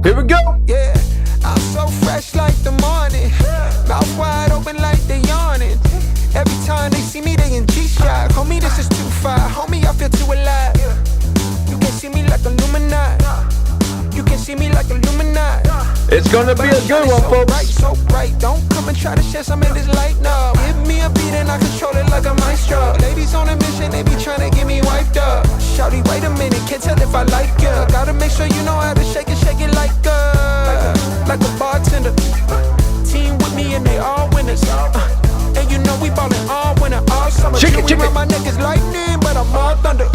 Here we go. Yeah, I'm so fresh like the morning. Mouth wide open like they yawning. Every time they see me, they in G-Shock. Homie, this is too far. Homie, I feel too alive. You can see me like Illuminati. You can see me like Illuminati. It's gonna be a good one, folks. So bright, don't come and try to share some of this light, no. Give me a beat and I control it like a maestro. Ladies on a mission, they be trying to get me wiped up. Shawty, wait a minute, can't tell if I like ya. Gotta make sure you know how to shake it like a bartender. Team with me and they all winners. And you know we ballin' all winter, all summer. Shake it. My neck is lightning, but I'm all thunder.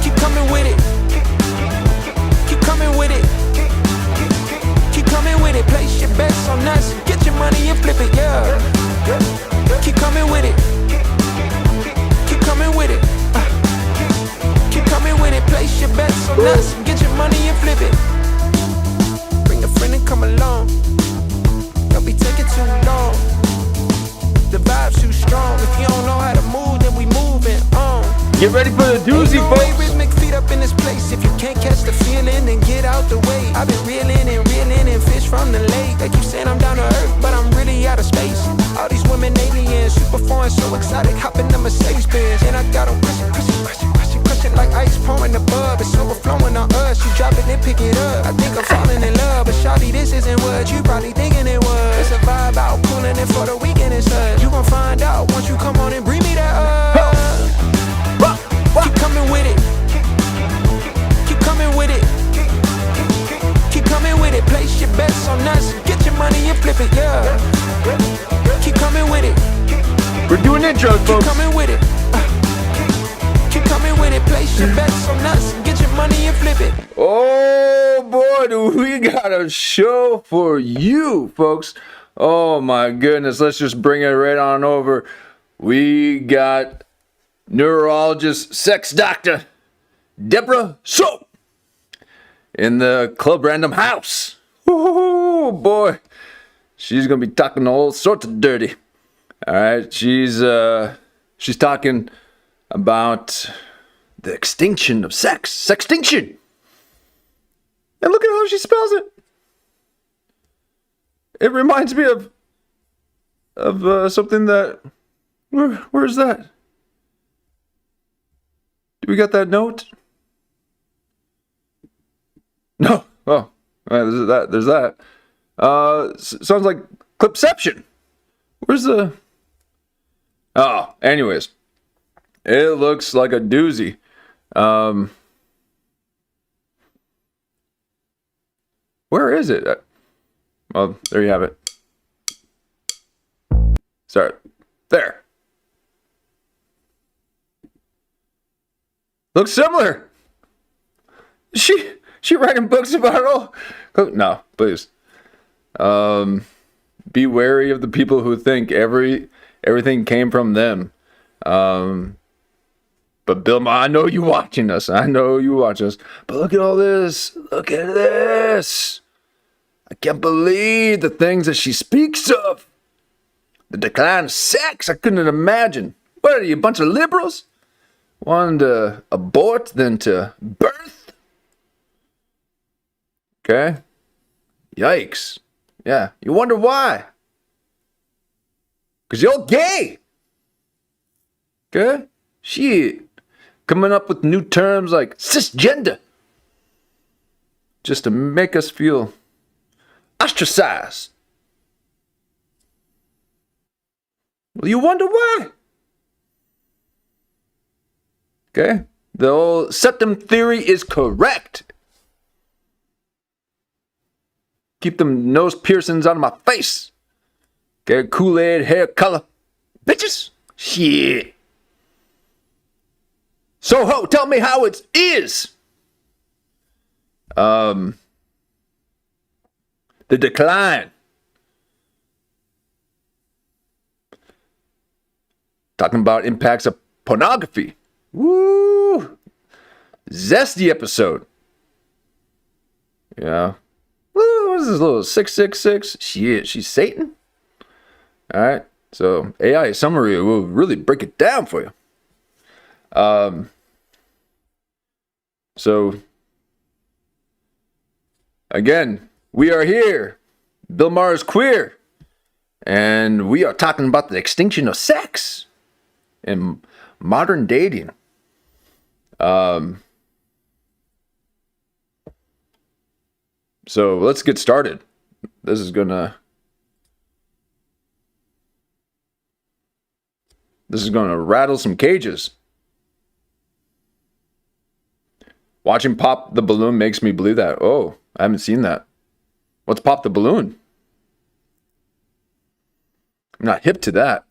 Keep coming with it. Keep coming with it. Keep coming with it. Place your bets on us. Get your money and flip it, yeah. Keep coming with it. Keep coming with it. Keep coming with it. Place your bets on us. Get your money and flip it. Bring a friend and come along. Don't be taking too long. The vibe's too strong. If you don't know how to move, then we moving on. Get ready for the doozy, folks. Rhythmic feet up in this place. If you can't catch the feeling, then get out the way. I've been reeling and fish from the lake. They keep saying I'm down to earth, but I'm really out of space. All these women aliens, super foreign, so exotic. Hop in the Mercedes Benz, and I got them crushing like ice pouring the bub. It's overflowing on us. You drop it and pick it up. I think I'm falling in love, but shawty, this isn't what you probably thinking it was. It's a vibe out, cooling it for the weekend and such. You gon' find out once you come on and bring me that up. Keep coming with it. Keep coming with it. Keep coming with it. Place your bets on us. Get your money and flip it, yeah. Keep coming with it. We're doing intros, folks. Keep coming with it. Keep coming with it. Place your bets on us. Get your money and flip it. Oh boy, do we got a show for you, folks. Oh my goodness, let's just bring it right on over. We got neurologist, sex doctor, Debra Soh in the Club Random house. Oh boy, she's gonna be talking all sorts of dirty. All right, she's talking about the extinction of sex, sextinction. And look at how she spells it. It reminds me of something that. Where's that? Do we got that note? No. Oh, there's that. There's that. Sounds like clipception. Where's the? Oh, anyways, it looks like a doozy. Where is it? Well, there you have it. Sorry. There. Looks similar. She writing books about it all? No, please. Be wary of the people who think everything came from them. But Bill Maher, I know you watching us. I know you watch us. But look at all this. Look at this. I can't believe the things that she speaks of. The decline of sex. I couldn't imagine. What are you, a bunch of liberals? Wanting to abort than to birth? Okay. Yikes. Yeah. You wonder why? Because you're gay. Okay? Shit. Coming up with new terms like cisgender. Just to make us feel ostracized. Well, you wonder why? Okay? The old septum theory is correct. Keep them nose piercings out of my face. Okay? Kool-Aid hair color. Bitches. Shit. Soho, tell me how it is. The decline. Talking about impacts of pornography. Woo! Zesty episode. Yeah. Woo, what is this little 666? Shit, she's Satan? Alright. So AI summary will really break it down for you. So Again, we are here. Bill Maher is queer. And we are talking about the extinction of sex and modern dating. So let's get started. This is gonna rattle some cages. Watching Pop the Balloon makes me believe that. Oh, I haven't seen that. What's Pop the Balloon? I'm not hip to that.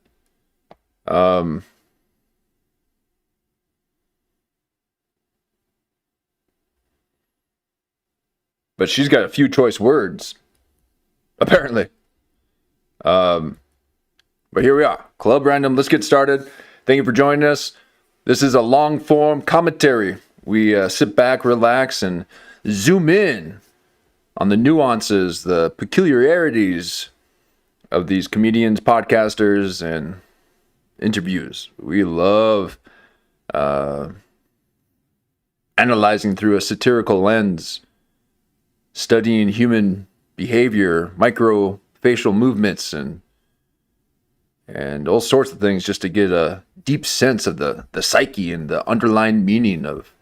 But she's got a few choice words, apparently. But here we are, Club Random. Let's get started. Thank you for joining us. This is a long form commentary. We sit back, relax, and zoom in on the nuances, the peculiarities of these comedians, podcasters, and interviews. We love analyzing through a satirical lens, studying human behavior, micro facial movements, and all sorts of things, just to get a deep sense of the psyche and the underlying meaning of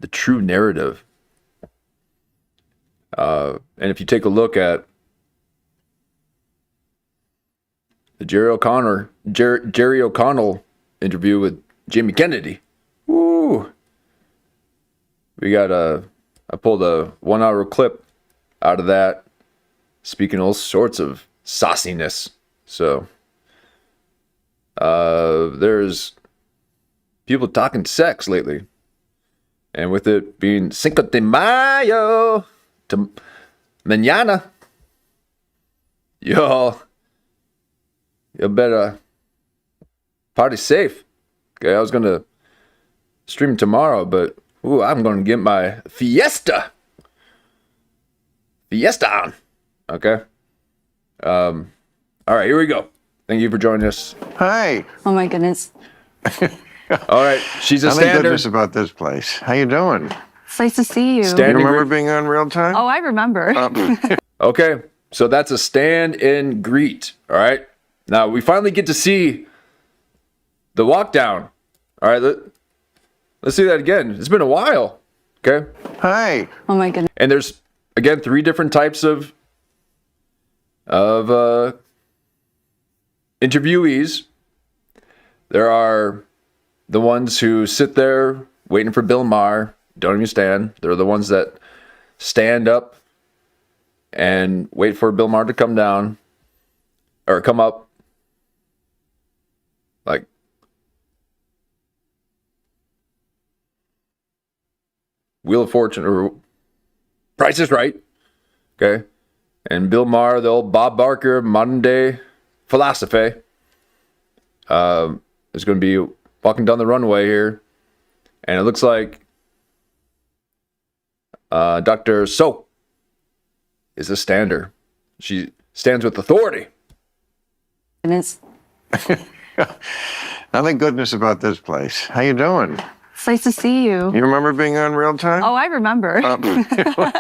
the true narrative. And if you take a look at the Jerry O'Connell interview with Jamie Kennedy, woo! I pulled a 1 hour clip out of that, speaking all sorts of sauciness. So there's people talking sex lately, and with it being Cinco de Mayo to mañana, you better party safe. Okay, I was gonna stream tomorrow, but I'm gonna get my fiesta on. Okay. All right, here we go. Thank you for joining us. Hi. Oh my goodness. All right, she's a Tell me standard. goodness about this place. How you doing? It's nice to see you. You Standing remember group. being on real time? Oh, I remember. Okay, so that's a stand and greet. All right. Now we finally get to see the walk down. All right, let's see that again. It's been a while. Okay. Hi. Oh my goodness. And there's again 3 different types of interviewees. There are the ones who sit there waiting for Bill Maher, don't even stand. They're the ones that stand up and wait for Bill Maher to come down or come up. Like, Wheel of Fortune or Price is Right. Okay. And Bill Maher, the old Bob Barker, modern day philosophy, is going to be walking down the runway here. And it looks like Dr. Soh is a stander. She stands with authority. Goodness. Nothing goodness about this place. How you doing? It's nice to see you. You remember being on real time? Oh, I remember.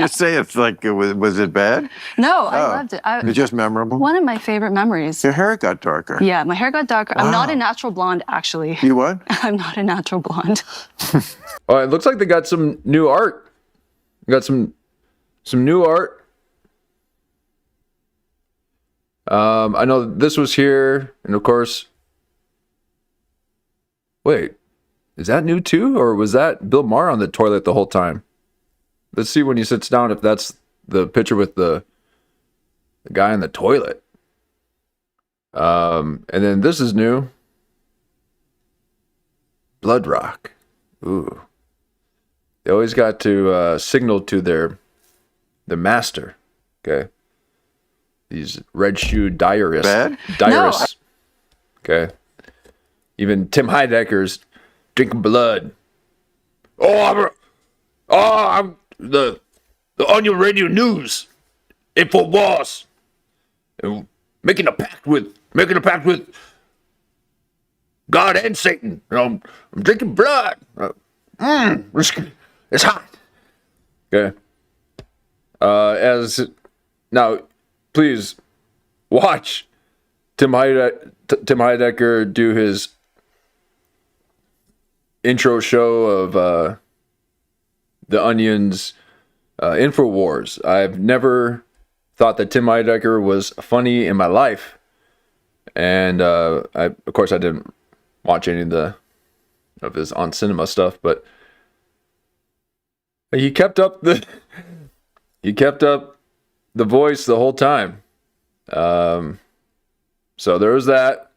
You say it's like, was it bad? No, I loved it. It was just memorable? One of my favorite memories. Your hair got darker. Yeah, my hair got darker. I'm not Wow. a natural blonde, actually. You what? I'm not a natural blonde. Oh, it looks like they got some new art. Got some new art. I know this was here, and of course. Wait, is that new too, or was that Bill Maher on the toilet the whole time? Let's see when he sits down if that's the picture with the guy in the toilet. And then this is new. Blood Rock. Ooh. They always got to signal to their master. Okay. These red shoe diarists. Bad? Diarists. Okay. Even Tim Heidecker's drinking blood. I'm the Onion Radio News. InfoWars. And making a pact with God and Satan. I'm drinking blood. It's hot. Okay. As now, please watch Tim Heidecker do his intro show of the Onion's InfoWars. I've never thought that Tim Heidecker was funny in my life, and of course I didn't watch any of his on cinema stuff, but he kept up the voice the whole time. So there was that.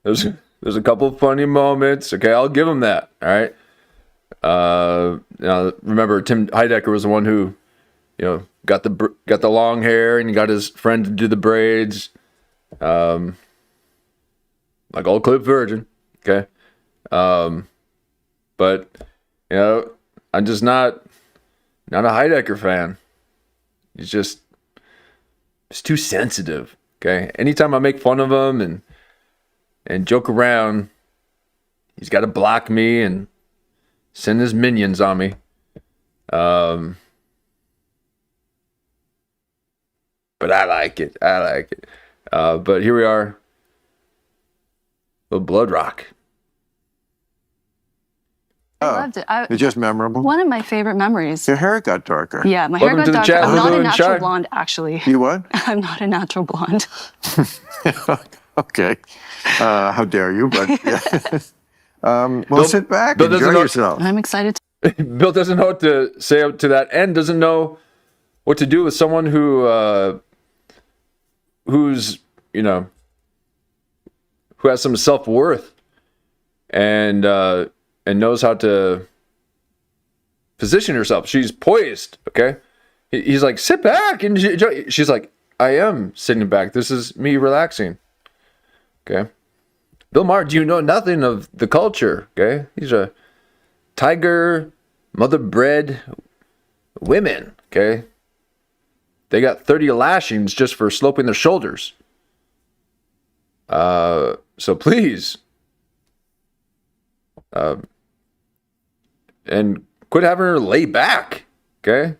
There's a couple of funny moments. Okay, I'll give him that. All right. Now remember, Tim Heidecker was the one who, got the long hair and he got his friend to do the braids, like old Clip Virgin. Okay. But I'm just not a Heidecker fan. It's too sensitive. Okay. Anytime I make fun of him and joke around, he's got to block me and send his minions on me. But I like it. But here we are. Little Blood Rock. I loved it. It's just memorable. One of my favorite memories. Your hair got darker. Yeah, my hair Welcome got to the darker. chat, I'm not Lulu a and natural Shai. blonde, actually. You what? I'm not a natural blonde. Okay. How dare you? But yeah. Well, Bill- sit back, Bill doesn't enjoy know- yourself. I'm excited. Bill doesn't know what to say to that end. Doesn't know what to do with someone who's who has some self-worth and knows how to position herself. She's poised. Okay, he's like, sit back and enjoy. She's like, I am sitting back. This is me relaxing. Okay, Bill Maher, do you know nothing of the culture? Okay, these are tiger mother-bred women. Okay, they got 30 lashings just for sloping their shoulders. So please, and quit having her lay back. Okay,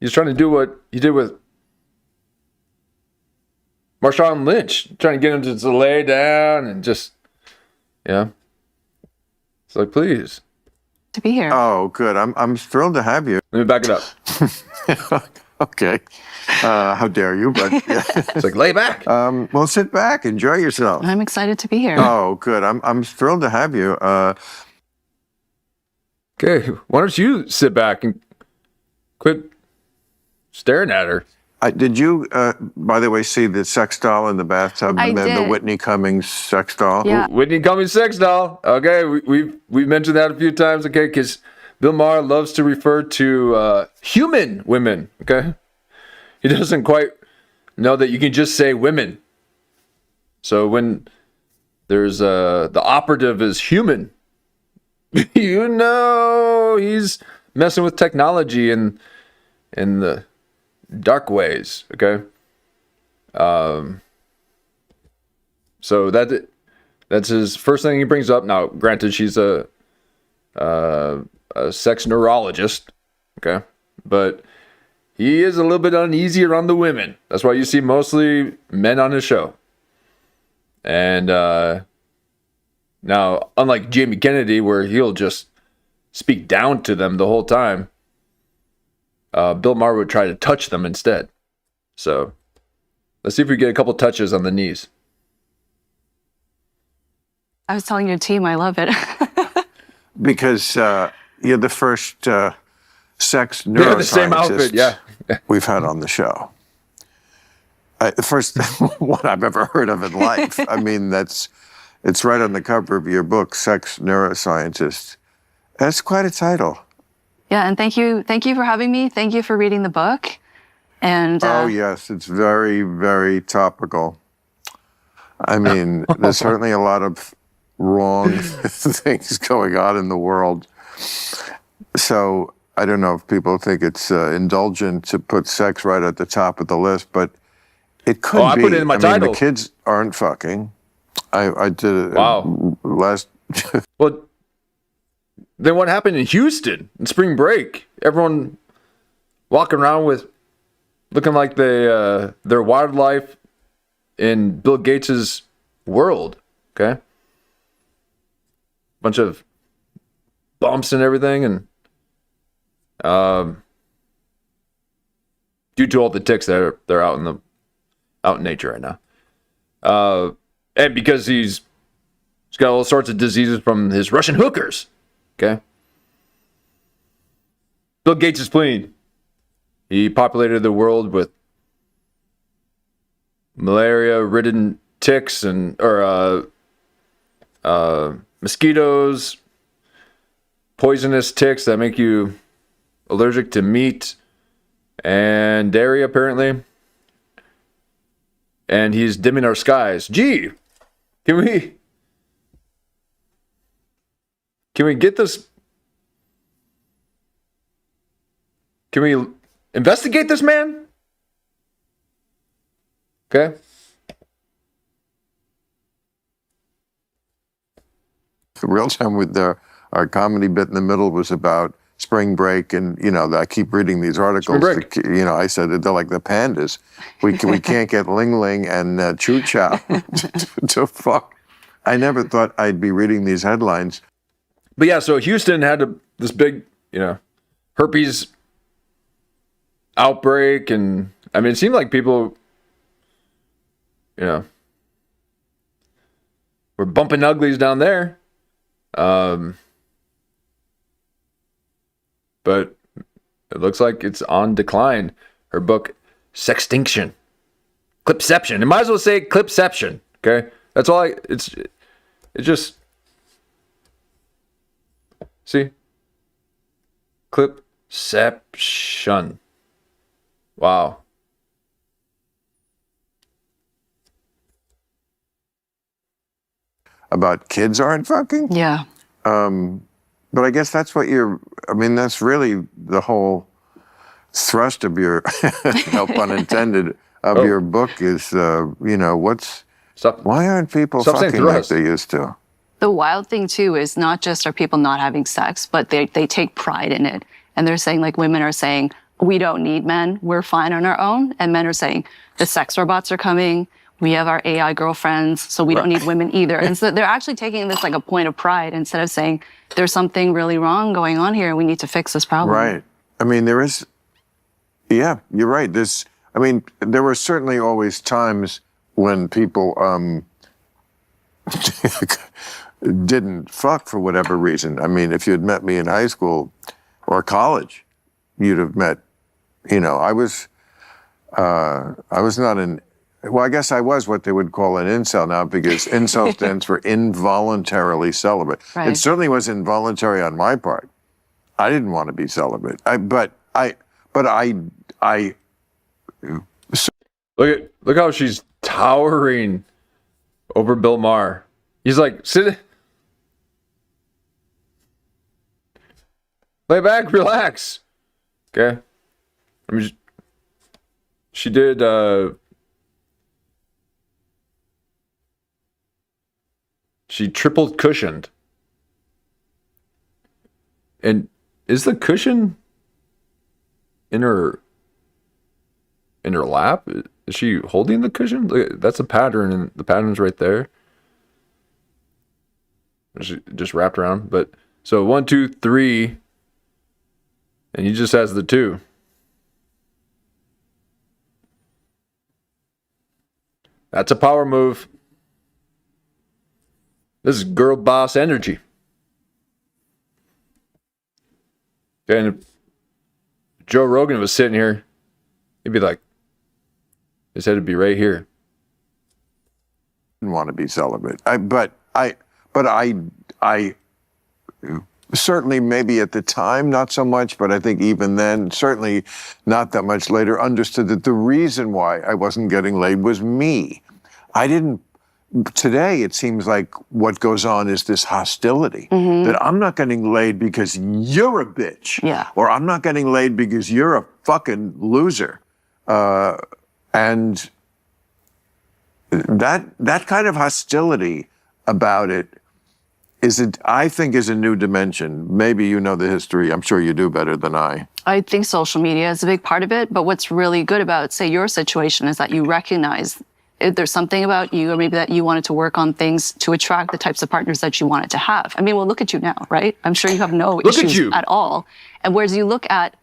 he's trying to do what he did with Marshawn Lynch, trying to get him to lay down and just, it's like, please. To be here. Oh, good. I'm thrilled to have you. Let me back it up. Okay. How dare you? But yeah. It's like, lay back. Well, sit back, enjoy yourself. I'm excited to be here. Oh, good. I'm thrilled to have you. Okay, why don't you sit back and quit staring at her? Did you, by the way, see the sex doll in the bathtub? I the did. Whitney Cummings sex doll? Yeah. Whitney Cummings sex doll. Okay, we've mentioned that a few times. Okay, because Bill Maher loves to refer to human women. Okay, he doesn't quite know that you can just say women. So when there's the operative is human, he's messing with technology and the dark ways. Okay, so that's his first thing he brings up. Now, granted, she's a sex neurologist. Okay, but he is a little bit uneasy around the women. That's why you see mostly men on his show. And now, unlike Jamie Kennedy, where he'll just speak down to them the whole time, Bill Maher would try to touch them instead. So let's see if we get a couple touches on the knees. I was telling your team I love it. Because you're the first sex They have the same neuroscientist outfit, yeah. we've had on the show. The first one I've ever heard of in life. I mean, it's right on the cover of your book, Sex Neuroscientist. That's quite a title. Yeah, and thank you for having me. Thank you for reading the book. And Oh, yes, it's very, very topical. I mean, there's certainly a lot of wrong things going on in the world. So I don't know if people think it's indulgent to put sex right at the top of the list, but it could be. I put it in my mean, title. the kids aren't fucking. I did it Wow. last. Well, then what happened in Houston in spring break? Everyone walking around with looking like they're wildlife in Bill Gates's world. Okay, bunch of bumps and everything, and due to all the ticks that they're out in nature right now, and because he's got all sorts of diseases from his Russian hookers. Okay, Bill Gates is clean. He populated the world with malaria-ridden ticks or mosquitoes, poisonous ticks that make you allergic to meat and dairy, apparently. And he's dimming our skies. Gee, can we get this? Can we investigate this man? Okay. The real time with our comedy bit in the middle was about spring break, and I keep reading these articles. I said they're like the pandas. We can't get Ling Ling and Chu Chow to fuck. I never thought I'd be reading these headlines. But yeah, so Houston had this big, herpes outbreak, and I mean, it seemed like people, were bumping uglies down there. But it looks like it's on decline. Her book, Sextinction. Clipception. It might as well say Clipception. Okay? That's all it's just, see? Clipception. Wow. About kids aren't fucking? Yeah. But I guess that's that's really the whole thrust of your, no pun intended, of your book is, why aren't people fucking like they used to? The wild thing too is not just are people not having sex, but they take pride in it. And they're saying, like, women are saying, we don't need men, we're fine on our own. And men are saying, the sex robots are coming, we have our AI girlfriends, so we don't need women either. And so they're actually taking this like a point of pride instead of saying, there's something really wrong going on here, we need to fix this problem. Right. I mean, there is, yeah, you're right. There were certainly always times when people didn't fuck for whatever reason. I mean, if you had met me in high school or college, you'd have met, I was not well, I guess I was what they would call an incel now, because incel stands for involuntarily celibate. Right. It certainly was involuntary on my part. I didn't want to be celibate. But I look how she's towering over Bill Maher. He's like, sit, lay back, relax. Okay. I mean, she did. She triple cushioned. And is the cushion in her lap? Is she holding the cushion? That's a pattern, and the pattern's right there. She just wrapped around. But so 1, 2, 3, and he just has the 2. That's a power move. This is girl boss energy. And if Joe Rogan was sitting here, he'd be like, his head would be right here. didn't want to be celibate. But I certainly, maybe at the time, not so much, but I think even then, certainly not that much later, understood that the reason why I wasn't getting laid was me. Today, it seems like what goes on is this hostility, that I'm not getting laid because you're a bitch, or I'm not getting laid because you're a fucking loser. And that kind of hostility about it I think is a new dimension. Maybe you know the history. I'm sure you do better than I. I think social media is a big part of it, but what's really good about, say, your situation is that you recognize if there's something about you, or maybe that you wanted to work on things to attract the types of partners that you wanted to have. I mean, well, look at you now, right? I'm sure you have no issues at all. And whereas you look at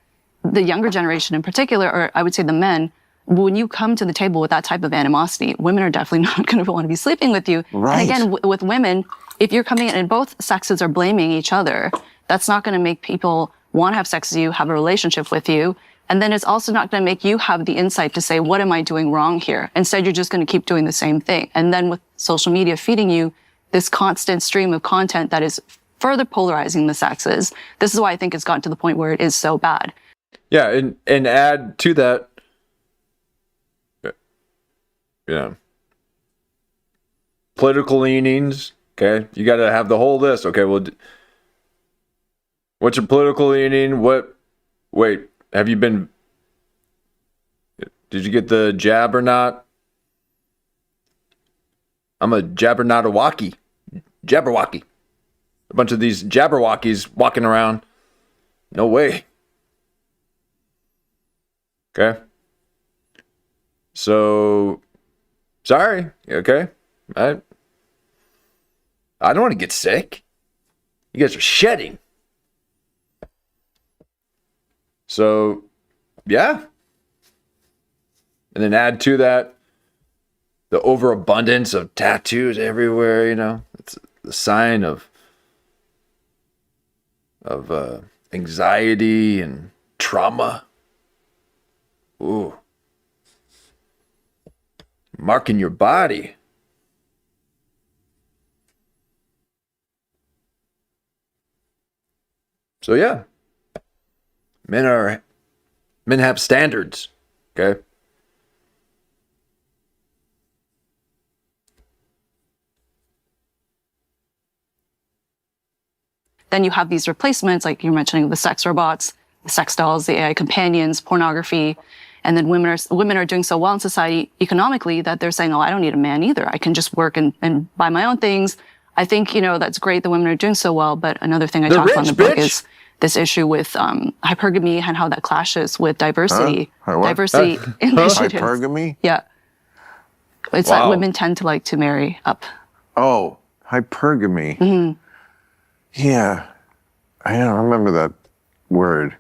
the younger generation in particular, or I would say the men, when you come to the table with that type of animosity, women are definitely not going to want to be sleeping with you. Right. And again, with women, if you're coming in and both sexes are blaming each other, that's not going to make people want to have sex with you, have a relationship with you. And then it's also not going to make you have the insight to say, what am I doing wrong here? Instead, you're just going to keep doing the same thing. And then with social media feeding you this constant stream of content that is further polarizing the sexes, this is why I think it's gotten to the point where it is so bad. Yeah, and add to that, political leanings. Okay, you got to have the whole list. Okay, well, what's your political leaning? Wait, have you been? Did you get the jab or not? I'm a Jabberwocky. A bunch of these Jabberwockies walking around. No way. Okay. So, sorry. Okay. I don't want to get sick. You guys are shedding. So, yeah. And then add to that the overabundance of tattoos everywhere, It's the sign of anxiety and trauma. Ooh. Marking your body. So yeah. Men have standards, okay? Then you have these replacements, like you're mentioning, the sex robots, the sex dolls, the AI companions, pornography. And then women are doing so well in society economically that they're saying, oh, I don't need a man either. I can just work and buy my own things. I think, that's great that women are doing so well. But another thing I talk about in the book is this issue with hypergamy and how that clashes with diversity. Diversity initiatives. Hypergamy? Yeah. It's that women tend to like to marry up. Oh, hypergamy. Mm-hmm. Yeah. I don't remember that word.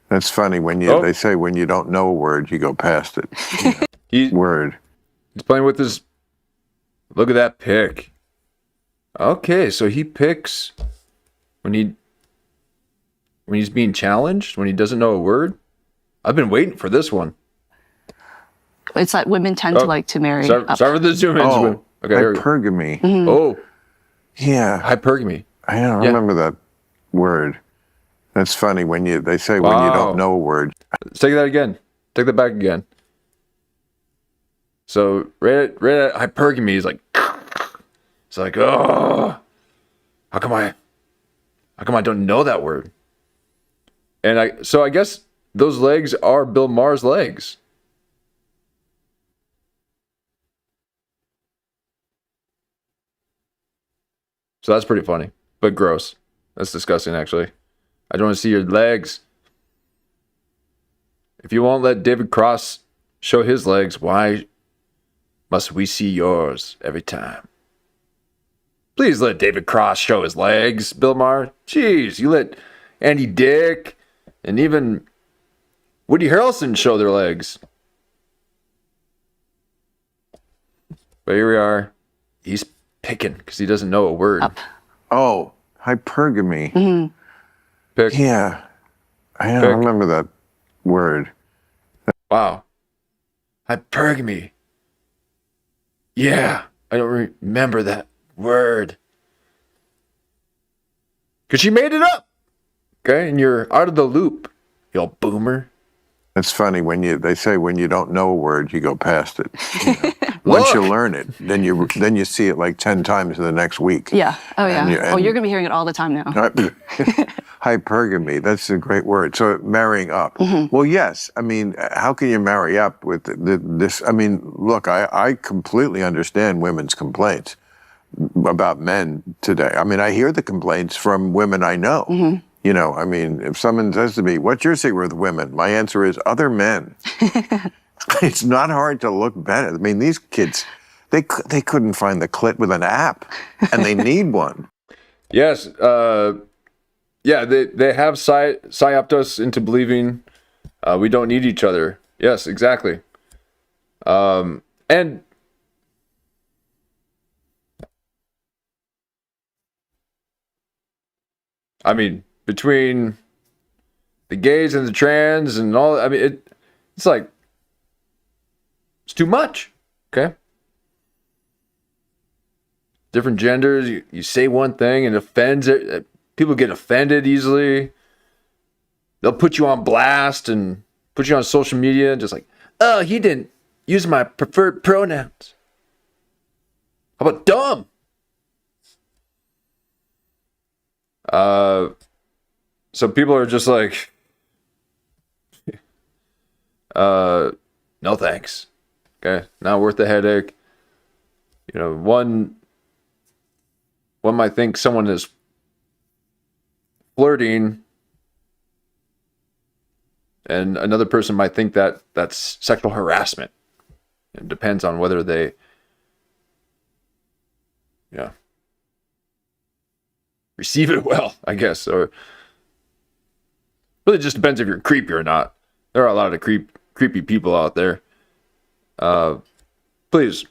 That's funny. They say when you don't know a word, you go past it. Word. He's playing with his... Look at that pick. Okay, so he picks when he's being challenged, when he doesn't know a word. I've been waiting for this one. It's that women tend to like to marry up. Sorry for the zoom in. Okay, hypergamy. Mm-hmm. Oh. Yeah. Hypergamy. I don't remember that word. That's funny they say when you don't know a word. Take that again. Take that back again. So right at hypergamy is like, it's like, oh, how come I don't know that word? And I guess those legs are Bill Maher's legs. So that's pretty funny, but gross. That's disgusting, actually. I don't want to see your legs. If you won't let David Cross show his legs, why must we see yours every time? Please let David Cross show his legs, Bill Maher. Jeez, you let Andy Dick and even Woody Harrelson show their legs. But here we are. He's picking because he doesn't know a word. Up. Oh, hypergamy. Mm-hmm. Pick. Yeah. I don't remember that word. Wow. Hypergamy. Yeah. I don't remember that word. Because she made it up. Okay? And you're out of the loop, you old boomer. It's funny they say when you don't know a word, you go past it. Once you learn it, then you see it like 10 times in the next week. Yeah. Oh, yeah. You're going to be hearing it all the time now. Hypergamy. That's a great word. So marrying up. Mm-hmm. Well, yes. I mean, how can you marry up with this? I mean, look, I completely understand women's complaints. about men today. I mean, I hear the complaints from women I know. You know, I mean, if someone says to me, "What's your secret with women?" My answer is other men. It's not hard to look better. I mean, these kids, they couldn't find the clit with an app, and they need one. Yes. Yeah, they have psyoped us into believing we don't need each other. Yes, exactly. And I mean, between the gays and the trans and all, I mean, it's like, it's too much, okay? Different genders, you say one thing and it offends it. People get offended easily. They'll put you on blast and put you on social media, just like, oh, he didn't use my preferred pronouns. How about dumb? So people are just like, no thanks. Okay, not worth the headache. You know, one might think someone is flirting, and another person might think that that's sexual harassment. It depends on whether they, yeah, receive it well, I guess, or really just depends if you're creepy or not. There are a lot of creepy people out there. Please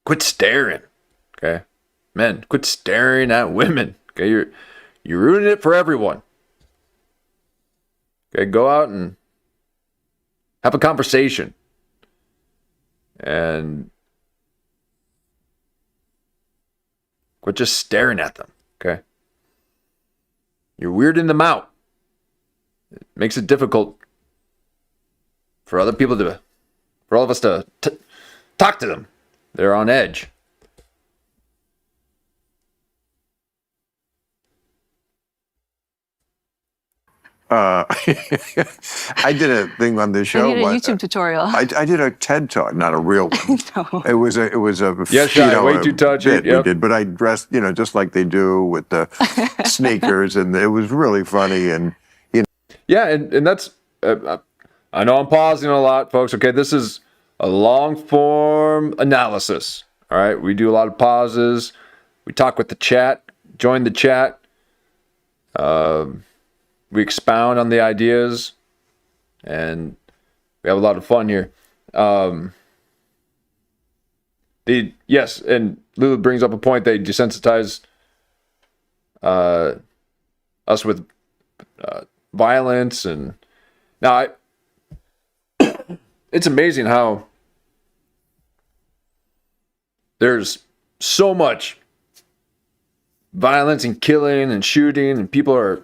quit staring. Okay, men, quit staring at women. Okay, you're ruining it for everyone. Okay, go out and have a conversation. And quit just staring at them, okay? You're weirding them out. It makes it difficult for other people for all of us to talk to them. They're on edge. I did a thing on the show. I did a YouTube tutorial. I did a TED talk, not a real one. No. It was a Yes, way too touchy. bit Yep. we did, but I dressed, just like they do with the sneakers, and it was really funny. And Yeah, and that's, I know I'm pausing a lot, folks. Okay, this is a long form analysis. All right, we do a lot of pauses. We talk with the chat. Join the chat. We expound on the ideas, and we have a lot of fun here. Yes, and Lulu brings up a point. They desensitized us with violence, and now it's amazing how there's so much violence and killing and shooting, and people are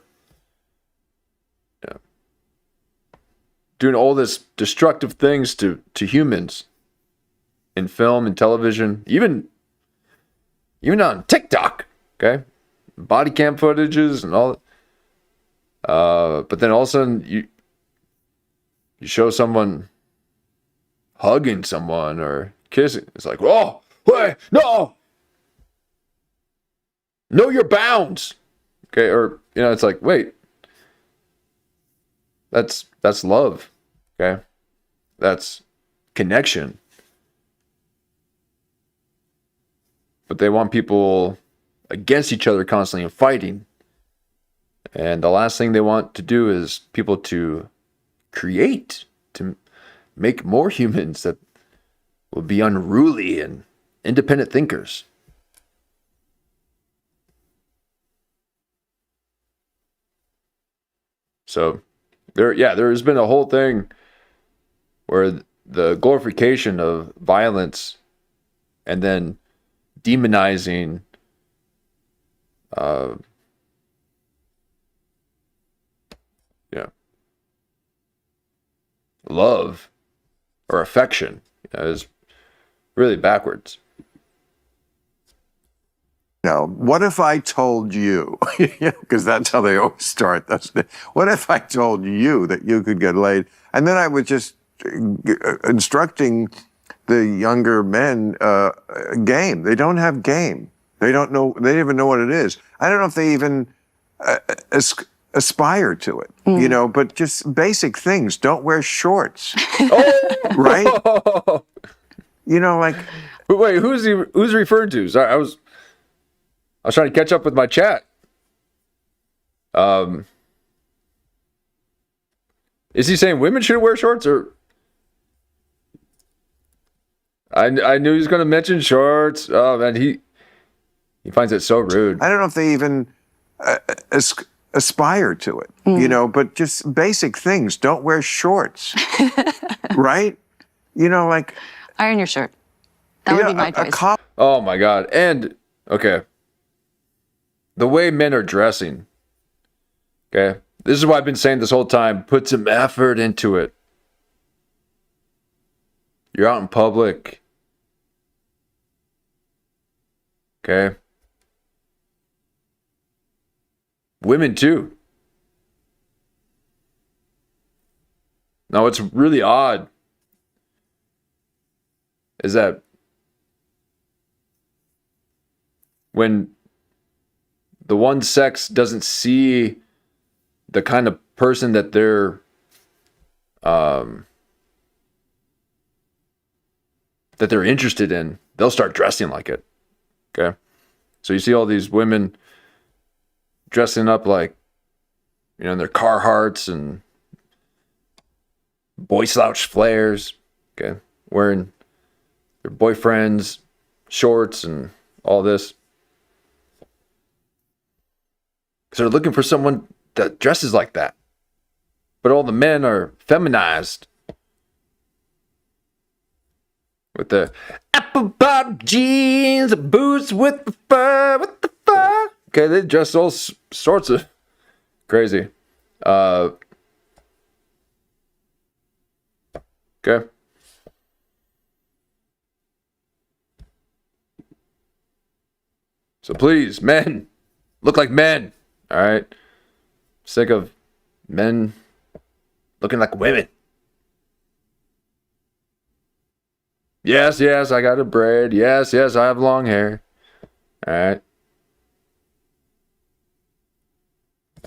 doing all this destructive things to humans in film and television, even on TikTok, okay? Body cam footages and all. But then all of a sudden you show someone hugging someone or kissing. It's like, oh, wait, no! Know your bounds. Okay, or it's like, wait. That's love, okay? That's connection. But they want people against each other constantly and fighting. And the last thing they want to do is people to create, to make more humans that will be unruly and independent thinkers. So there's been a whole thing where the glorification of violence and then demonizing love or affection is really backwards. what if I told you, because that's how they always start, doesn't it? What if I told you that you could get laid? And then I was just instructing the younger men game. They don't have game. They don't know. They don't even know what it is. I don't know if they even aspire to it. You know, but just basic things. Don't wear shorts. Right? You know, like. Wait, who's referring to? Sorry, I was trying to catch up with my chat. Is he saying women shouldn't wear shorts, or? I knew he was going to mention shorts. Oh man, he finds it so rude. I don't know if they even aspire to it. You know, but just basic things. Don't wear shorts. Right? You know, like. Iron your shirt. That would be my advice. Oh my God. And, okay. The way men are dressing. Okay. This is what I've been saying this whole time. Put some effort into it. You're out in public. Okay. Women too. Now, what's really odd is that when the one sex doesn't see the kind of person that they're interested in, they'll start dressing like it. Okay, so you see all these women dressing up like, you know, in their Carhartts and boy slouch flares. Okay, wearing their boyfriend's shorts and all this. So they're looking for someone that dresses like that. But all the men are feminized. With the apple bottom jeans, boots with the fur, Okay, they dress all sorts of crazy. Okay. So please, men, look like men. All right. Sick of men looking like women. Yes, I got a braid. Yes, I have long hair. All right.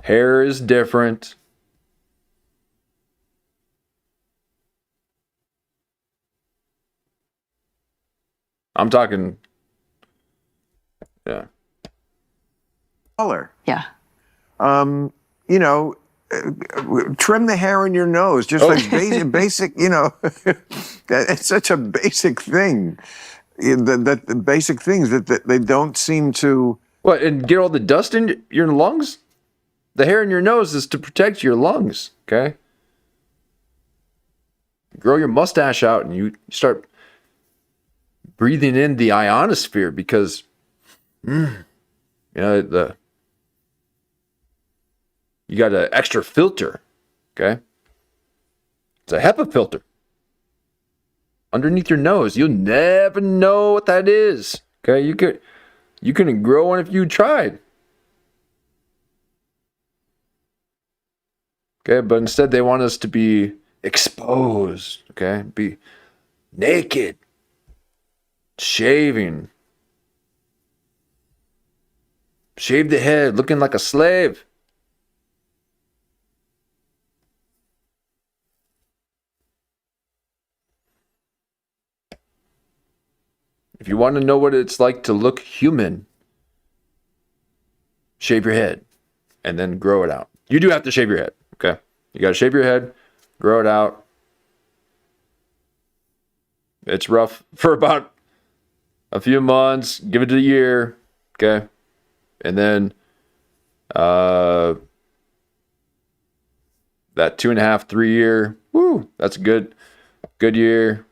Hair is different. I'm talking, yeah. Color. Yeah. You know, trim the hair on your nose, just like basic, you know, it's such a basic thing. That the basic things that they don't seem to. What, and get all the dust in your lungs? The hair in your nose is to protect your lungs, okay? Grow your mustache out and you start breathing in the ionosphere because, you know, you got an extra filter, okay? It's a HEPA filter. Underneath your nose, you'll never know what that is, okay? You couldn't grow one if you tried. Okay, but instead they want us to be exposed, okay? Be naked, shaving, shave the head, looking like a slave. If you want to know what it's like to look human, shave your head and then grow it out. You do have to shave your head, okay? You got to shave your head, grow it out. It's rough for about a few months. Give it a year, okay? And then that 2.5, 3 year, woo, that's a good year.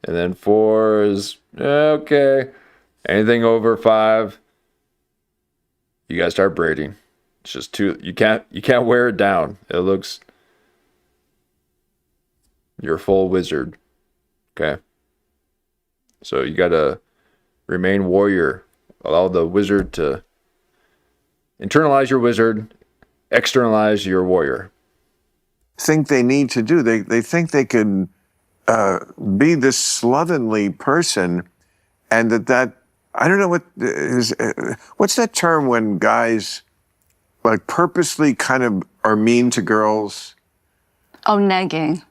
And then 4 is okay. Anything over 5, you gotta start braiding. It's just too, you can't wear it down. It looks, you're a full wizard. Okay. So you gotta remain warrior. Allow the wizard to internalize your wizard, externalize your warrior. think they need to do. They think they can be this slovenly person, and that I don't know what is what's that term when guys like purposely kind of are mean to girls? Oh, negging.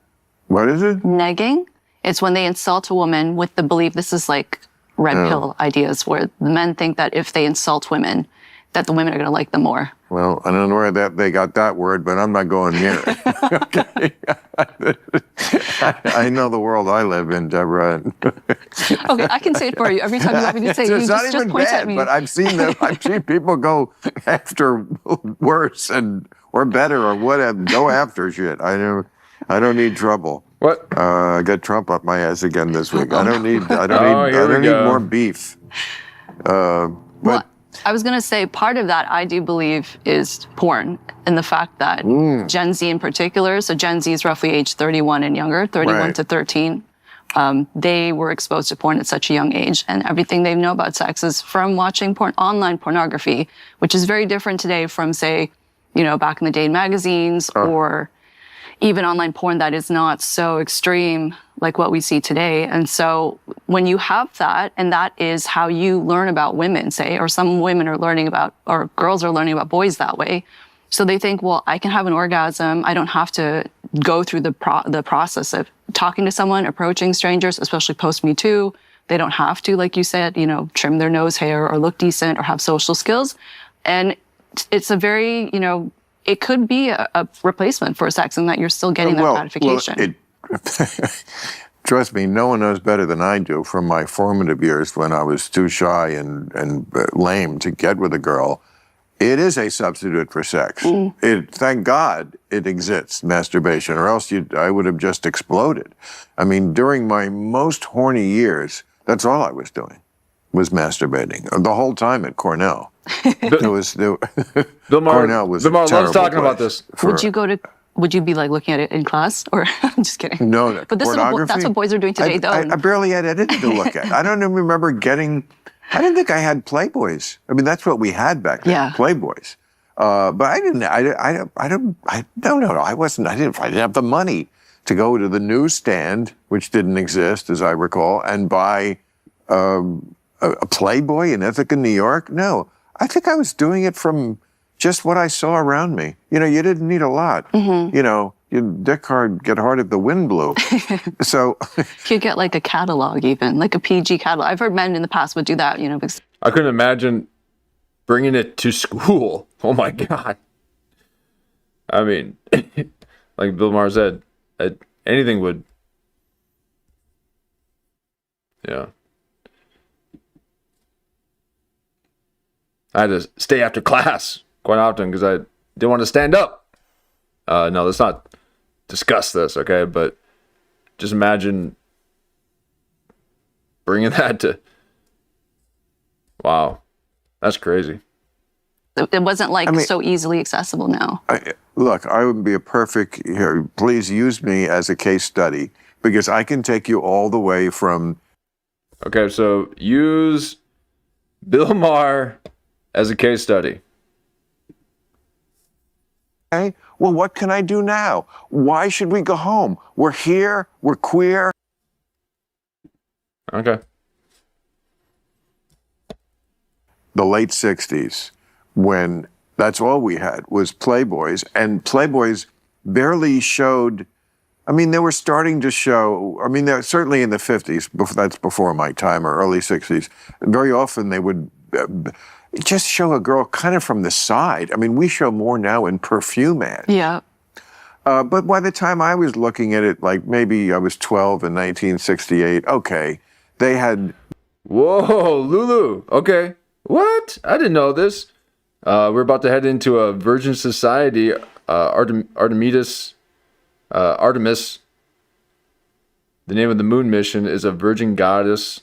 What is it? Negging. It's when they insult a woman with the belief, this is like red pill ideas, where the men think that if they insult women, that the women are going to like them more. Well, I don't know where they got that word, but I'm not going near it. Okay. I know the world I live in, Debrah. Okay, I can say it for you. Every time you want me to say it, you It's not just even point at bad, me. but I've seen people go after worse or better or whatever. Go after shit. I don't need trouble. What? I got Trump up my ass again this week. I don't need Here we go. more beef. Well, I was going to say part of that I do believe is porn, and the fact that Gen Z in particular, so Gen Z is roughly age 31 and younger, 31 Right. to 13, they were exposed to porn at such a young age, and everything they know about sex is from watching online pornography, which is very different today from, say, back in the day in magazines or even online porn that is not so extreme like what we see today. And so when you have that, and that is how you learn about women, say, or some women are learning about, or girls are learning about boys that way. So they think, well, I can have an orgasm. I don't have to go through the process of talking to someone, approaching strangers, especially post Me Too. They don't have to, like you said, trim their nose hair or look decent or have social skills. And it's a very, it could be a replacement for sex, and that you're still getting that gratification. Trust me, no one knows better than I do from my formative years when I was too shy and lame to get with a girl. It is a substitute for sex. Thank God it exists, masturbation, or else I would have just exploded. I mean, during my most horny years, that's all I was doing, was masturbating. The whole time at Cornell. Bill Maher, Cornell was Bill Maher a loves terrible talking about place this. Would you be like looking at it in class, or I'm just kidding? No, But that's what boys are doing today, though. I barely had anything to look at. I don't even remember I didn't think I had Playboys. I mean, that's what we had back then, Yeah. Playboys. But I didn't have the money to go to the newsstand, which didn't exist, as I recall, and buy a Playboy in Ithaca, New York. No, I think I was doing it from just what I saw around me. You didn't need a lot. Your dick hard get hard if the wind blew. So You could get like a catalog, even like a PG catalog. I've heard men in the past would do that, because I couldn't imagine bringing it to school. Oh my God. I mean, like Bill Maher said, anything would. Yeah. I had to stay after class quite often because I didn't want to stand up. No, let's not discuss this, okay? But just imagine bringing that to. Wow, that's crazy. it wasn't so easily accessible now. Look, I would be a perfect here. Please use me as a case study because I can take you all the way from. Okay, so use Bill Maher as a case study. Okay, well, what can I do now? Why should we go home? We're here. We're queer. Okay. The late 60s, when that's all we had was Playboys, and Playboys barely showed. I mean, they were starting to show. I mean, they're certainly in the 50s. That's before my time, or early 60s. Very often they would just show a girl kind of from the side. I mean, we show more now in perfume ads. Yeah. But by the time I was looking at it, like maybe I was 12 in 1968. Okay, they had. Whoa, Lulu. Okay. What? I didn't know this. We're about to head into a virgin society. Artemis. The name of the moon mission is a virgin goddess.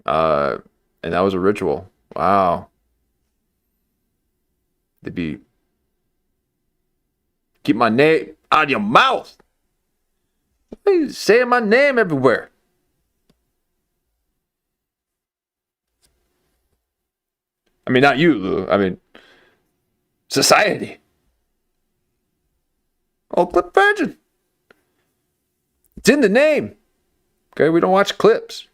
And that was a ritual. Wow. They'd be. Keep my name out of your mouth. Why are you saying my name everywhere? I mean, not you, Lou. I mean, society. All clip virgin. It's in the name. Okay, we don't watch clips.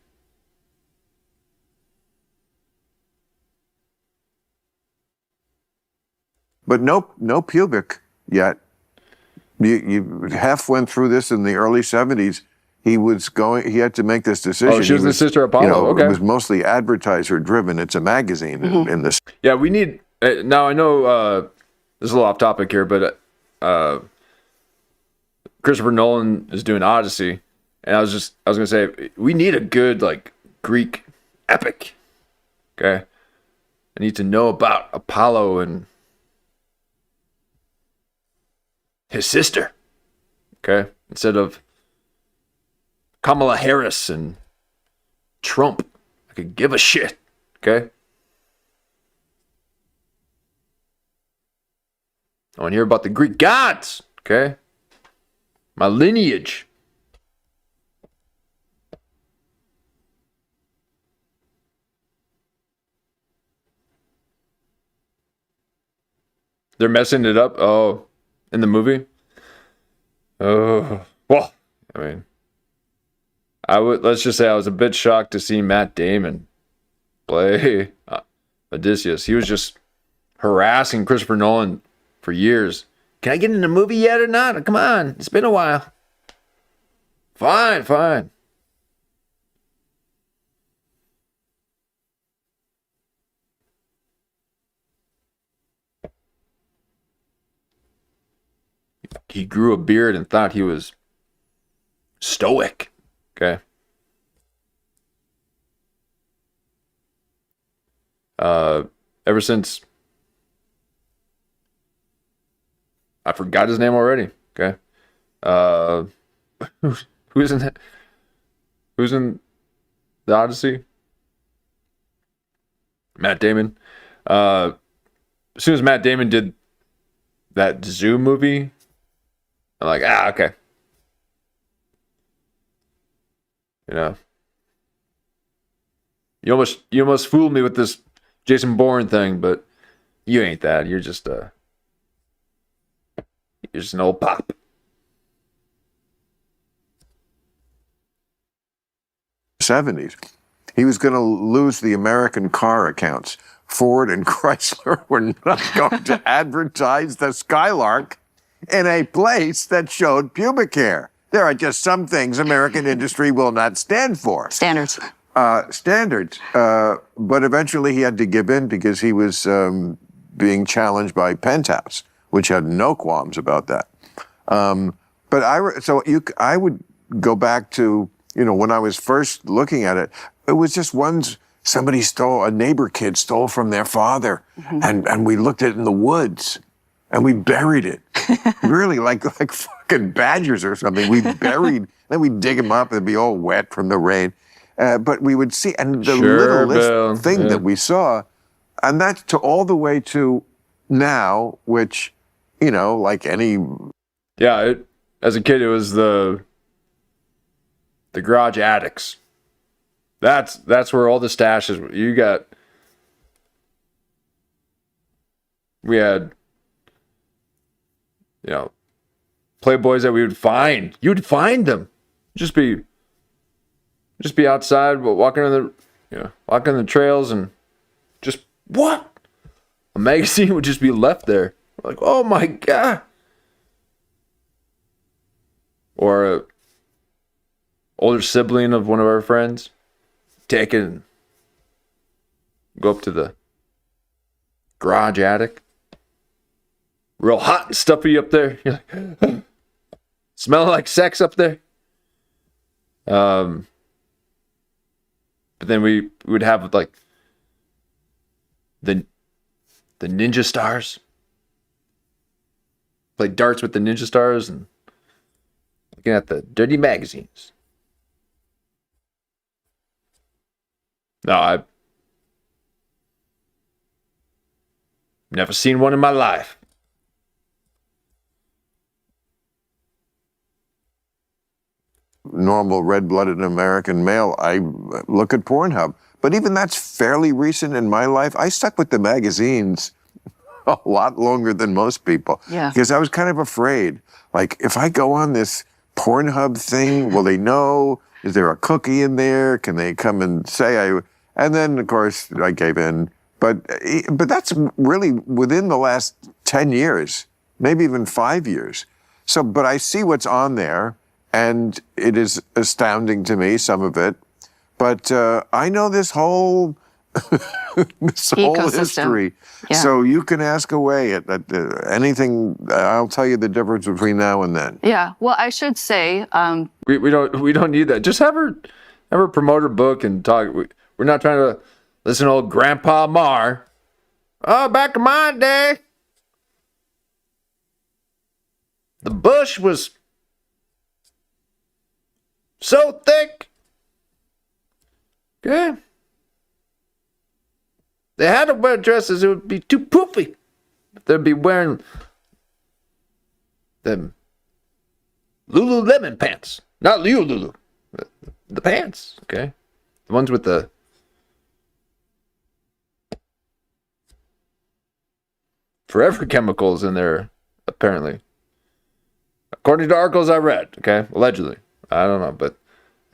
But no pubic yet. You half went through this in the early 70s. He had to make this decision. Oh, she was the sister Apollo. You know, okay. It was mostly advertiser driven. It's a magazine in this. Yeah, we need, now I know this is a little off topic here, but Christopher Nolan is doing Odyssey. And I was going to say, we need a good, like, Greek epic. Okay. I need to know about Apollo and his sister. Okay. Instead of Kamala Harris and Trump. I could give a shit. Okay. I want to hear about the Greek gods. Okay. My lineage. They're messing it up. Oh, in the movie. Oh, well, I mean, let's just say I was a bit shocked to see Matt Damon play Odysseus. He was just harassing Christopher Nolan for years. Can I get in the movie yet or not? Come on, it's been a while. Fine. He grew a beard and thought he was stoic. Okay. Ever since I forgot his name already. Okay. Who's in that? Who's in the Odyssey? Matt Damon. As soon as Matt Damon did that Zoo movie, I'm like, okay. You know, you almost fooled me with this Jason Bourne thing, but you ain't that. You're just an old pop. '70s. He was going to lose the American car accounts. Ford and Chrysler were not going to advertise the Skylark in a place that showed pubic hair. There are just some things American industry will not stand for. Standards. But eventually he had to give in because he was being challenged by Penthouse, which had no qualms about that. But I would go back to, when I was first looking at it, it was just somebody stole, a neighbor kid stole from their father, and we looked at it in the woods, and we buried it. Really, like fucking badgers or something. We buried, then we'd dig them up, and they'd be all wet from the rain. But we would see, and the littlest thing that we saw, and that's to all the way to now, which, like any... Yeah, as a kid, it was the garage attics. That's where all the stashes. We had, Playboys that we would find. You'd find them. Just be outside, walking on the trails, and just what? A magazine would just be left there. Like, oh my God. Or a older sibling of one of our friends, take it and go up to the garage attic. Real hot and stuffy up there. You're like, smelling like sex up there. But then we would have like the ninja stars. Play darts with the ninja stars and looking at the dirty magazines. No, I've never seen one in my life. Normal red-blooded American male, I look at Pornhub. But even that's fairly recent in my life. I stuck with the magazines a lot longer than most people. Yeah. Because I was kind of afraid. Like, if I go on this Pornhub thing, will they know? Is there a cookie in there? Can they come and say I? And then, of course, I gave in. But that's really within the last 10 years, maybe even 5 years. So, but I see what's on there, and it is astounding to me, some of it. But I know this whole this whole Ecosystem. history. Yeah. So you can ask away at anything. I'll tell you the difference between now and then. Yeah. Well, I should say, We don't need that. Just have her promote her book and talk. We're not trying to listen to old Grandpa Maher. Oh, back in my day, the bush was so thick. Okay. They had to wear dresses, it would be too poofy. They'd be wearing them Lululemon pants. Not Lulu. The pants, okay? The ones with the forever chemicals in there, apparently. According to articles I read, okay? Allegedly. I don't know, but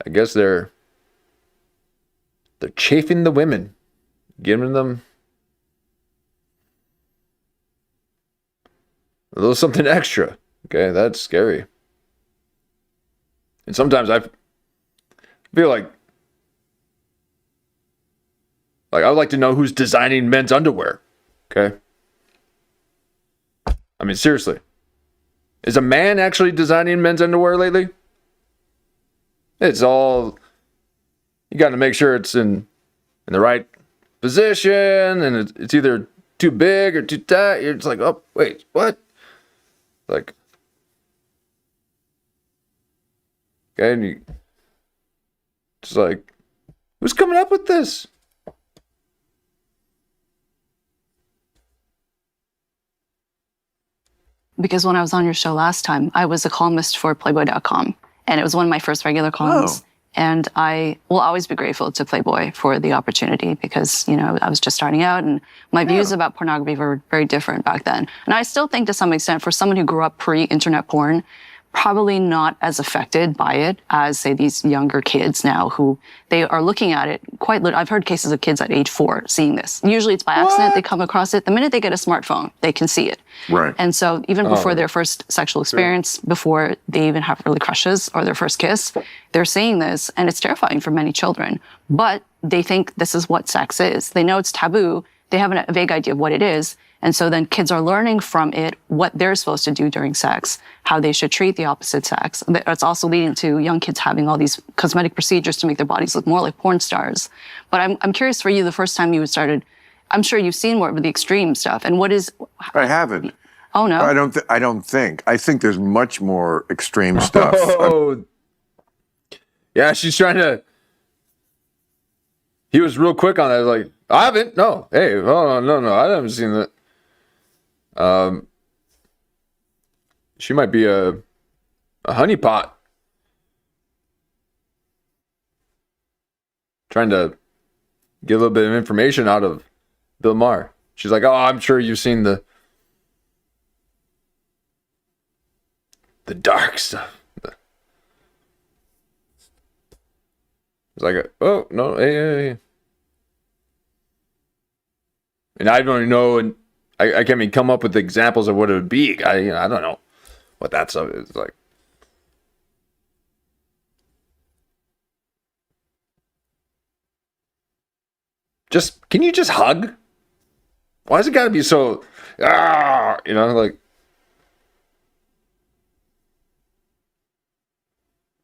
I guess they're chafing the women, giving them a little something extra. Okay, that's scary. And sometimes I feel like I would like to know who's designing men's underwear. Okay? I mean, seriously. Is a man actually designing men's underwear lately? It's all, you got to make sure it's in the right position, and it's either too big or too tight. You're just like, oh, wait, what? Like, okay, and you just like, who's coming up with this? because when I was on your show last time, I was a columnist for Playboy.com, and it was one of my first regular columns. Oh. And I will always be grateful to Playboy for the opportunity because, I was just starting out and my views about pornography were very different back then. And I still think to some extent for someone who grew up pre-internet porn, probably not as affected by it as, say, these younger kids now who they are looking at it quite I've heard cases of kids at age 4 seeing this. Usually it's by accident they come across it. The minute they get a smartphone, they can see it. Right. And so even before their first sexual experience, before they even have early crushes or their first kiss, they're seeing this, and it's terrifying for many children. But they think this is what sex is. They know it's taboo. They have a vague idea of what it is. And so then kids are learning from it what they're supposed to do during sex, how they should treat the opposite sex. It's also leading to young kids having all these cosmetic procedures to make their bodies look more like porn stars. But I'm curious for you, the first time you started, I'm sure you've seen more of the extreme stuff. And what is... I haven't. Oh, no? I don't think. I think there's much more extreme stuff. Oh, yeah, she's trying to... He was real quick on that. Like, I haven't. No. Hey, hold on. No, I haven't seen that. She might be a honeypot. Trying to get a little bit of information out of Bill Maher. She's like, oh, I'm sure you've seen the dark stuff. It's like, oh, no, hey. And I don't even know, and I can't even come up with examples of what it would be. I don't know what that stuff is like. Can you just hug? Why has it got to be so, like,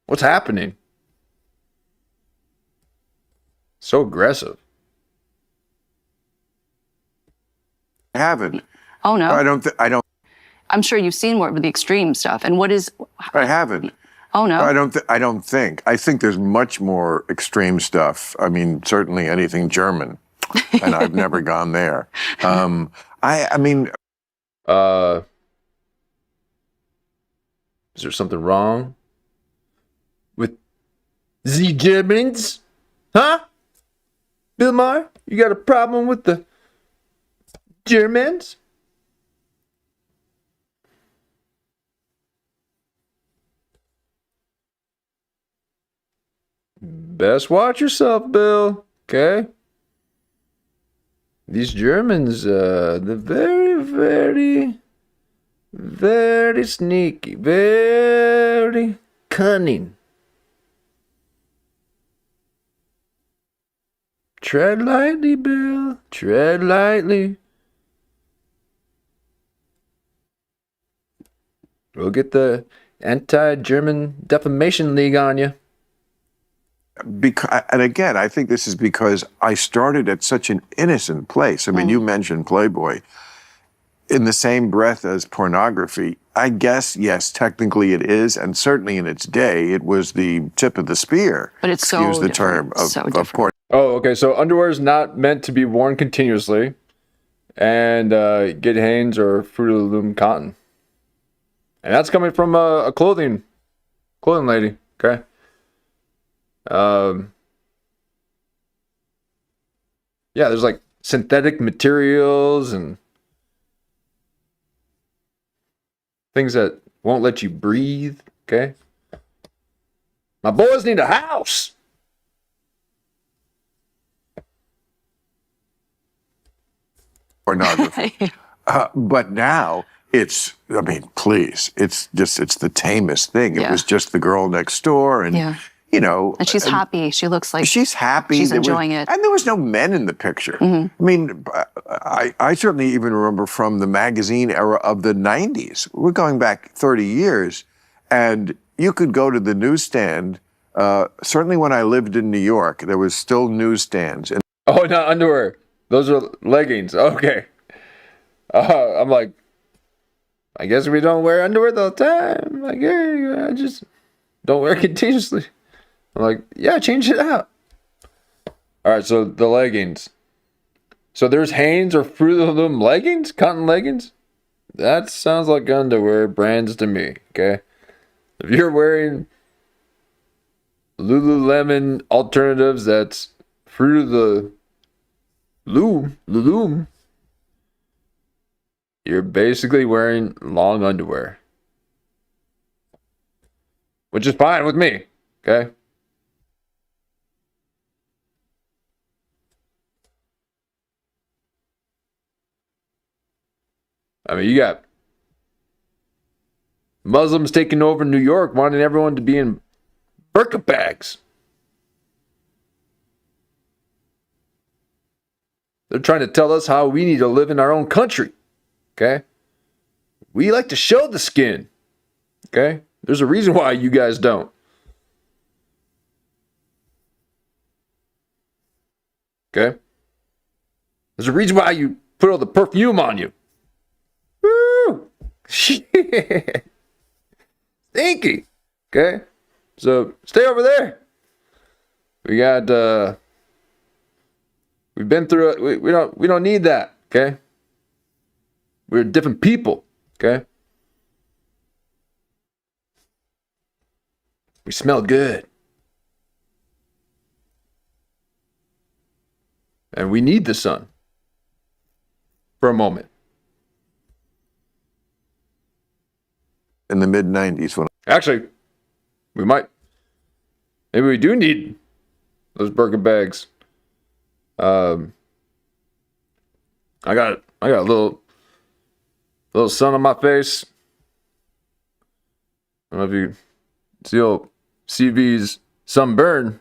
what's happening? So aggressive. I haven't. Oh, no? I don't. I'm sure you've seen more of the extreme stuff. And what is... I haven't. Oh, no? I don't think. I think there's much more extreme stuff. I mean, certainly anything German, and I've never gone there. I mean, is there something wrong with the Germans? Huh? Bill Maher, you got a problem with the Germans? Best watch yourself, Bill. Okay? These Germans, they're very, very, very sneaky, very cunning. Tread lightly, Bill. Tread lightly. We'll get the anti-German defamation league on you. And again, I think this is because I started at such an innocent place. I mean, you mentioned Playboy. In the same breath as pornography, I guess, yes, technically it is, and certainly in its day, it was the tip of the spear. But it's so excuse the different. term of porn. Oh, okay. So underwear is not meant to be worn continuously, and get Hanes or Fruit of the Loom cotton, and that's coming from a clothing lady. Okay. Yeah, there's like synthetic materials and things that won't let you breathe. Okay. My boys need a house. Pornography. But now it's, I mean, please, it's the tamest thing. It was just the girl next door, and you know, and she's happy. She looks like she's happy. She's enjoying it. And there was no men in the picture. I mean, I certainly even remember from the magazine era of the 90s. We're going back 30 years, and you could go to the newsstand. Certainly when I lived in New York, there was still newsstands. And oh, not underwear. Those are leggings. Okay. I'm like, I guess we don't wear underwear the time. Like, yeah, I just don't wear it continuously. I'm like, yeah, change it out. All right, so the leggings. So there's Hanes or Fruit of the Loom leggings, cotton leggings. That sounds like underwear brands to me. Okay, if you're wearing Lululemon alternatives, that's Fruit of the Loom. You're basically wearing long underwear, which is fine with me. Okay. I mean, you got Muslims taking over New York, wanting everyone to be in burqa bags. They're trying to tell us how we need to live in our own country. Okay? We like to show the skin. Okay? There's a reason why you guys don't. Okay? There's a reason why you put all the perfume on you. Woo! Shit. Stinky. Okay? So stay over there. We got we've been through it. We don't need that. Okay? We're different people. Okay? We smell good. And we need the sun. For a moment. in the mid 90s when Actually, we might. Maybe we do need those burger bags. I got a little sun on my face. I don't know if you see old CV's sunburn.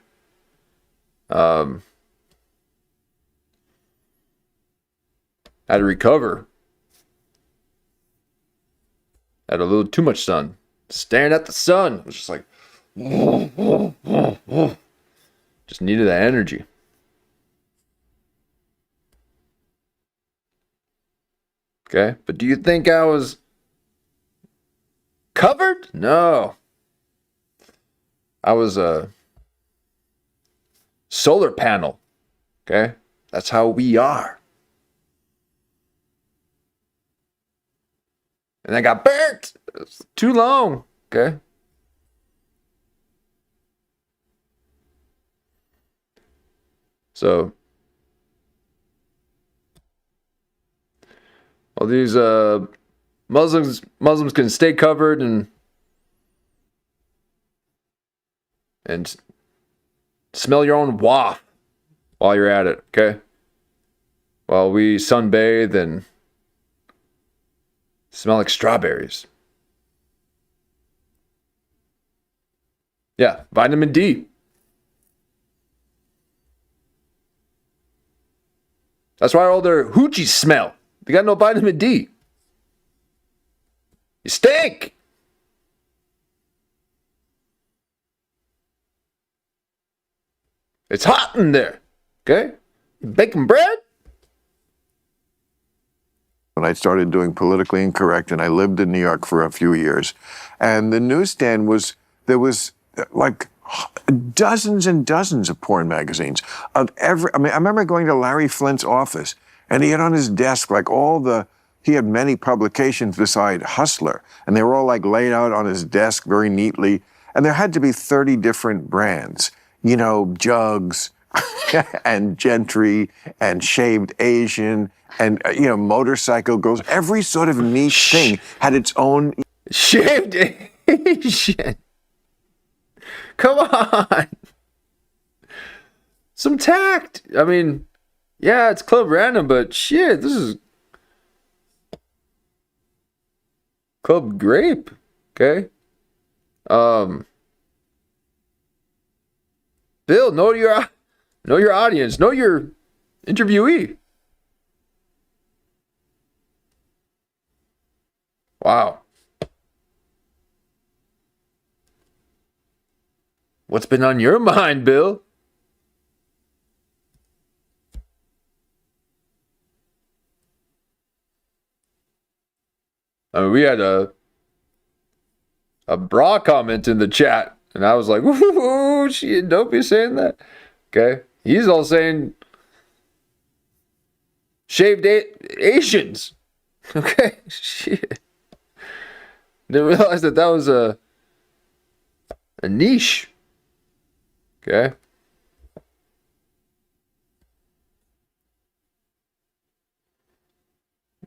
Had to recover. Had a little too much sun. Staring at the sun. It was just like, just needed that energy. Okay, but do you think I was covered? No. I was a solar panel. Okay, that's how we are. And I got burnt. It's too long. Okay. So all these Muslims can stay covered and smell your own waft while you're at it, okay? While we sunbathe and smell like strawberries. Yeah, vitamin D. That's why all their hoochies smell. They got no vitamin D. You stink. It's hot in there. Okay? You baking bread? When I started doing Politically Incorrect, and I lived in New York for a few years, and the newsstand there was like dozens and dozens of porn magazines of every. I mean, I remember going to Larry Flint's office, and he had on his desk like he had many publications beside Hustler, and they were all like laid out on his desk very neatly, and there had to be 30 different brands, you know, Jugs and Gentry and Shaved Asian and, you know, Motorcycle Girls. Every sort of niche thing had its own. Shaved Asian. Come on. Some tact. I mean, yeah, it's Club Random, but shit, this is Club Grape. Okay? Bill, know your audience. Know your interviewee. Wow. What's been on your mind, Bill? I mean, we had a bra comment in the chat, and I was like, "Woo, shit, don't be saying that." Okay, he's all saying shaved Asians. Okay, shit. Didn't realize that was a niche. Okay.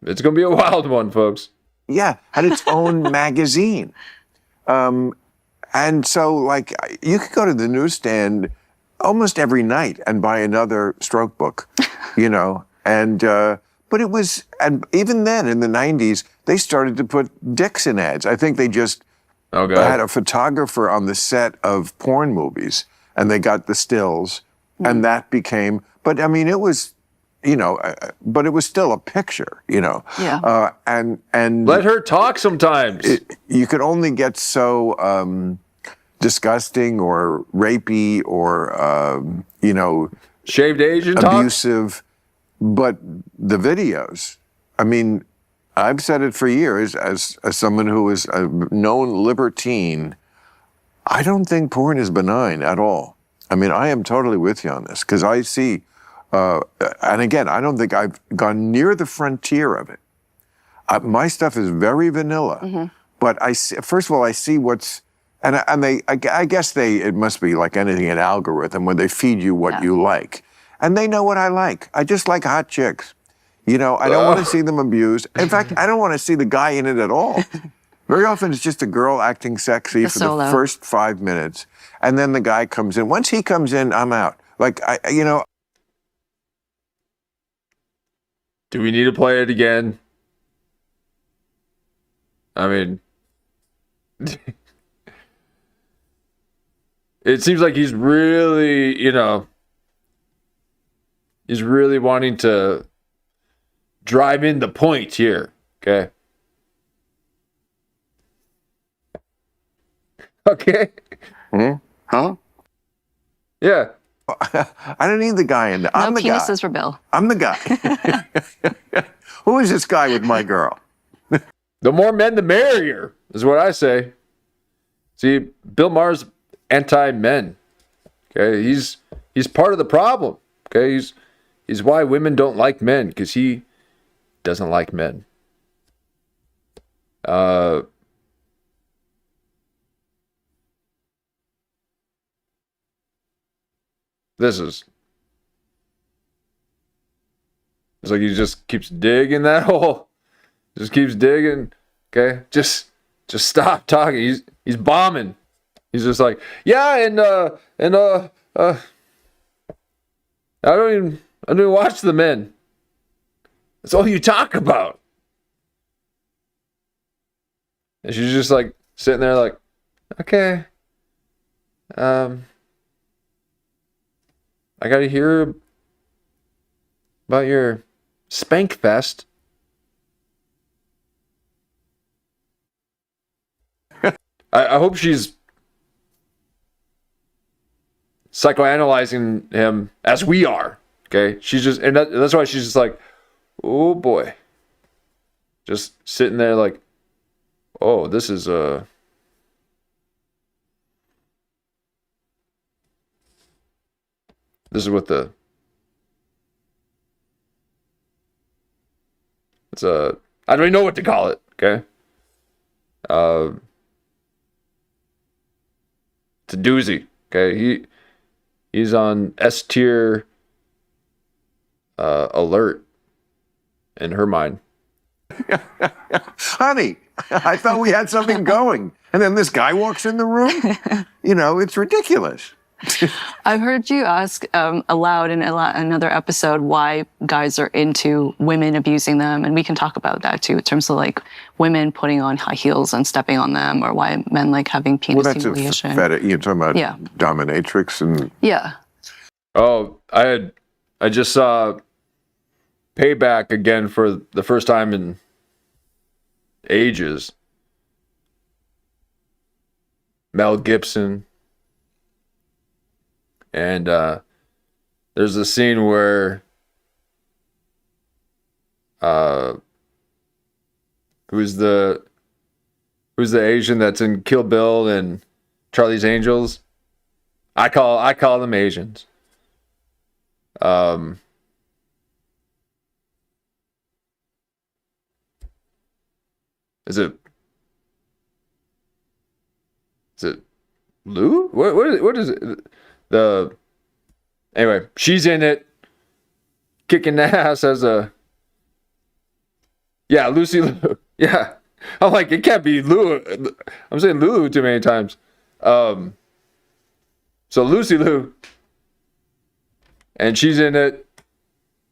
It's gonna be a wild one, folks. Yeah, had its own magazine. And so, like, you could go to the newsstand almost every night and buy another stroke book, you know. And but it was, and even then in the 90s, they started to put dicks in ads. I think they just had a photographer on the set of porn movies, and they got the stills, and that became. But I mean, it was. You know, but it was still a picture, you know. Yeah. And let her talk sometimes. You could only get so disgusting or rapey or you know, shaved Asian abusive. Talk? But the videos, I mean, I've said it for years as someone who is a known libertine. I don't think porn is benign at all. I mean, I am totally with you on this because I see. And again, I don't think I've gone near the frontier of it. My stuff is very vanilla, but first of all, I see what's, and I guess it must be like anything, an algorithm where they feed you what you like. And they know what I like. I just like hot chicks. You know, I don't want to see them abused. In fact, I don't want to see the guy in it at all. Very often it's just a girl acting sexy for the first 5 minutes. And then the guy comes in. Once he comes in, I'm out. Like, you know. Do we need to play it again? I mean, it seems like he's really, you know, he's really wanting to drive in the point here, okay? Okay? Huh? Yeah. I don't need the guy in there. No I'm the guy. penises for Bill. I'm the guy. Who is this guy with my girl? The more men, the merrier, is what I say. See, Bill Maher's anti-men. Okay, he's part of the problem. Okay, he's why women don't like men, because he doesn't like men. It's like he just keeps digging that hole. Just keeps digging. Okay? Just stop talking. He's bombing. He's just like, yeah, and I don't even watch the men. That's all you talk about. And she's just like sitting there like, okay. I gotta hear about your spank fest. I hope she's psychoanalyzing him as we are. Okay, she's just, and that's why she's just like, oh boy, just sitting there like, oh, this is what I don't even know what to call it. Okay, it's a doozy. Okay, he's on S tier alert in her mind. Honey, I thought we had something going. And then this guy walks in the room. It's ridiculous. I've heard you ask aloud in another episode why guys are into women abusing them, and we can talk about that too in terms of like women putting on high heels and stepping on them, or why men like having penis humiliation. You're talking about dominatrix and Oh, I just saw Payback again for the first time in ages. Mel Gibson. And there's a scene where who's the Asian that's in Kill Bill and Charlie's Angels? I call them Asians. Is it Lou? What is it? Anyway, she's in it, kicking ass as Lucy Liu. Yeah, I'm like, it can't be Lou. I'm saying Lulu too many times. So Lucy Liu, and she's in it,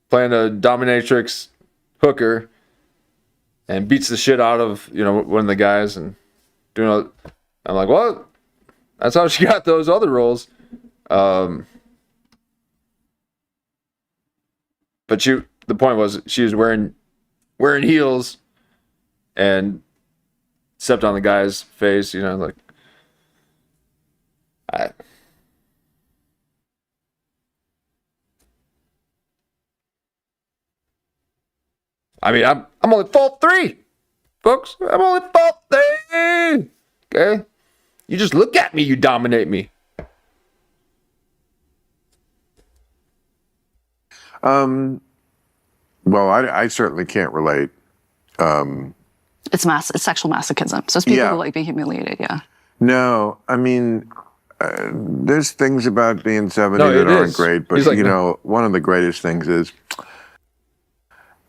playing a dominatrix hooker, and beats the shit out of one of the guys, and doing all. I'm like, well, that's how she got those other roles. But the point was she was wearing heels and stepped on the guy's face, like I mean, I'm only fault 3, folks. I'm only fault 3. Okay? You just look at me, you dominate me. Well, I certainly can't relate. It's sexual masochism. So it's people who like being humiliated, No, I mean, there's things about being 70 that aren't great, but like, one of the greatest things is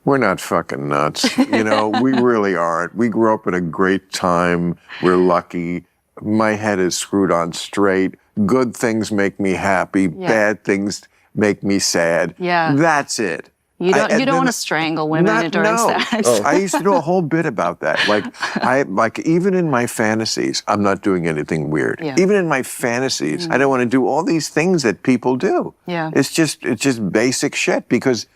we're not fucking nuts. We really aren't. We grew up in a great time. We're lucky. My head is screwed on straight. Good things make me happy. Bad things make me sad. Yeah. That's it. You don't want to strangle women during sex. I used to do a whole bit about that. Like even in my fantasies, I'm not doing anything weird. Yeah. Even in my fantasies, I don't want to do all these things that people do. Yeah. It's just basic shit because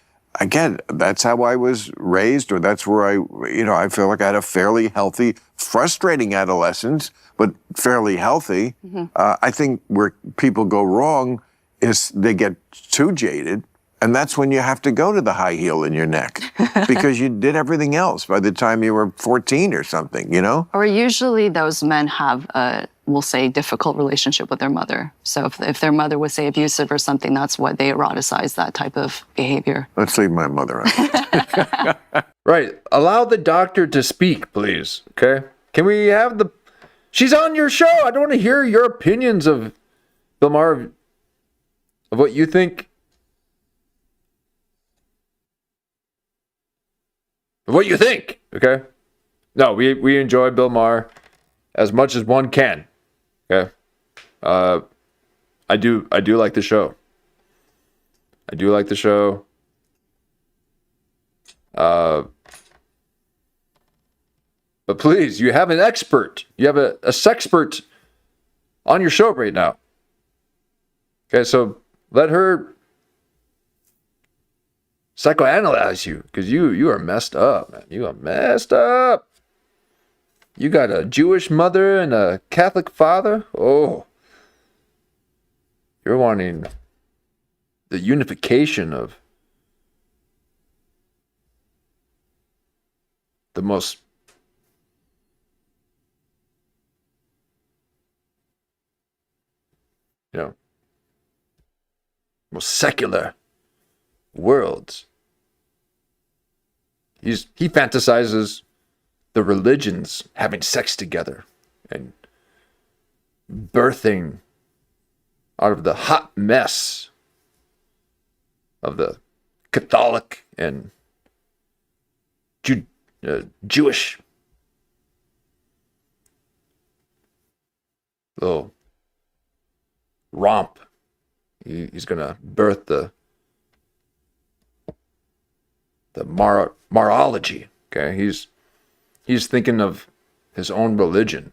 again, that's how I was raised, or that's where I feel like I had a fairly healthy, frustrating adolescence, but fairly healthy. Mm-hmm. I think where people go wrong is they get too jaded, and that's when you have to go to the high heel in your neck because you did everything else by the time you were 14 or something, Or usually those men have we'll say, difficult relationship with their mother. So if their mother was, say, abusive or something, that's what they eroticize that type of behavior. Let's leave my mother out. Right. Allow the doctor to speak, please. Okay? Can we have She's on your show. I don't want to hear your opinions of Bill Maher, of what you think. Of what you think, okay? No, we enjoy Bill Maher as much as one can. Okay, I do like the show. I do like the show. But please, you have an expert. You have a sexpert on your show right now. Okay, so let her psychoanalyze you, because you are messed up, man. You are messed up. You got a Jewish mother and a Catholic father. Oh, you're wanting the unification of the most most secular worlds. He fantasizes the religions having sex together and birthing out of the hot mess of the Catholic and Jewish little romp. He's gonna birth the marology. Okay, he's thinking of his own religion.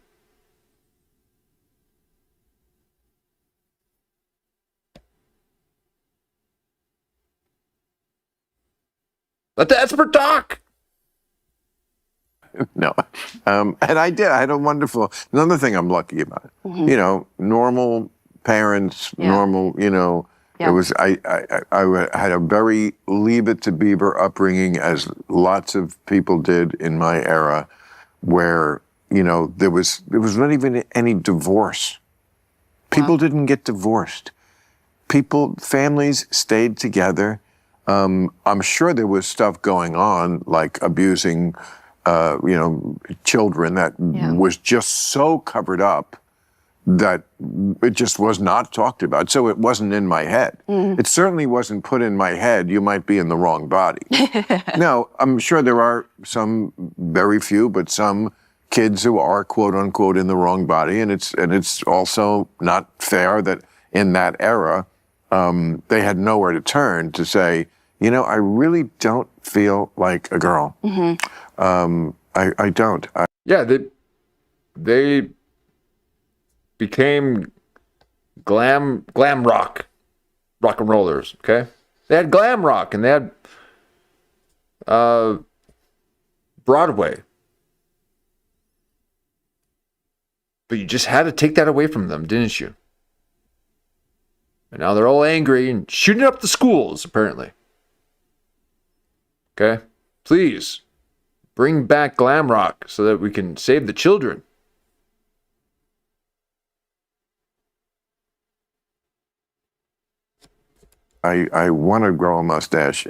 Let the expert talk. No. And I did. I had a wonderful, another thing I'm lucky about, normal parents, normal, it was, I had a very leave it to Beaver upbringing, as lots of people did in my era, where, there was not even any divorce. People didn't get divorced. Families stayed together. I'm sure there was stuff going on, like abusing, children, that was just so covered up that it just was not talked about. So it wasn't in my head. It certainly wasn't put in my head, you might be in the wrong body. No, I'm sure there are some, very few, but some kids who are quote unquote in the wrong body. And it's also not fair that in that era, they had nowhere to turn to say, I really don't feel like a girl. I don't. They became glam rock and rollers. Okay, they had glam rock and they had Broadway, but you just had to take that away from them, didn't you? And now they're all angry and shooting up the schools, apparently. Okay, please bring back glam rock so that we can save the children. I want to grow a mustache.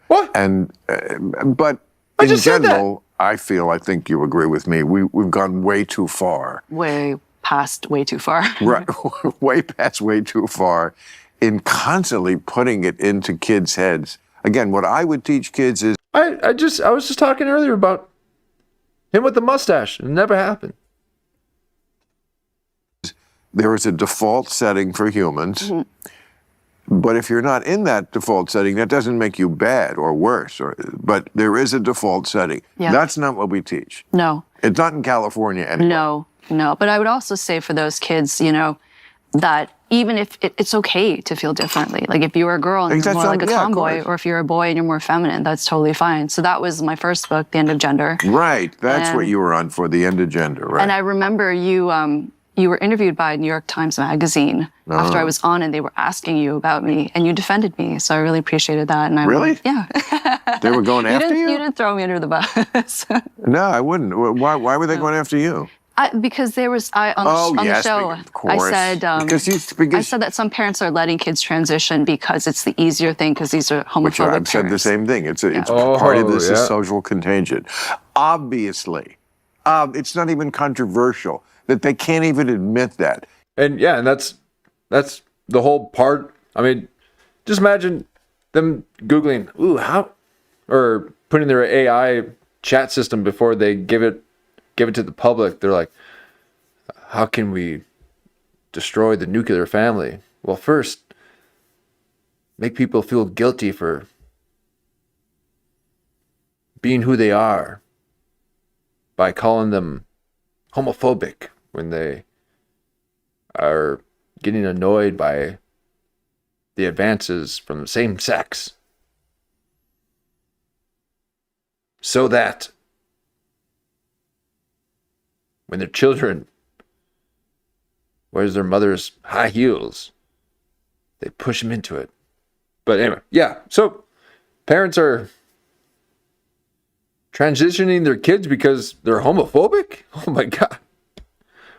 What? But in general, I think you agree with me. We've gone way too far. Way past way too far. Right, way past way too far in constantly putting it into kids' heads. Again, what I would teach kids is... I was just talking earlier about him with the mustache. It never happened. There is a default setting for humans. But if you're not in that default setting, that doesn't make you bad or worse. But there is a default setting. Yeah. That's not what we teach. No. It's not in California anymore. No. But I would also say for those kids, that even if it's okay to feel differently. Like if you were a girl and you're more like a tomboy, or if you're a boy and you're more feminine, that's totally fine. So that was my first book, The End of Gender. Right. That's what you were on for, The End of Gender, right? And I remember you were interviewed by New York Times Magazine after I was on, and they were asking you about me, and you defended me. So I really appreciated that. And Really? Yeah. They were going after you? You didn't throw me under the bus. No, I wouldn't. Why were they going after you? Because there was on the show. Of course. I said I said that some parents are letting kids transition because it's the easier thing, because these are homophobic Which I've parents. said the same thing. It's part of this is social contagion. Obviously, it's not even controversial that they can't even admit that. And that's the whole part. I mean, just imagine them Googling, or putting their AI chat system before they give it to the public. They're like, how can we destroy the nuclear family? Well, first, make people feel guilty for being who they are by calling them homophobic when they are getting annoyed by the advances from the same sex. So that when their children wears their mother's high heels, they push them into it. But anyway, yeah. So parents are transitioning their kids because they're homophobic? Oh my God.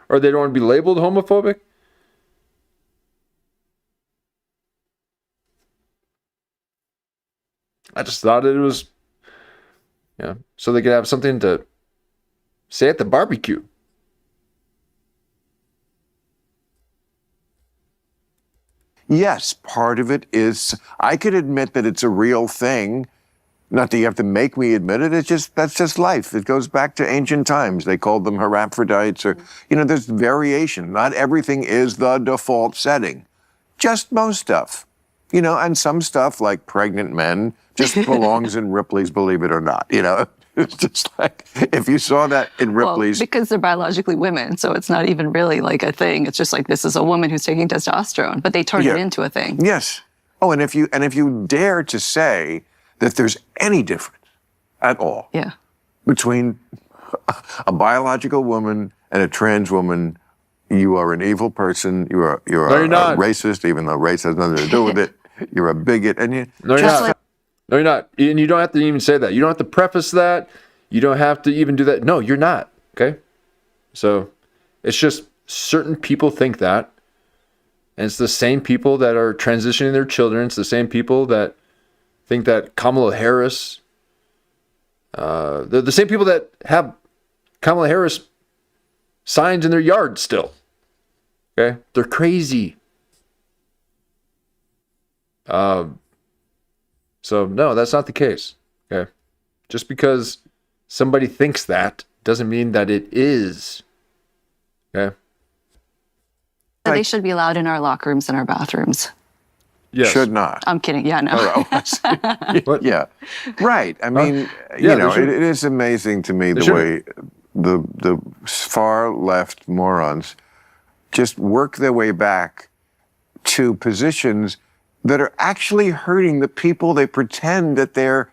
Or they don't want to be labeled homophobic? I just thought it was, so they could have something to say at the barbecue. Yes, part of it is, I could admit that it's a real thing. Not that you have to make me admit it. That's just life. It goes back to ancient times. They called them hermaphrodites or, there's variation. Not everything is the default setting. Just most stuff. And some stuff like pregnant men just belongs in Ripley's Believe It or Not. It's just like, if you saw that in Ripley's. Well, because they're biologically women, so it's not even really like a thing. It's just like, this is a woman who's taking testosterone, but they turn it into a thing. Yes. Oh, and if you dare to say that there's any difference at all between a biological woman and a trans woman, you are an evil person. You are a racist, even though race has nothing to do with it. You're a bigot, and No, you're not. And you don't have to even say that. You don't have to preface that. You don't have to even do that. No, you're not. Okay? So it's just certain people think that. And it's the same people that are transitioning their children. It's the same people that think that Kamala Harris, the same people that have Kamala Harris signs in their yard still. Okay? They're crazy. So no, that's not the case. Okay? Just because somebody thinks that doesn't mean that it is. Okay? So they should be allowed in our locker rooms and our bathrooms. Yes. Should not. I'm kidding. Yeah, no. What? Yeah. Right. I mean, it is amazing to me the way the far left morons just work their way back to positions that are actually hurting the people they pretend that they're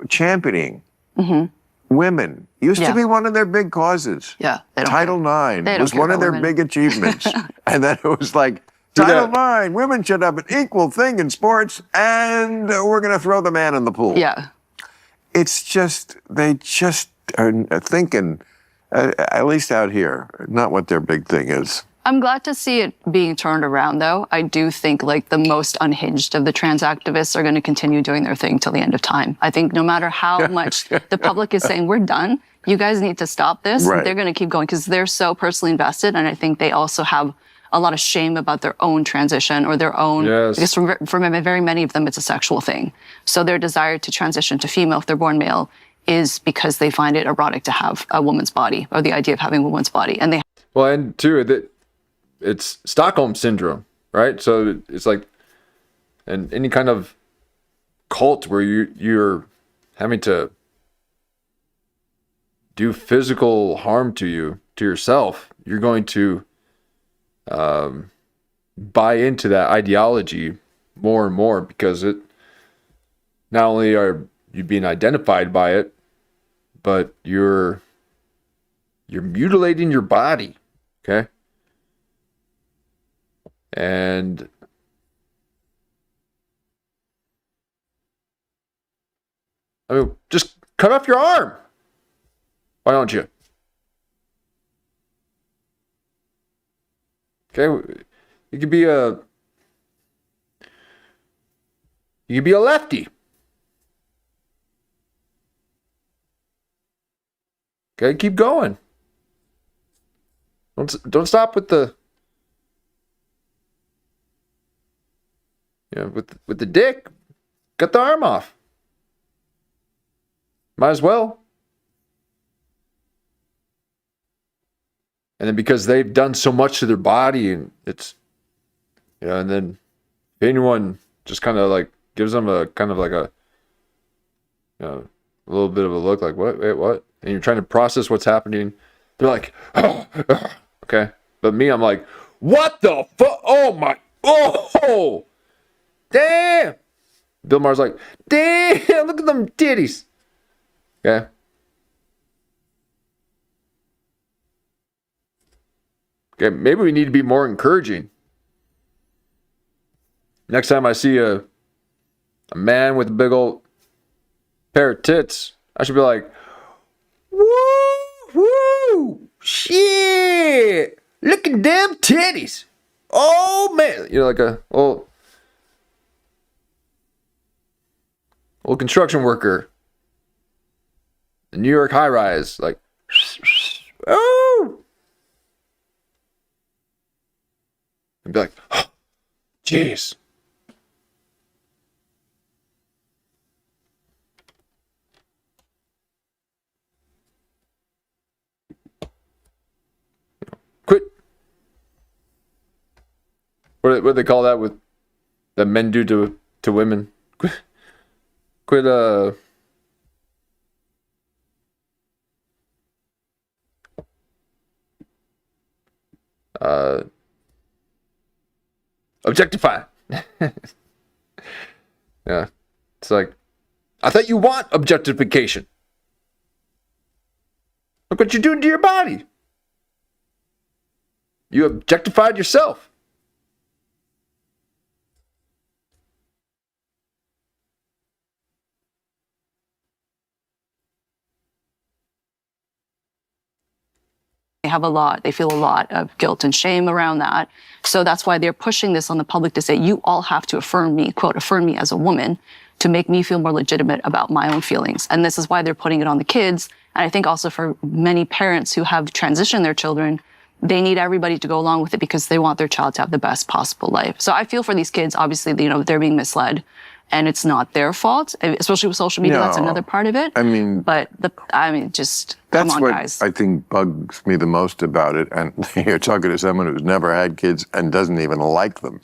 championing. Mm-hmm. Women used to be one of their big causes. Yeah. Title IX was one of their big achievements. And then it was like, Title IX, women should have an equal thing in sports, and we're going to throw the man in the pool. Yeah. It's just, they just are thinking, at least out here, not what their big thing is. I'm glad to see it being turned around, though. I do think like the most unhinged of the trans activists are going to continue doing their thing till the end of time. I think no matter how much the public is saying, we're done, you guys need to stop this, they're going to keep going because they're so personally invested. And I think they also have a lot of shame about their own transition or their own, because for very many of them, it's a sexual thing. So their desire to transition to female if they're born male is because they find it erotic to have a woman's body or the idea of having a woman's body. And they and two, that it's Stockholm syndrome, right? So it's like, and any kind of cult where you're having to do physical harm to yourself, you're going to buy into that ideology more and more because it not only are you being identified by it, but you're mutilating your body, okay? And I mean, just cut off your arm. Why don't you? Okay, you could be a lefty. Okay, keep going. Don't stop with the with the dick. Cut the arm off. Might as well. And then because they've done so much to their body, and it's, and then if anyone just kind of like gives them a kind of like a, you know, a little bit of a look like, what? Wait, what? And you're trying to process what's happening. They're like, oh, okay. But me, I'm like, what the fuck? Oh my, oh, damn. Bill Maher's like, damn, look at them titties. Okay. Okay, maybe we need to be more encouraging. Next time I see a man with a big old pair of tits, I should be like, woo, shit, look at them titties. Oh man, you know, like a old construction worker, the New York high rise, like, oh, and be like, oh, jeez. Quit. What do they call that with that men do to women? Quit objectify. Yeah. It's like, I thought you want objectification. Look what you're doing to your body. You objectified yourself. They feel a lot of guilt and shame around that. So that's why they're pushing this on the public to say, you all have to affirm me, quote, affirm me as a woman to make me feel more legitimate about my own feelings. And this is why they're putting it on the kids. And I think also for many parents who have transitioned their children, they need everybody to go along with it because they want their child to have the best possible life. So I feel for these kids, obviously, you know, they're being misled. And it's not their fault, especially with social media. No, that's another part of it. I mean, just come on, guys. That's what I think bugs me the most about it. And you're talking to someone who's never had kids and doesn't even like them.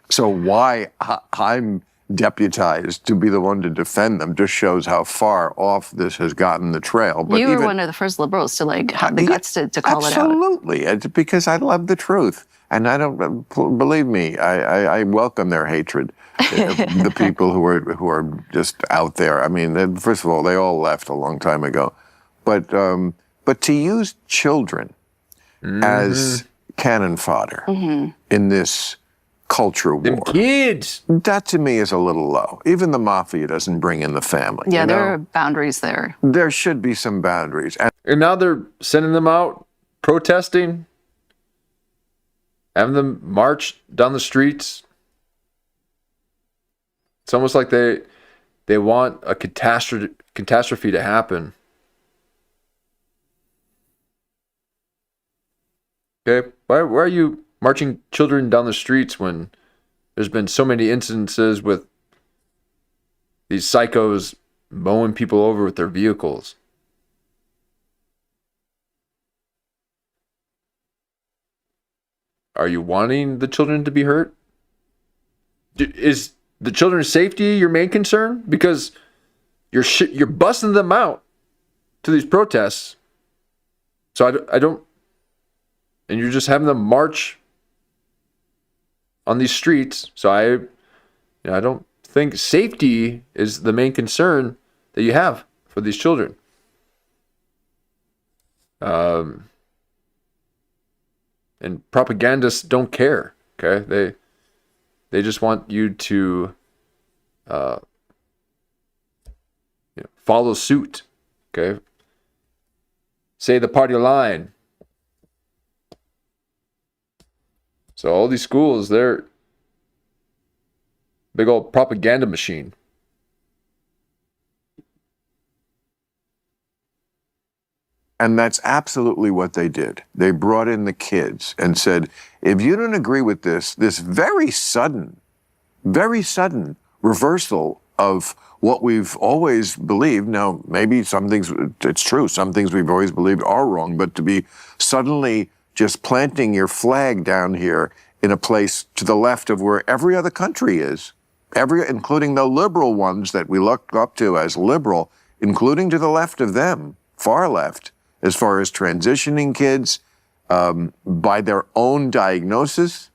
So why I'm deputized to be the one to defend them just shows how far off this has gotten the trail. But you were one of the first liberals to like have the guts to call it out. Absolutely, because I love the truth. And I don't, believe me, I welcome their hatred. The people who are just out there. I mean, first of all, they all left a long time ago, but to use children as cannon fodder in this culture war, them kids, that to me is a little low. Even the mafia doesn't bring in the family. Yeah, there are boundaries there. There should be some boundaries. And now they're sending them out protesting, having them march down the streets. It's almost like they want a catastrophe to happen. Okay, why are you marching children down the streets when there's been so many instances with these psychos mowing people over with their vehicles? Are you wanting the children to be hurt? Is the children's safety your main concern? Because you're busting them out to these protests. So I don't, and you're just having them march on these streets. So I don't think safety is the main concern that you have for these children. And propagandists don't care. Okay, they just want you to follow suit. Okay, say the party line. So all these schools, they're big old propaganda machine. And that's absolutely what they did. They brought in the kids and said, if you don't agree with this very sudden reversal of what we've always believed. Now, maybe some things, it's true, some things we've always believed are wrong, but to be suddenly just planting your flag down here in a place to the left of where every other country is, including the liberal ones that we look up to as liberal, including to the left of them, far left, as far as transitioning kids by their own diagnosis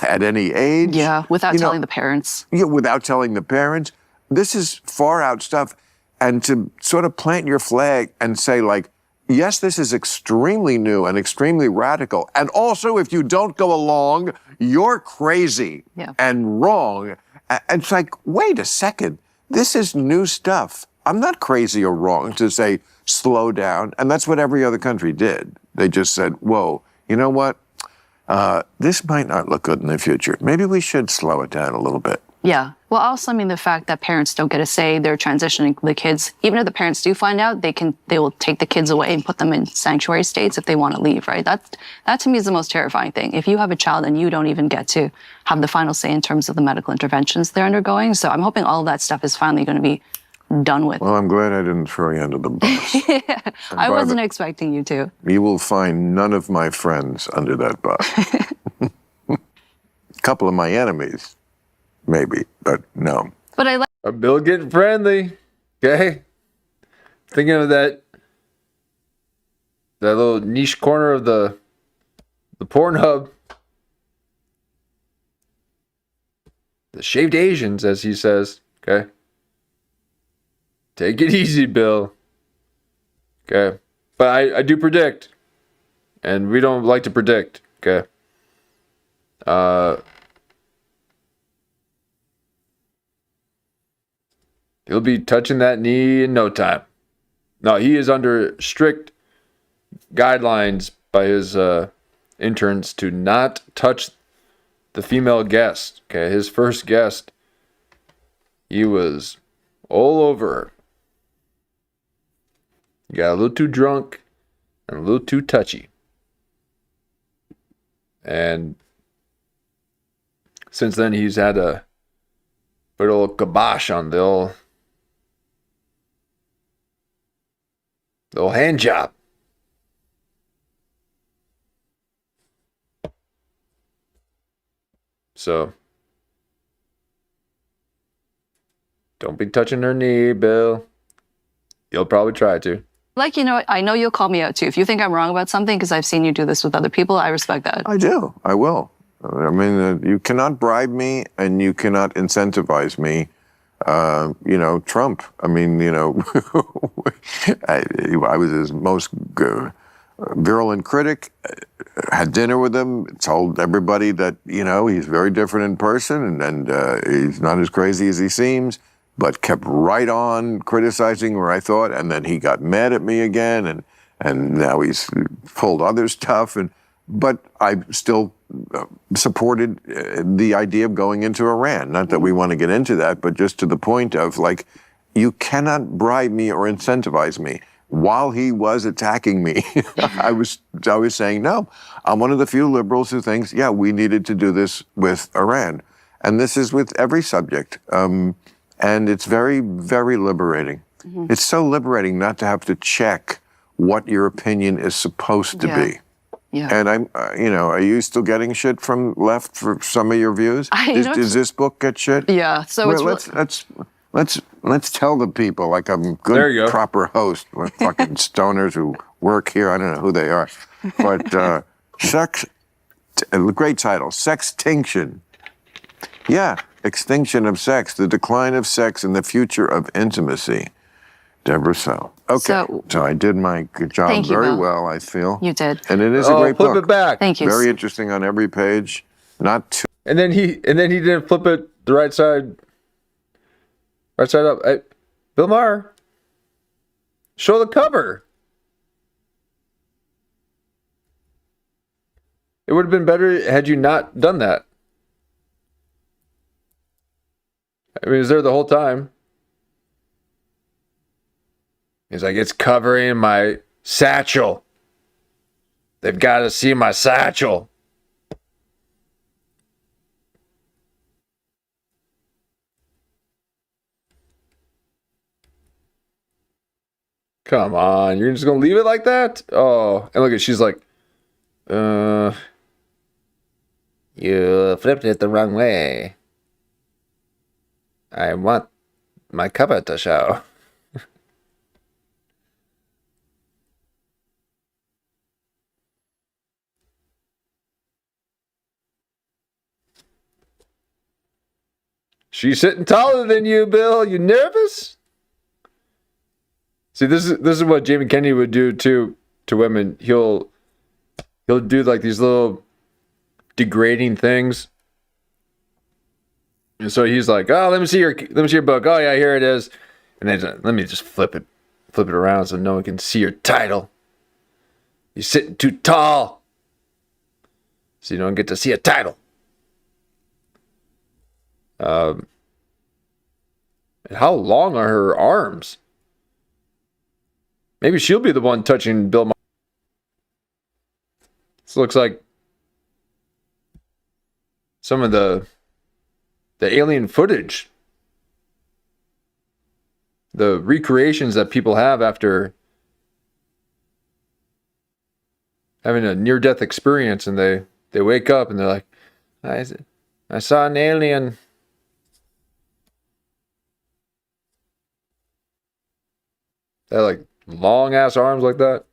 at any age. Yeah, without telling the parents. Yeah, without telling the parents. This is far out stuff. And to sort of plant your flag and say, like, yes, this is extremely new and extremely radical. And also, if you don't go along, you're crazy and wrong. And it's like, wait a second, this is new stuff. I'm not crazy or wrong to say, slow down. And that's what every other country did. They just said, whoa, you know what? This might not look good in the future. Maybe we should slow it down a little bit. Yeah. Well, also, I mean, the fact that parents don't get a say, they're transitioning the kids. Even if the parents do find out, they will take the kids away and put them in sanctuary states if they want to leave, right? That to me is the most terrifying thing. If you have a child and you don't even get to have the final say in terms of the medical interventions they're undergoing. So I'm hoping all of that stuff is finally going to be done with. Well, I'm glad I didn't throw you under the bus. I wasn't expecting you to. You will find none of my friends under that bus. A couple of my enemies. Maybe, but no. But I like Bill getting friendly. Okay. Thinking of that little niche corner of the Pornhub. The shaved Asians, as he says. Okay. Take it easy, Bill. Okay. But I do predict. And we don't like to predict. Okay. He'll be touching that knee in no time. No, he is under strict guidelines by his interns to not touch the female guest. Okay, his first guest, he was all over her. He got a little too drunk and a little too touchy. And since then, he's had a put a little kibosh on the old hand job. So, don't be touching her knee, Bill. You'll probably try to. Like, I know you'll call me out too. If you think I'm wrong about something, because I've seen you do this with other people, I respect that. I do. I will. I mean, you cannot bribe me and you cannot incentivize me. Trump. I mean, I was his most virulent critic. Had dinner with him. Told everybody that he's very different in person, and he's not as crazy as he seems. But kept right on criticizing where I thought, and then he got mad at me again, and now he's pulled other stuff. But I still supported the idea of going into Iran. Not that we want to get into that, but just to the point of, like, you cannot bribe me or incentivize me. While he was attacking me, I was saying, no, I'm one of the few liberals who thinks, yeah, we needed to do this with Iran. And this is with every subject. And it's very, very liberating. Mm-hmm. It's so liberating not to have to check what your opinion is supposed to be. Yeah. And are you still getting shit from left for some of your views? Does this book get shit? Yeah. So let's tell the people, like I'm a good, proper host. We're fucking stoners who work here. I don't know who they are, but great title, Sextinction. Yeah, extinction of sex, the decline of sex and the future of intimacy. Debra Soh. Okay, so I did my job very well, I feel. You did. And it is a great book. Flip it back. Thank you. Very interesting on every page. Not too. And then he didn't flip it the right side up. Bill Maher, show the cover. It would have been better had you not done that. I mean, he was there the whole time. He's like, it's covering my satchel. They've got to see my satchel. Come on, you're just gonna leave it like that? Oh, and look at, she's like, you flipped it the wrong way. I want my cover to show. She's sitting taller than you, Bill. You nervous? See, this is what Jamie Kennedy would do to women. He'll do like these little degrading things. And so he's like, "Oh, let me see your book. Oh yeah, here it is." And then let me just flip it around so no one can see your title. You're sitting too tall, so you don't get to see a title. And how long are her arms? Maybe she'll be the one touching Bill Maher. This looks like some of the alien footage. The recreations that people have after having a near-death experience, and they wake up and they're like, I saw an alien. They have like long ass arms like that.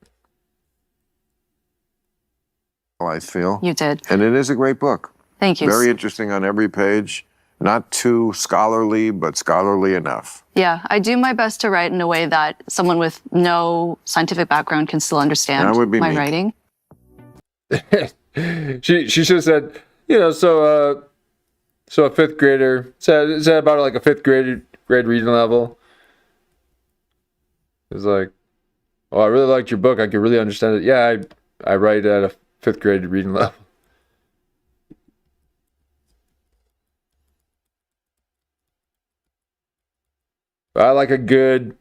I feel. You did. And it is a great book. Thank you. Very interesting on every page. Not too scholarly, but scholarly enough. Yeah, I do my best to write in a way that someone with no scientific background can still understand That would be my me. writing. she should have said, so a fifth grader said about like a fifth grade reading level. It was like, oh, I really liked your book. I could really understand it. Yeah, I write at a fifth grade reading level. I like a good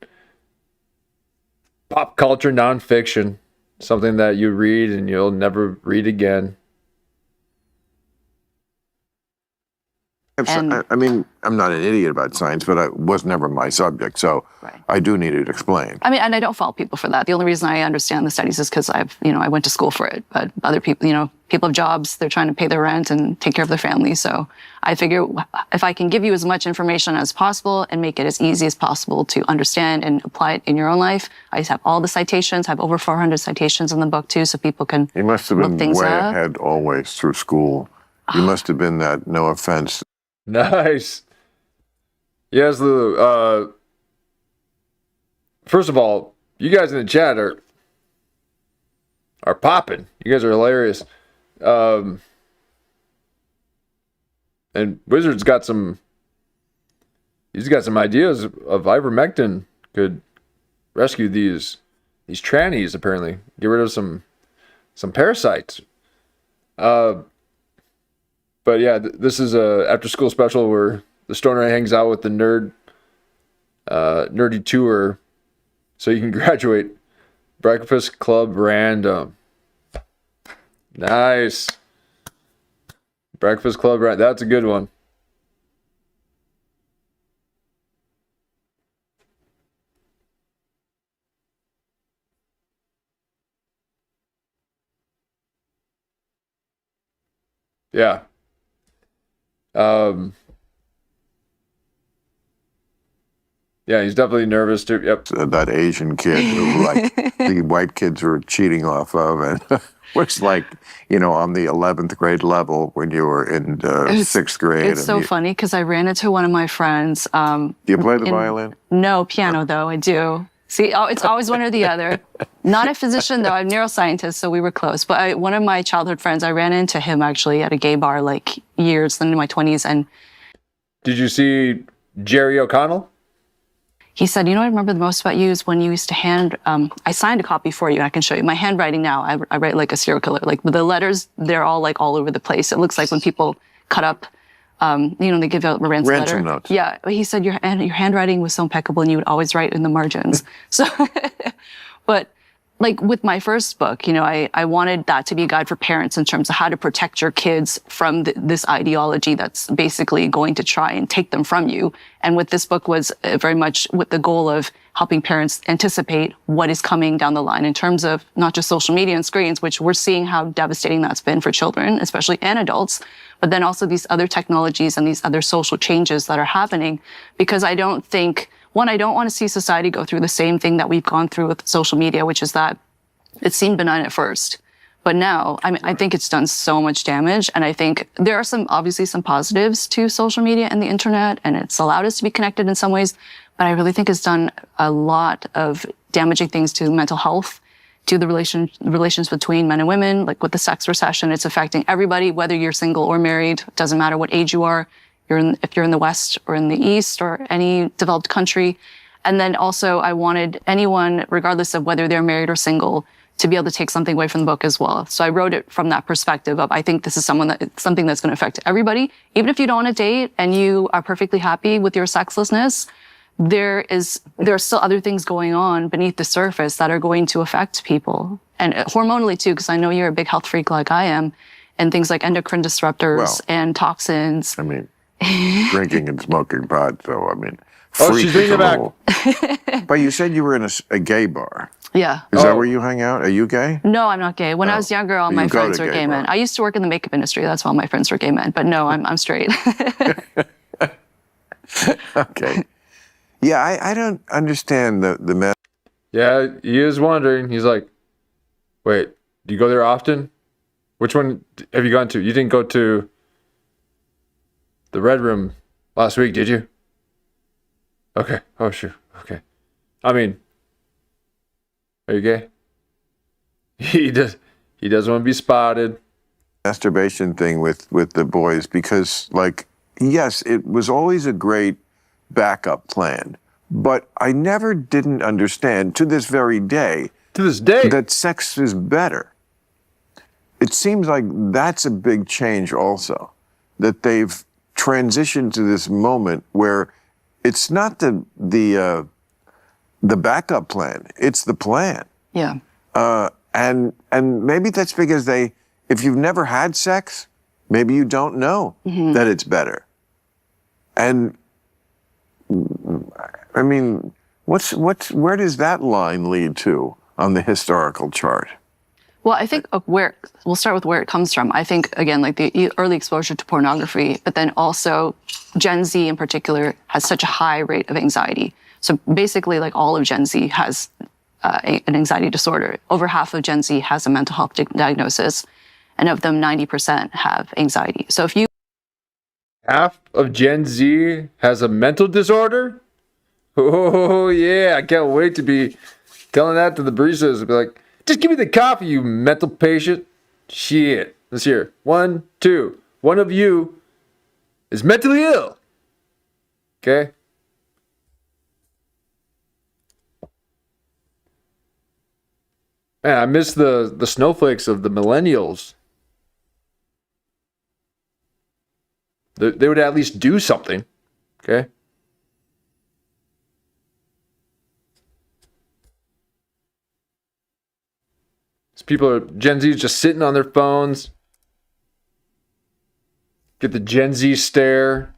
pop culture nonfiction, something that you read and you'll never read again. I mean, I'm not an idiot about science, but it was never my subject, so Right. I do need it explained. I mean, and I don't fault people for that. The only reason I understand the studies is because I went to school for it. But other people, people have jobs, they're trying to pay their rent and take care of their family. So I figure if I can give you as much information as possible and make it as easy as possible to understand and apply it in your own life, I have all the citations. I have over 400 citations in the book too, so people can You must have look been things way up. ahead always through school. You must have been that, no offense. Nice. Yes, Lulu. First of all, you guys in the chat are popping. You guys are hilarious. And Wizard's got some. He's got some ideas of ivermectin could rescue these trannies. Apparently, get rid of some parasites. But yeah, this is a after school special where the stoner hangs out with the nerdy tour, so you can graduate. Breakfast Club Random. Nice. Breakfast Club Random. That's a good one. Yeah. Yeah, he's definitely nervous too. Yep. That Asian kid who the white kids were cheating off of, and was like, on the 11th grade level when you were in 6th grade. It's so funny because I ran into one of my friends. Do you play the violin? No, piano though, I do. See, it's always one or the other. Not a physician though, I'm a neuroscientist, so we were close. But one of my childhood friends, I ran into him actually at a gay bar like years in my 20s. And Did you see Jerry O'Connell? he said, what I remember the most about you is when you used to I signed a copy for you, and I can show you. My handwriting now, I write like a serial killer. Like the letters, they're all like all over the place. It looks like when people cut up, they give out a ransom letter. Ransom notes. Yeah, he said your handwriting was so impeccable, and you would always write in the margins. So, but like with my first book, you know, I wanted that to be a guide for parents in terms of how to protect your kids from this ideology that's basically going to try and take them from you. And with this book was very much with the goal of helping parents anticipate what is coming down the line in terms of not just social media and screens, which we're seeing how devastating that's been for children, especially and adults, but then also these other technologies and these other social changes that are happening. Because I don't think, one, I don't want to see society go through the same thing that we've gone through with social media, which is that it seemed benign at first. But now, I mean, I think it's done so much damage. And I think there are obviously some positives to social media and the internet, and it's allowed us to be connected in some ways. But I really think it's done a lot of damaging things to mental health, to the relations between men and women, like with the sex recession. It's affecting everybody, whether you're single or married. It doesn't matter what age you are. If you're in the West or in the East or any developed country. And then also I wanted anyone, regardless of whether they're married or single, to be able to take something away from the book as well. So I wrote it from that perspective of, I think this is something that's going to affect everybody. Even if you don't want to date and you are perfectly happy with your sexlessness, there are still other things going on beneath the surface that are going to affect people. And hormonally too, because I know you're a big health freak like I am, and things like endocrine disruptors and toxins. I mean, drinking and smoking pot, so I mean, she's bringing it back. But you said you were in a gay bar. Yeah. Is that where you hang out? Are you gay? No, I'm not gay. When I was younger, all my friends were gay men. bar. I used to work in the makeup industry. That's why all my friends were gay men. But no, I'm straight. Okay. Yeah, I don't understand the Yeah, he is wondering. He's like, wait, do you go there often? Which one have you gone to? You didn't go to the Red Room last week, did you? Okay. Oh, sure. Okay. I mean, are you gay? He doesn't want to be spotted. masturbation thing with the boys, because, like, yes, it was always a great backup plan, but I never didn't understand to this very day that sex is better. It seems like that's a big change also, that they've transitioned to this moment where it's not the backup plan, it's the plan. Yeah. And maybe that's because if you've never had sex, maybe you don't know that it's better. And I mean, where does that line lead to on the historical chart? Well, I think we'll start with where it comes from. I think, again, like the early exposure to pornography, but then also Gen Z in particular has such a high rate of anxiety. So basically, like all of Gen Z has an anxiety disorder. Over half of Gen Z has a mental health diagnosis, and of them, 90% have anxiety. So if you Half of Gen Z has a mental disorder? Oh, yeah. I can't wait to be telling that to the baristas. Be like, just give me the coffee, you mental patient. Shit. Let's hear. 1, 2. One of you is mentally ill. Okay? Man, I miss the snowflakes of the millennials. They would at least do something. Okay? Gen Z just sitting on their phones. Get the Gen Z stare.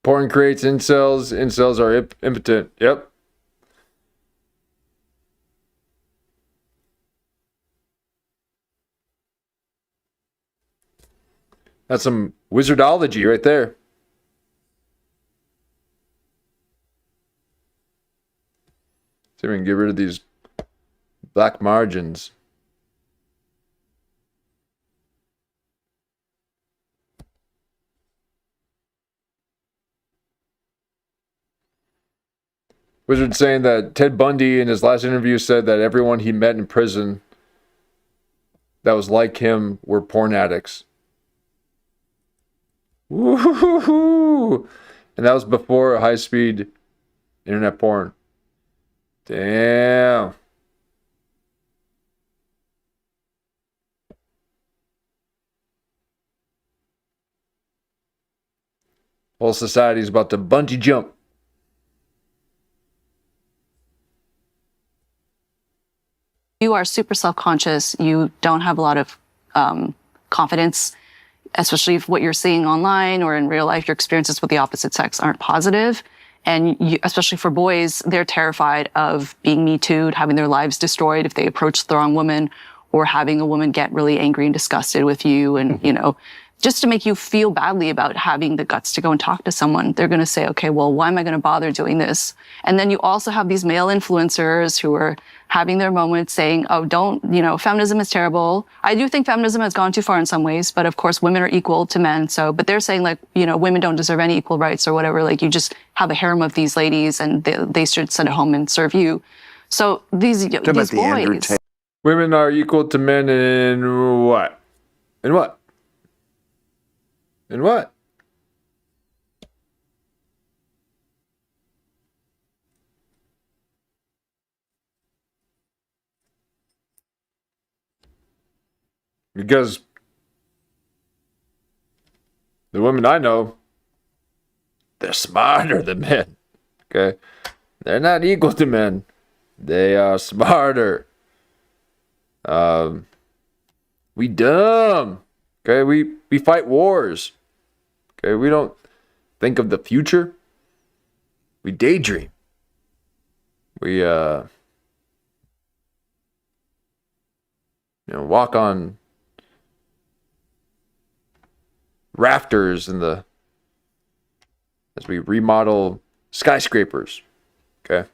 Porn creates incels. Incels are impotent. Yep. That's some wizardology right there. See if we can get rid of these black margins. Wizard saying that Ted Bundy in his last interview said that everyone he met in prison that was like him were porn addicts. Woohoo! And that was before high-speed internet porn. Damn. Whole society's about to bungee jump. You are super self-conscious. You don't have a lot of confidence, especially if what you're seeing online or in real life, your experiences with the opposite sex aren't positive. And you, especially for boys, they're terrified of being Me Too'd, having their lives destroyed if they approach the wrong woman, or having a woman get really angry and disgusted with you. And, you know, just to make you feel badly about having the guts to go and talk to someone. They're going to say, okay, well, why am I going to bother doing this? And then you also have these male influencers who are having their moments saying, oh, don't, you know, feminism is terrible. I do think feminism has gone too far in some ways, but of course women are equal to men. So, but they're saying like, you know, women don't deserve any equal rights or whatever. Like you just have a harem of these ladies and they should send it home and serve you. So these boys. Women are equal to men in what? In what? In what? Because the women I know, they're smarter than men. Okay? They're not equal to men. They are smarter. We dumb. Okay? We fight wars. Okay? We don't think of the future. We daydream. We walk on rafters as we remodel skyscrapers. Okay?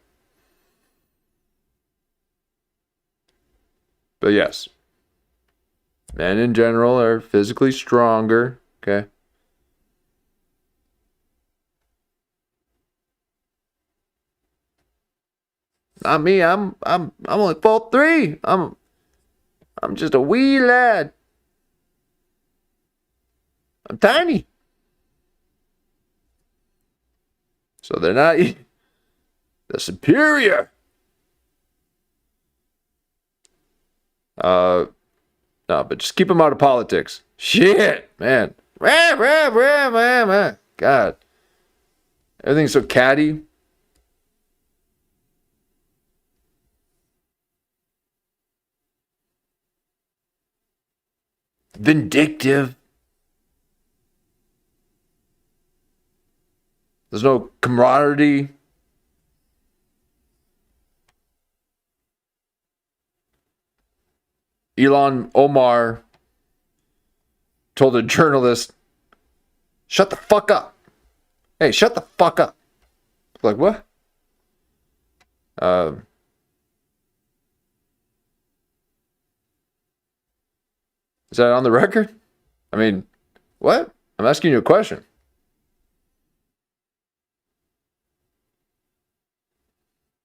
But yes, men in general are physically stronger. Okay? Not me. I'm only 4'3". I'm just a wee lad. I'm tiny. So they're not. They're superior. No, but just keep them out of politics. Shit, man. God. Everything's so catty. Vindictive. There's no camaraderie. Elon Omar told a journalist, shut the fuck up. Hey, shut the fuck up. Like, what? Is that on the record? I mean, what? I'm asking you a question.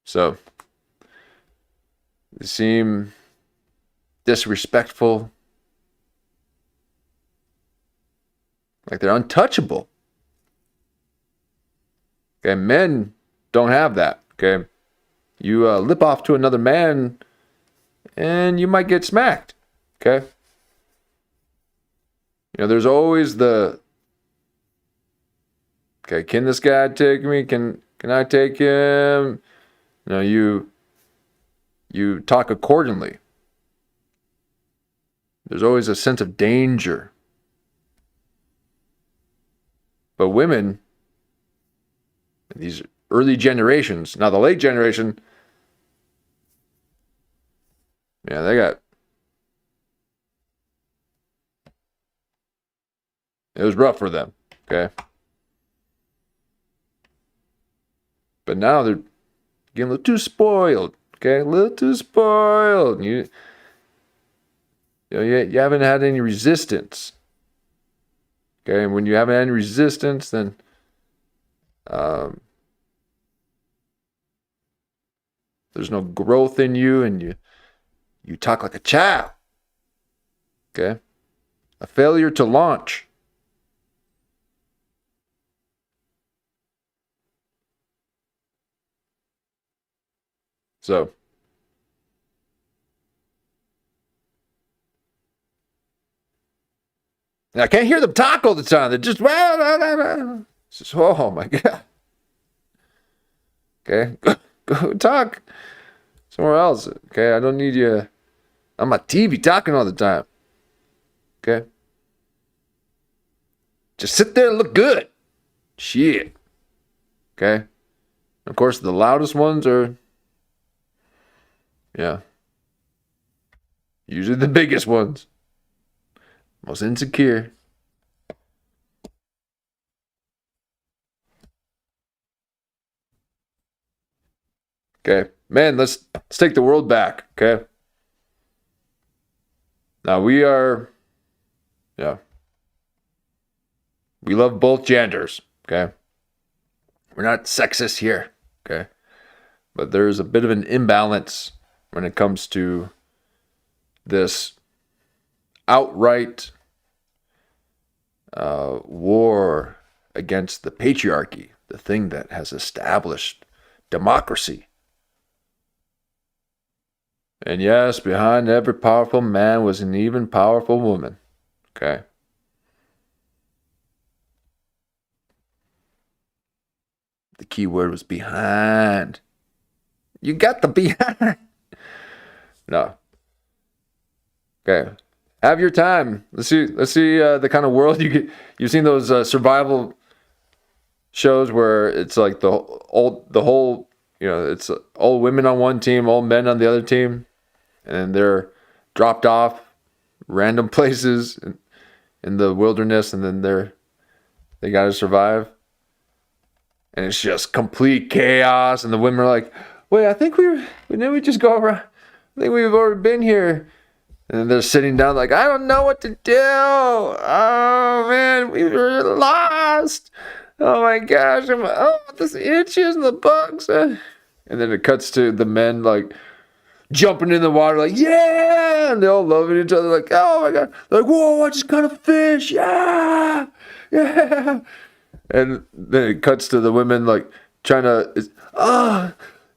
So, they seem disrespectful. Like they're untouchable. Okay, men don't have that. Okay, you lip off to another man and you might get smacked. Okay, you know, there's always the, okay, can this guy take me? Can I take him? You know, you talk accordingly. There's always a sense of danger. But women, these early generations, now the late generation, yeah, it was rough for them, okay? But now they're getting a little too spoiled, okay? A little too spoiled. You haven't had any resistance. Okay, and when you haven't had any resistance, then there's no growth in you, and you talk like a child. Okay, a failure to launch. So, I can't hear them talk all the time. They're just, Says, oh my God. Okay, go talk somewhere else. Okay, I don't need you on my TV talking all the time. Okay, just sit there and look good. Shit. Okay, of course the loudest ones are, yeah, usually the biggest ones, most insecure. Okay, man, let's take the world back. Okay, now we are, yeah, we love both genders. Okay, we're not sexist here. Okay, but there's a bit of an imbalance when it comes to this outright war against the patriarchy, the thing that has established democracy. And yes, behind every powerful man was an even powerful woman. Okay. The key word was behind. You got the behind. No. Okay. Have your time. Let's see the kind of world you get. You've seen those survival shows where it's like the whole, it's all women on one team, all men on the other team, and they're dropped off random places in the wilderness, and then they got to survive, and it's just complete chaos, and the women are like, wait, I think didn't we just go around? I think we've already been here. And then they're sitting down like, I don't know what to do. Oh, man, we were lost. Oh, my gosh. This itches and the bugs. And then it cuts to the men, like, jumping in the water, like, yeah. And they're all loving each other, like, oh, my God. They're like, whoa, I just caught a fish. Yeah. Yeah. And then it cuts to the women, like, trying to,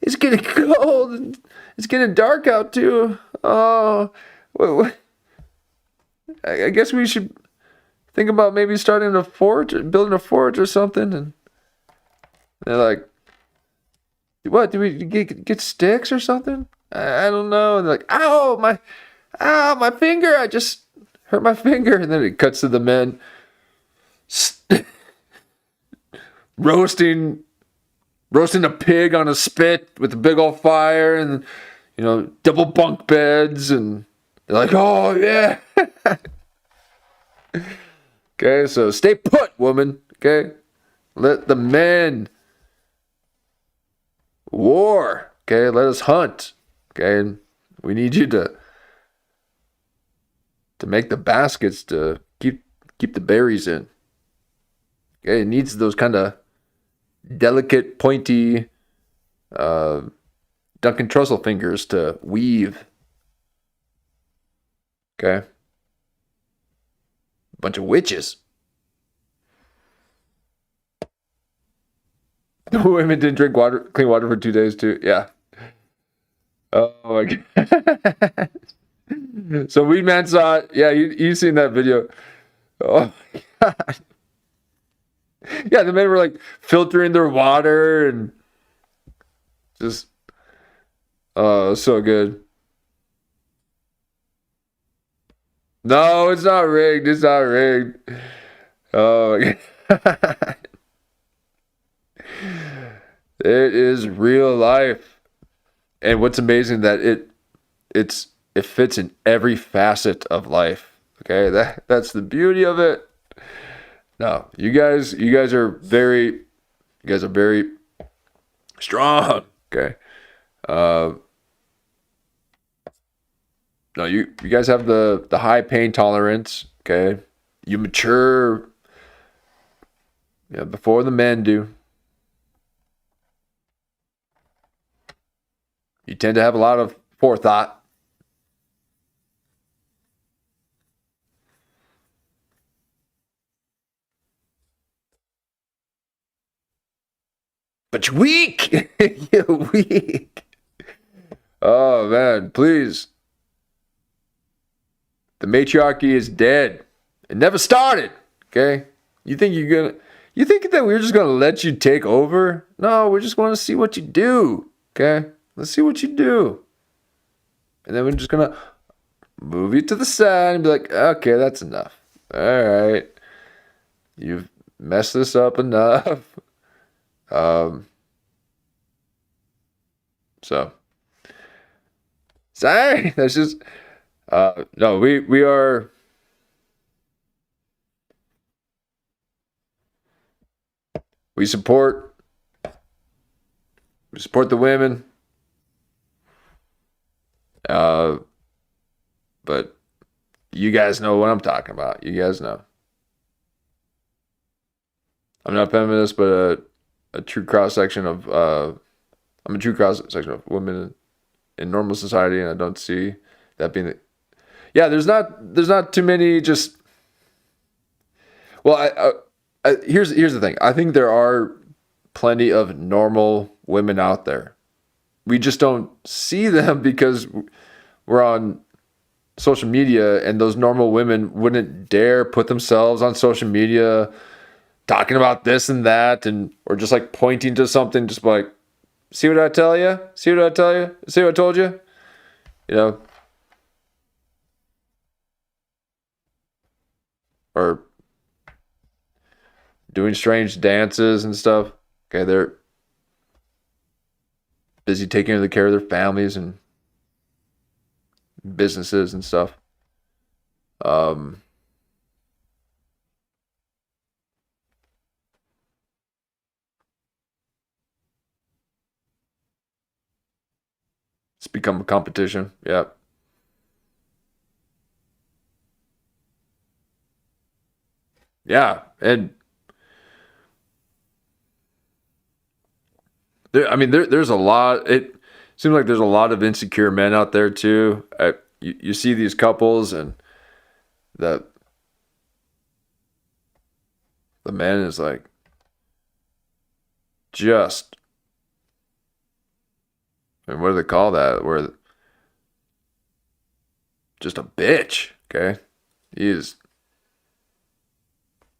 it's getting cold. And it's getting dark out, too. Oh, what? I guess we should think about maybe starting a fort, building a fort or something. And they're like, what? Do we get sticks or something? I don't know. And they're like, ow, my finger. I just hurt my finger. And then it cuts to the men roasting a pig on a spit with a big old fire, and double bunk beds, and they're like, oh yeah. Okay, so stay put, woman. Okay, let the men war. Okay, let us hunt. Okay, and we need you to make the baskets to keep the berries in. Okay, it needs those kind of delicate, pointy Duncan Trussell fingers to weave. Okay. Bunch of witches. The women didn't drink clean water for 2 days too. Yeah. Oh my God. So Weed Man saw it. Yeah, you've seen that video. Oh my God. Yeah, the men were like filtering their water and just, oh, so good. No, it's not rigged. It's not rigged. Oh my God. It is real life. And what's amazing that it fits in every facet of life. Okay, that's the beauty of it. No, you guys are very strong. Okay. No, you guys have the high pain tolerance. Okay, you mature, before the men do. You tend to have a lot of forethought. But you're weak. You're weak. Oh man, please. The matriarchy is dead. It never started. Okay? You think You think that we're just gonna let you take over? No, we're just going to see what you do. Okay, let's see what you do, and then we're just gonna move you to the side and be like, okay, that's enough. All right, you've messed this up enough. So sorry, that's just no. We are. We support the women, but you guys know what I'm talking about. You guys know. I'm not feminist, but a true cross section of I'm a true cross section of women in normal society, and I don't see that being. Yeah, there's not too many just. Well, here's the thing. I think there are plenty of normal women out there. We just don't see them because we're on social media, and those normal women wouldn't dare put themselves on social media talking about this and that, and or just like pointing to something, just like, see what I tell you? See what I tell you? See what I told you? You know? Or doing strange dances and stuff. Okay, they're busy taking care of their families and businesses and stuff. It's become a competition. Yeah. Yeah, and there's a lot. It seems like there's a lot of insecure men out there too. You see these couples, and the man is like just, and what do they call that? Where just a bitch. Okay, he is.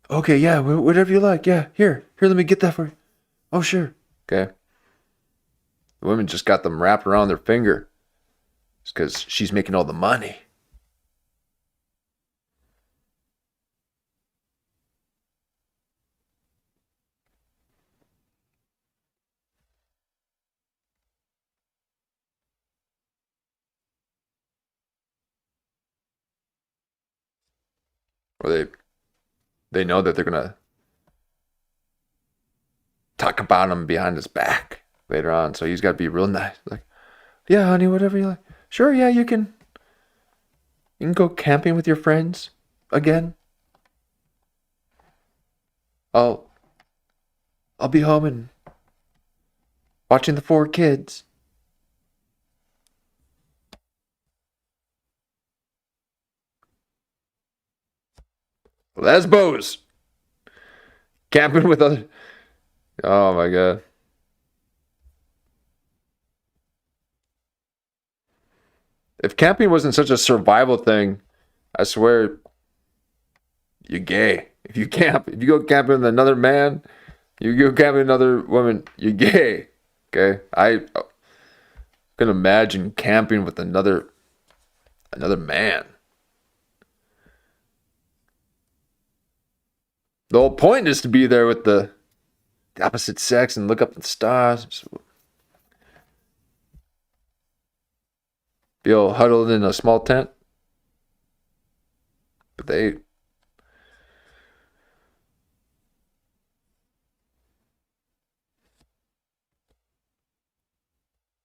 Okay, yeah, whatever you like. Yeah, here, let me get that for you. Oh, sure. Okay. The women just got them wrapped around their finger. It's because she's making all the money. Or they know that they're gonna talk about him behind his back later on, so he's got to be real nice. Like, yeah, honey, whatever you like. Sure, yeah, you can go camping with your friends again. I'll be home and watching the 4 kids. Lesbos. Camping with other. Oh my god. If camping wasn't such a survival thing, I swear you're gay. If you go camping with another man, you go camping with another woman, you're gay. Okay? I can imagine camping with another man. The whole point is to be there with the opposite sex and look up at the stars. Be all huddled in a small tent. But they...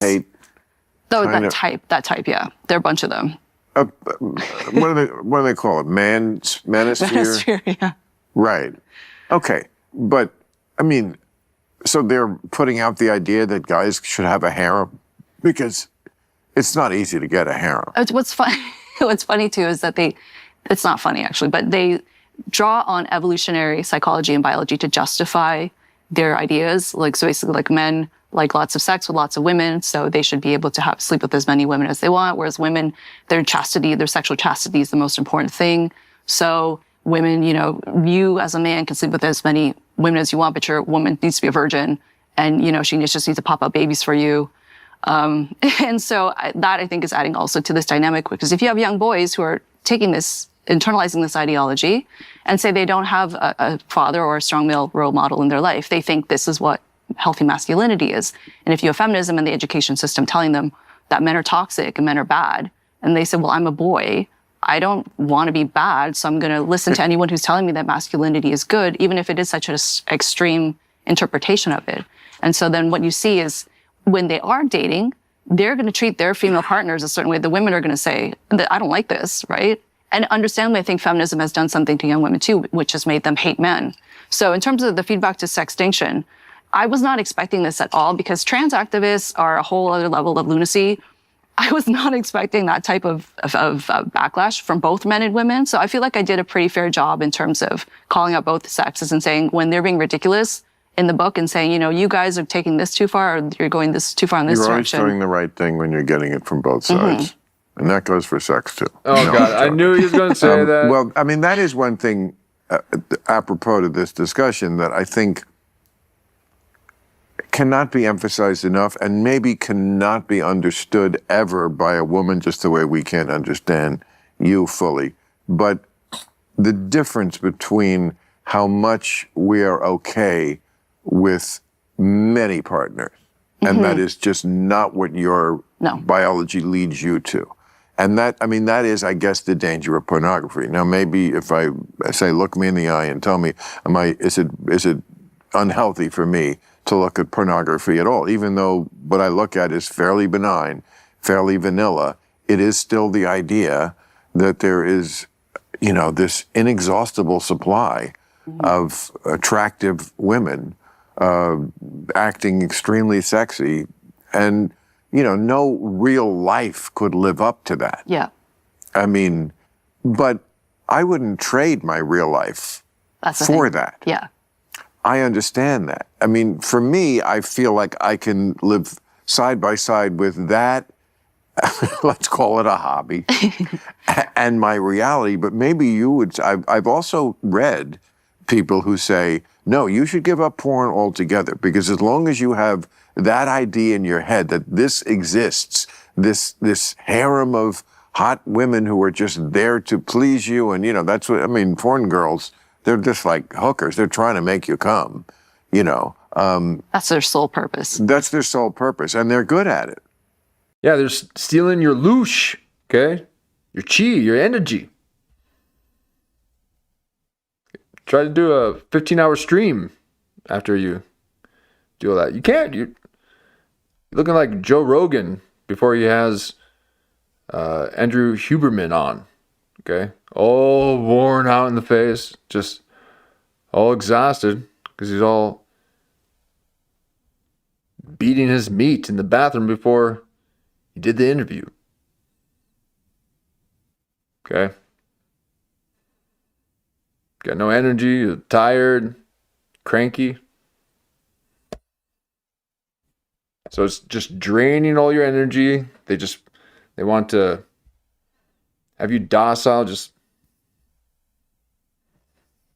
Hate. Oh, Kind of. that type, yeah. There are a bunch of them. What do they call it? Manosphere? Manosphere, yeah. Right. Okay. But, I mean, so they're putting out the idea that guys should have a harem because it's not easy to get a harem. What's funny too is that it's not funny actually, but they draw on evolutionary psychology and biology to justify their ideas. Like, so basically, like, men like lots of sex with lots of women, so they should be able to sleep with as many women as they want, whereas women, their sexual chastity is the most important thing. So women, you as a man can sleep with as many women as you want, but your woman needs to be a virgin, and she just needs to pop out babies for you. And so that I think is adding also to this dynamic, because if you have young boys who are taking this, internalizing this ideology, and say they don't have a father or a strong male role model in their life, they think this is what healthy masculinity is. And if you have feminism and the education system telling them that men are toxic and men are bad, and they say, well, I'm a boy, I don't want to be bad, so I'm going to listen to anyone who's telling me that masculinity is good, even if it is such an extreme interpretation of it. And so then what you see is when they are dating, they're going to treat their female partners a certain way. The women are going to say, I don't like this, right? And understandably, I think feminism has done something to young women too, which has made them hate men. So in terms of the feedback to sextinction, I was not expecting this at all, because trans activists are a whole other level of lunacy. I was not expecting that type of backlash from both men and women. So I feel like I did a pretty fair job in terms of calling out both sexes and saying when they're being ridiculous in the book and saying, you guys are taking this too far, or you're going this too far in this direction. You're always doing the right thing when you're getting it from both sides. And that goes for sex too. Oh, God, I knew he was going to say that. Well, I mean, that is one thing, apropos to this discussion, that I think cannot be emphasized enough, and maybe cannot be understood ever by a woman just the way we can't understand you fully. But the difference between how much we are okay with many partners, and that is just not what your biology leads you to. And that, I mean, that is, I guess, the danger of pornography. Now, maybe if I say, look me in the eye and tell me, is it unhealthy for me to look at pornography at all? Even though what I look at is fairly benign, fairly vanilla, it is still the idea that there is, this inexhaustible supply of attractive women acting extremely sexy, and no real life could live up to that. Yeah. I mean, but I wouldn't trade my real life for that. Yeah. I understand that. I mean, for me, I feel like I can live side by side with that, let's call it a hobby, and my reality. But maybe you would, I've also read people who say, no, you should give up porn altogether, because as long as you have that idea in your head that this exists, this harem of hot women who are just there to please you, and that's what, I mean, porn girls, they're just like hookers. They're trying to make you come, That's their sole purpose. That's their sole purpose, and they're good at it. Yeah, they're stealing your loosh, okay? Your chi, your energy. Try to do a 15-hour stream after you do all that. You can't. You're looking like Joe Rogan before he has Andrew Huberman on, okay? All worn out in the face, just all exhausted because he's all beating his meat in the bathroom before he did the interview. Okay? Got no energy, you're tired, cranky. So it's just draining all your energy. They want to have you docile, just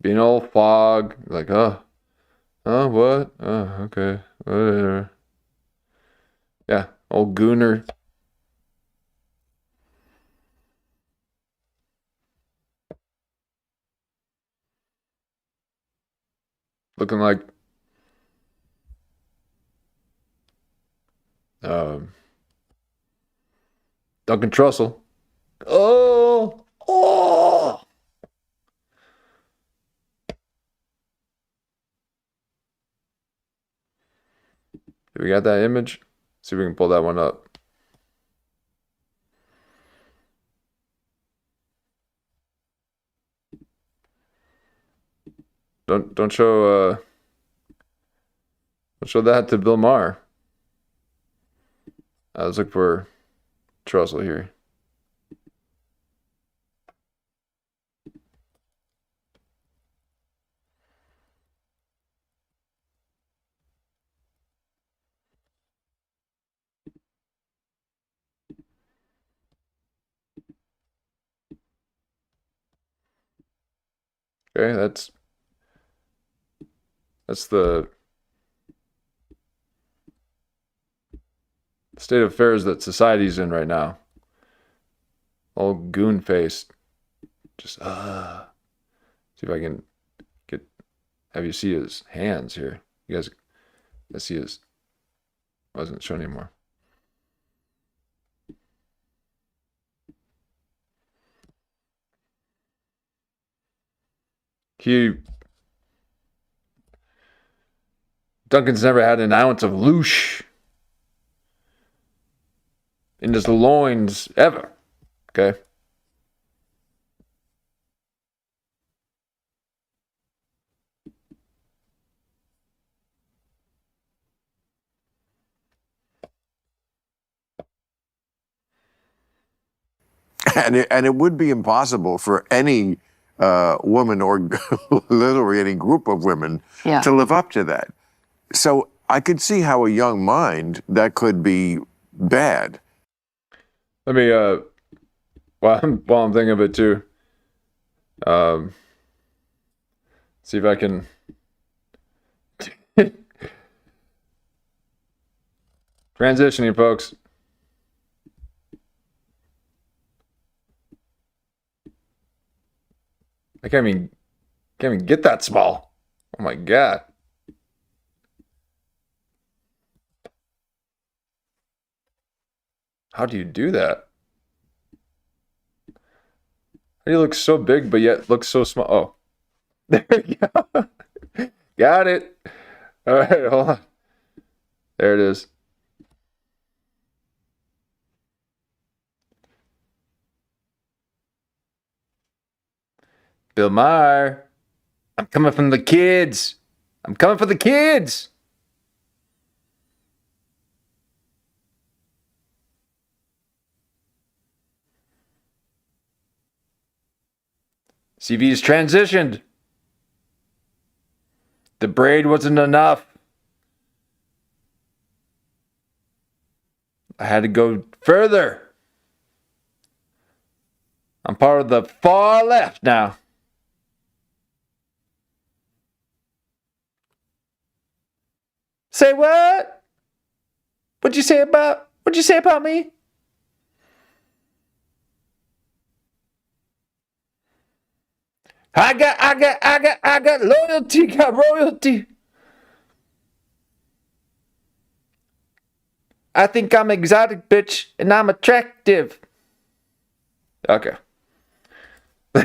being all fog, like, what? Okay, whatever. Yeah, old gooner. Looking like Duncan Trussell. Oh! Do we got that image? See if we can pull that one up. Don't show that to Bill Maher. Let's look for Trussell here. Okay, that's the state of affairs that society's in right now. All goon faced. Just see if I can have you see his hands here. You guys, let's see his. Wasn't showing anymore. Duncan's never had an ounce of loosh in his loins ever. Okay. And it would be impossible for any woman or literally any group of women to live up to that. So I could see how a young mind that could be bad. Let me while I'm thinking of it too, see if I can transitioning, folks. I can't even get that small. Oh my God. How do you do that? How do you look so big but yet look so small? Oh, there you go. Got it. All right, hold on. There it is. Bill Maher, I'm coming from the kids. I'm coming for the kids. CV's transitioned. The braid wasn't enough. I had to go further. I'm part of the far left now. Say what? What'd you say about me? I got loyalty, got royalty. I think I'm exotic, bitch, and I'm attractive. Okay.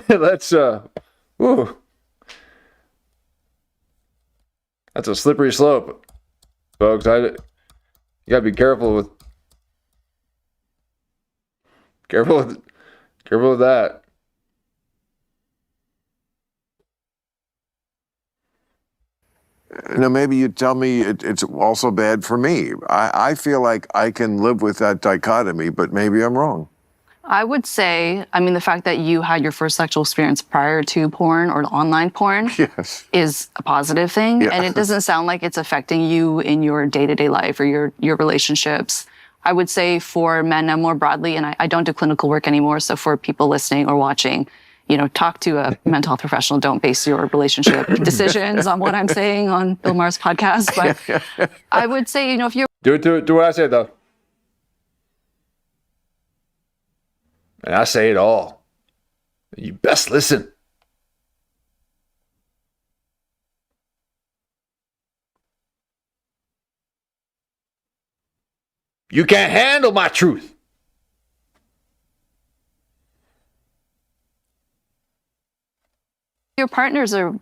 Let's ooh. That's a slippery slope, folks. You gotta be careful with that. Now, maybe you tell me it's also bad for me. I feel like I can live with that dichotomy, but maybe I'm wrong. I would say, I mean, the fact that you had your first sexual experience prior to porn or online porn is a positive thing. Yeah. And it doesn't sound like it's affecting you in your day-to-day life or your relationships. I would say for men now more broadly, and I don't do clinical work anymore, so for people listening or watching, talk to a mental health professional. Don't base your relationship decisions on what I'm saying on Bill Maher's podcast. But I would say, if you're... Do what I say, though. And I say it all. You best listen. You can't handle my truth. Your partners are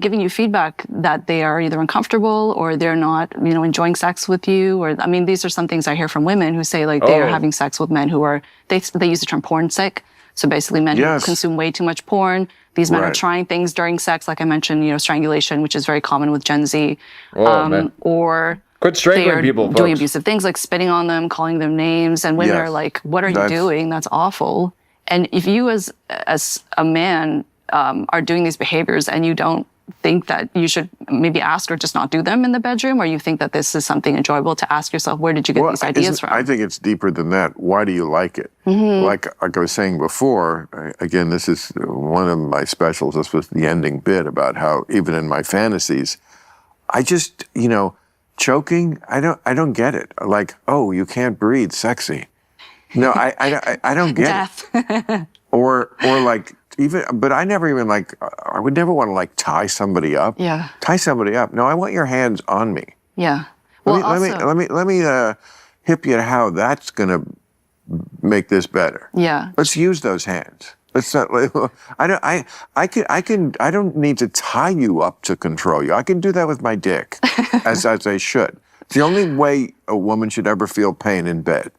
giving you feedback that they are either uncomfortable or they're not, enjoying sex with you. Or, these are some things I hear from women who say they are having sex with men who are, they use the term porn sick. So basically men who consume way too much porn. These men are trying things during sex, like I mentioned, strangulation, which is very common with Gen Z. Or quit strangling people, folks. Doing abusive things like spitting on them, calling them names. And women are like, what are you doing? That's awful. And if you as a man, are doing these behaviors and you don't think that you should maybe ask or just not do them in the bedroom, or you think that this is something enjoyable to ask yourself, where did you get these ideas from? I think it's deeper than that. Why do you like it? Like I was saying before, again, this is one of my specials. This was the ending bit about how even in my fantasies, I just, choking, I don't get it. Like, oh, you can't breathe, sexy. No, I don't get it. Or like, but I never even like, I would never want to like tie somebody up. Yeah. Tie somebody up. No, I want your hands on me. Yeah. Well, let me hip you to how that's going to make this better. Yeah. Let's use those hands. Let's not, I don't need to tie you up to control you. I can do that with my dick, as I should. It's the only way a woman should ever feel pain in bed.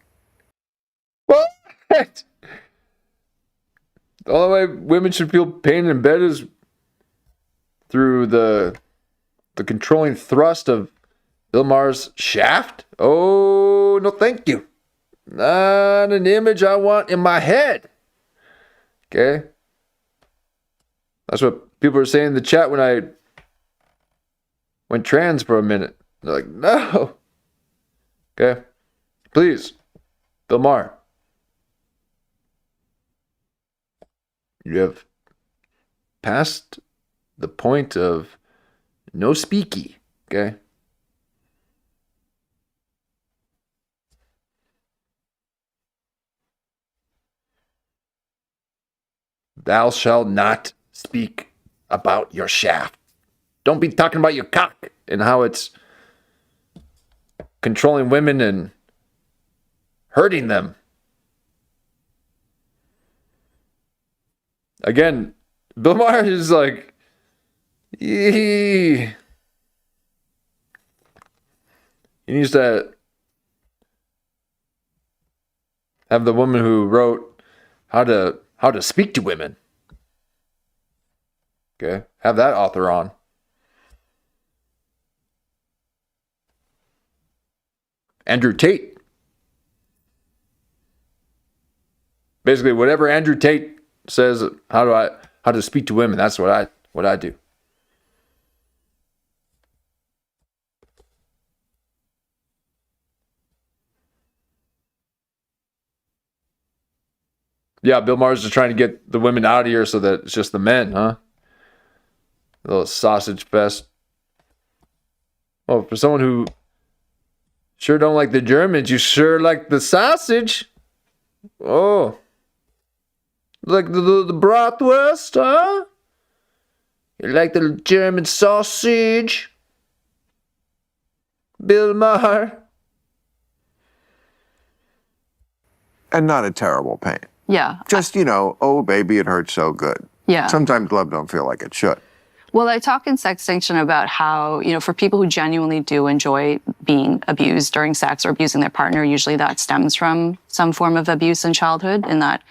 What? The only way women should feel pain in bed is through the controlling thrust of Bill Maher's shaft? Oh, no thank you. Not an image I want in my head. Okay? That's what people are saying in the chat when I went trans for a minute. They're like, no. Okay? Please, Bill Maher. You have passed the point of no speaky, okay? Thou shalt not speak about your shaft. Don't be talking about your cock and how it's controlling women and hurting them. Again, Bill Maher is like, he needs to have the woman who wrote how to speak to women. Okay, have that author on. Andrew Tate. Basically, whatever Andrew Tate says, how to speak to women, that's what I do. Yeah, Bill Maher's just trying to get the women out of here so that it's just the men, huh? A little sausage fest. Oh, for someone who sure don't like the Germans, you sure like the sausage. Oh. Like the bratwurst, huh? You like the German sausage? Bill Maher? And not a terrible pain. Yeah. Just, oh, baby, it hurts so good. Yeah. Sometimes love don't feel like it should. Well, I talk in Sextinction about how, for people who genuinely do enjoy being abused during sex or abusing their partner, usually that stems from some form of abuse in childhood, in that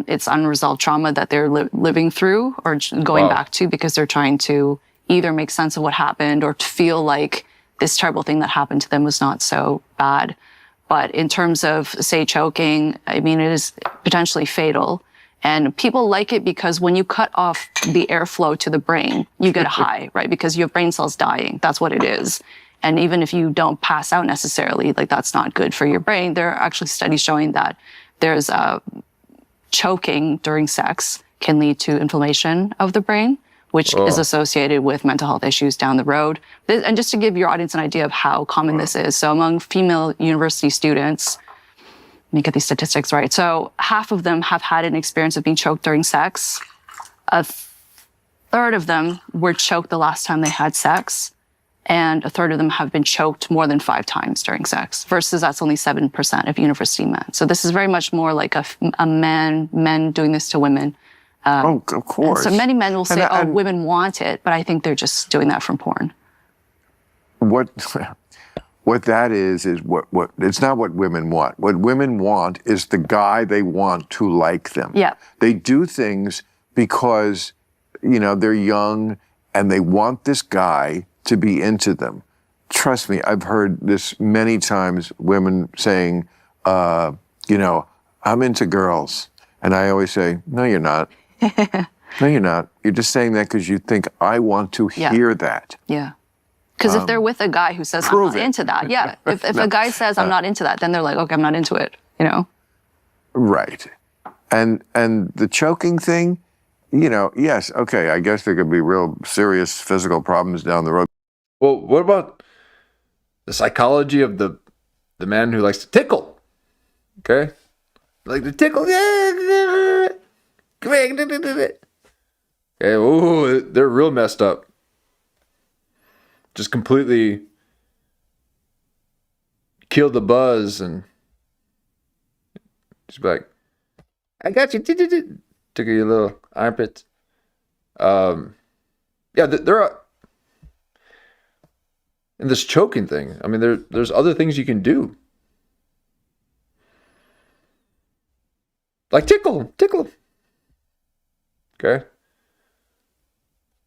it's unresolved trauma that they're living through or going back to because they're trying to either make sense of what happened or to feel like this terrible thing that happened to them was not so bad. But in terms of, say, choking, I mean, it is potentially fatal. And people like it because when you cut off the airflow to the brain, you get a high, right? Because you have brain cells dying. That's what it is. And even if you don't pass out necessarily, like that's not good for your brain. There are actually studies showing that there's choking during sex can lead to inflammation of the brain, which is associated with mental health issues down the road. And just to give your audience an idea of how common this is. So among female university students, let me get these statistics right. So half of them have had an experience of being choked during sex. A third of them were choked the last time they had sex. And a third of them have been choked more than 5 times during sex, versus that's only 7% of university men. So this is very much more like men doing this to women. Of course. So many men will say, women want it, but I think they're just doing that from porn. What that is what it's not what women want. What women want is the guy they want to like them. Yeah. They do things because, they're young and they want this guy to be into them. Trust me, I've heard this many times, women saying, I'm into girls. And I always say, no, you're not. No, you're not. You're just saying that because you think I want to Yeah. hear that. Yeah. Because if they're with a guy who says, I'm prove not it. into that. Yeah. If a guy says, I'm not into that, then they're like, okay, I'm not into it. You know? Right. And the choking thing, you know, yes, okay, I guess there could be real serious physical problems down the road. Well, what about the psychology of the man who likes to tickle? Okay? Like the tickle. Okay, ooh, they're real messed up. Just completely kill the buzz and just be like, I got you. Tickle your little armpits. Yeah, there are. And this choking thing, I mean, there's other things you can do. Like tickle. Okay?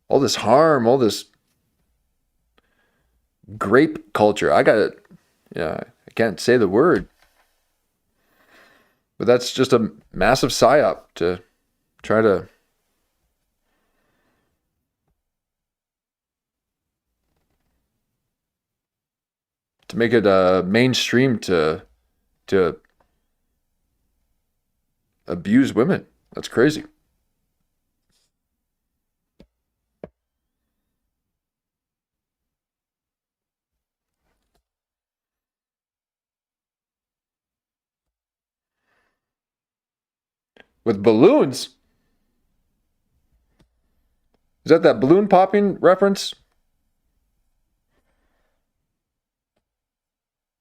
All this harm, all this grape culture. I can't say the word. But that's just a massive psyop to try to make it mainstream to abuse women. That's crazy. With balloons. Is that balloon popping reference?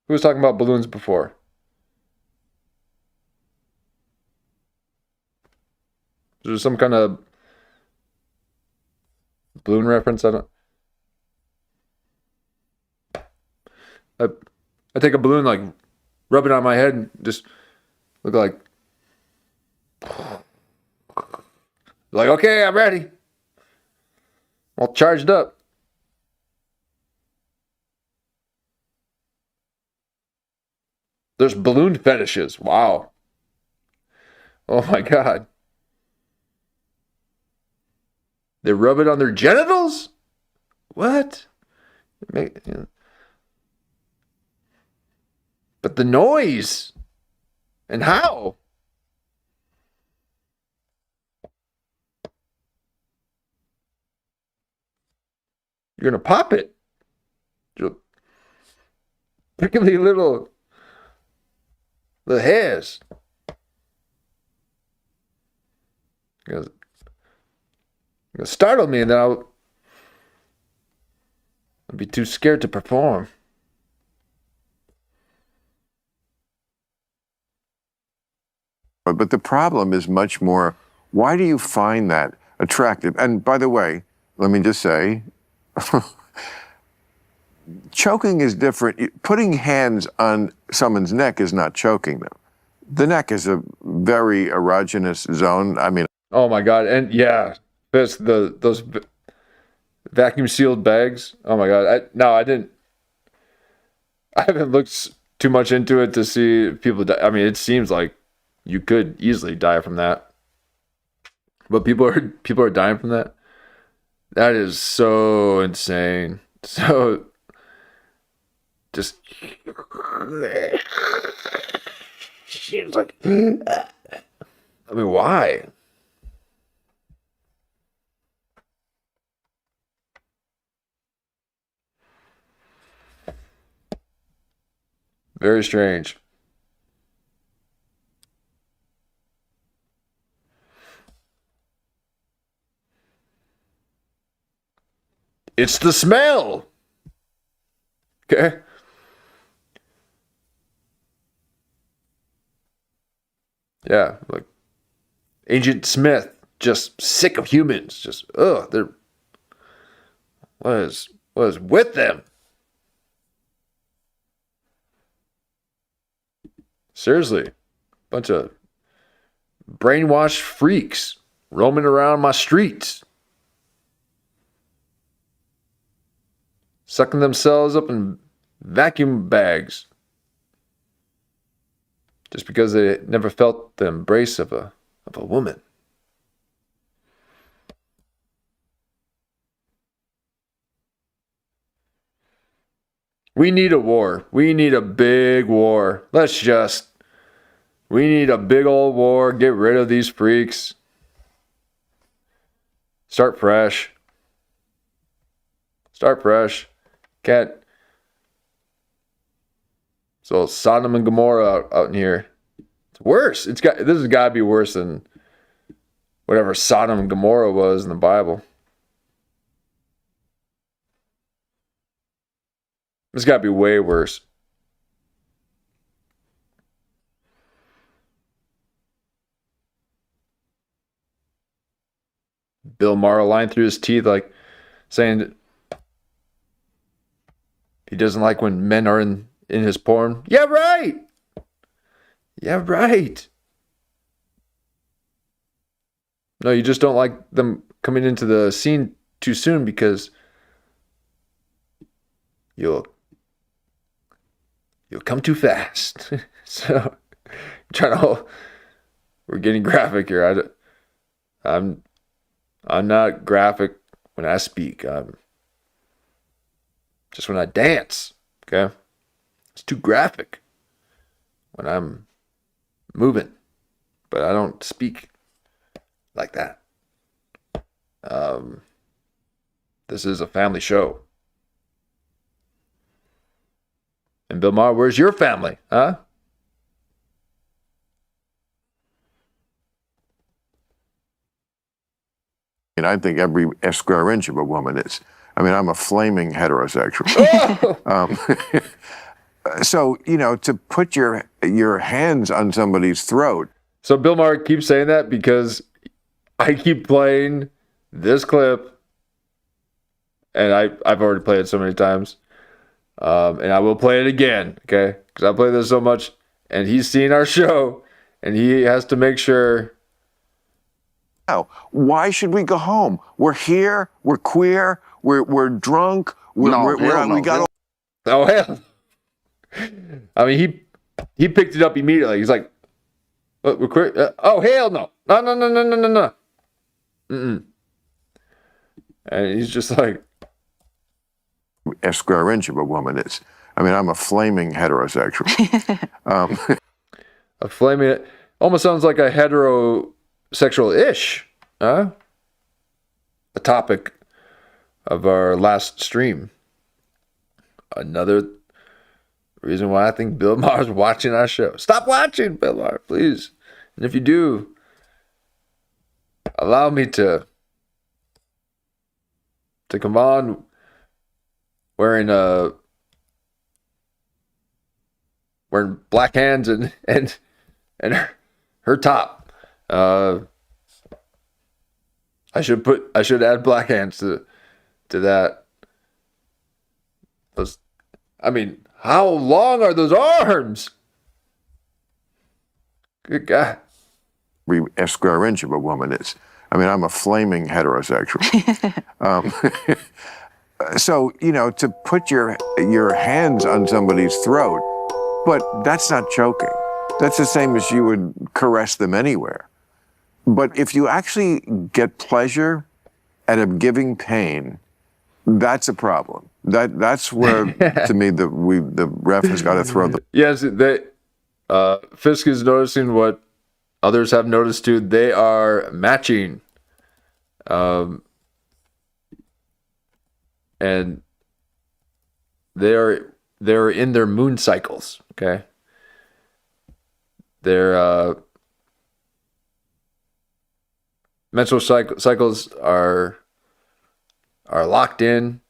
Who was talking about balloons before? Is there some kind of balloon reference? I take a balloon, like rub it on my head and just look like okay, I'm ready. All charged up. There's balloon fetishes. Wow. Oh my God. They rub it on their genitals? What? But the noise. And how? You're going to pop it. Prickly little hairs. You're going to startle me and then I'll be too scared to perform. But the problem is much more, why do you find that attractive? And by the way, let me just say, choking is different. Putting hands on someone's neck is not choking them. The neck is a very erogenous zone. I mean, oh my God. And yeah, that's those vacuum sealed bags. Oh my God. I haven't looked too much into it to see if people die. I mean, it seems like you could easily die from that. But people are dying from that. That is so insane. So just seems like, I mean, why? Very strange. It's the smell. Okay. Yeah, like Agent Smith, just sick of humans. Just they're what is with them? Seriously, bunch of brainwashed freaks roaming around my streets, sucking themselves up in vacuum bags just because they never felt the embrace of a woman. We need a war. We need a big war. We need a big old war. Get rid of these freaks. Start fresh. Start fresh. Can't. So Sodom and Gomorrah out in here. It's worse. This has got to be worse than whatever Sodom and Gomorrah was in the Bible. It's got to be way worse. Bill Maher lying through his teeth, like saying that he doesn't like when men are in his porn. Yeah, right. Yeah, right. No, you just don't like them coming into the scene too soon because you'll come too fast. So, we're getting graphic here. I'm not graphic when I speak. I'm just when I dance. Okay, it's too graphic when I'm moving, but I don't speak like that. This is a family show. And Bill Maher, where's your family? Huh? And I think every square inch of a woman is. I mean, I'm a flaming heterosexual. So, to put your hands on somebody's throat. So Bill Maher keeps saying that because I keep playing this clip, and I've already played it so many times, and I will play it again, okay? Because I play this so much, and he's seen our show, and he has to make sure. Why should we go home? We're here. We're queer. We're drunk. We got. Oh hell! I mean, he picked it up immediately. He's like, "What? We're queer? Oh hell no! No! Mm-mm." And he's just like, a square inch of a woman is. I mean, I'm a flaming heterosexual. A flaming. It almost sounds like a heterosexual-ish, huh? The topic of our last stream. Another reason why I think Bill Maher's watching our show. Stop watching, Bill Maher, please. And if you do, allow me to come on wearing black hands and her top. I should add black hands to that. I mean, how long are those arms? Good God. A square inch of a woman is. I mean, I'm a flaming heterosexual. So, to put your hands on somebody's throat, but that's not choking. That's the same as you would caress them anywhere. But if you actually get pleasure out of giving pain, that's a problem. That's where, to me, the ref has got to throw the. Yes, Fisk is noticing what others have noticed too. They are matching, and they're in their moon cycles. Okay, their menstrual cycles are locked in.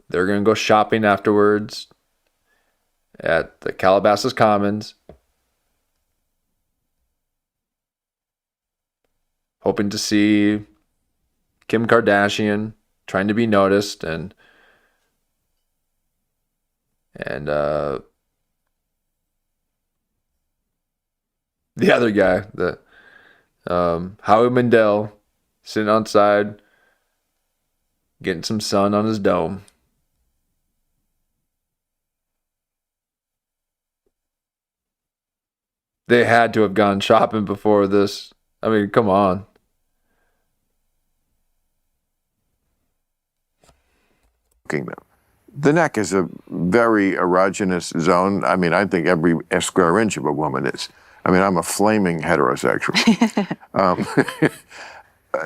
They're going to go shopping afterwards at the Calabasas Commons, hoping to see Kim Kardashian trying to be noticed, and the other guy, the Howie Mandel, sitting outside getting some sun on his dome. They had to have gone shopping before this. I mean, come on. Them. The neck is a very erogenous zone. I mean, I think every square inch of a woman is. I mean, I'm a flaming heterosexual.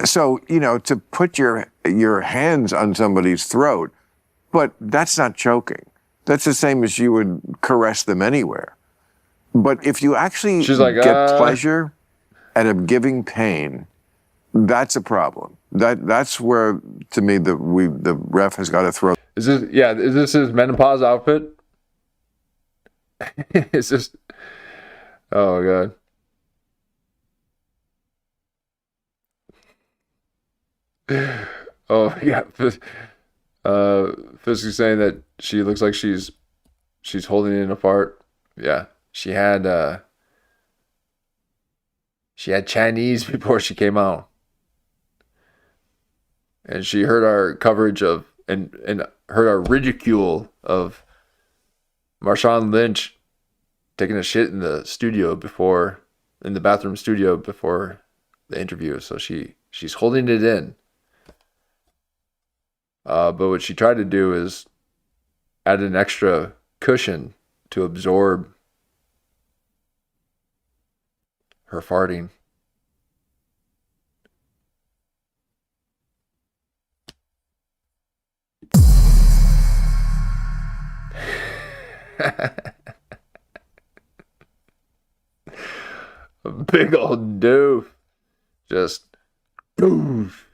So, you know, to put your hands on somebody's throat, but that's not choking. That's the same as you would caress them anywhere. But if you actually She's like, get pleasure out of giving pain, that's a problem. That's where, to me, the ref has got to throw. Is this his menopause outfit? Is this? Oh god. Oh yeah. Physically saying that she looks like she's holding it apart. Yeah, she had Chinese before she came out, and she heard our coverage of and heard our ridicule of Marshawn Lynch taking a shit in the bathroom studio before the interview. So she's holding it in. But what she tried to do is add an extra cushion to absorb her farting. A big old doof. Just doof.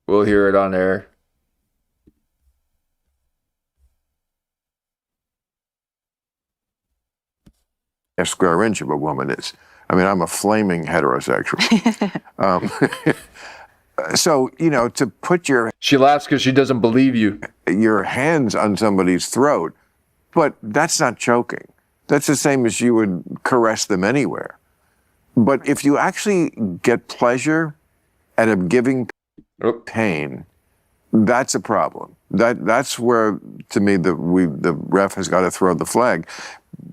We'll hear it on air. A square inch of a woman is. I mean, I'm a flaming heterosexual. So, you know, to put She laughs because she doesn't believe you. your hands on somebody's throat, but that's not choking. That's the same as you would caress them anywhere. But if you actually get pleasure out of giving pain, that's a problem. That's where, to me, the ref has got to throw the flag,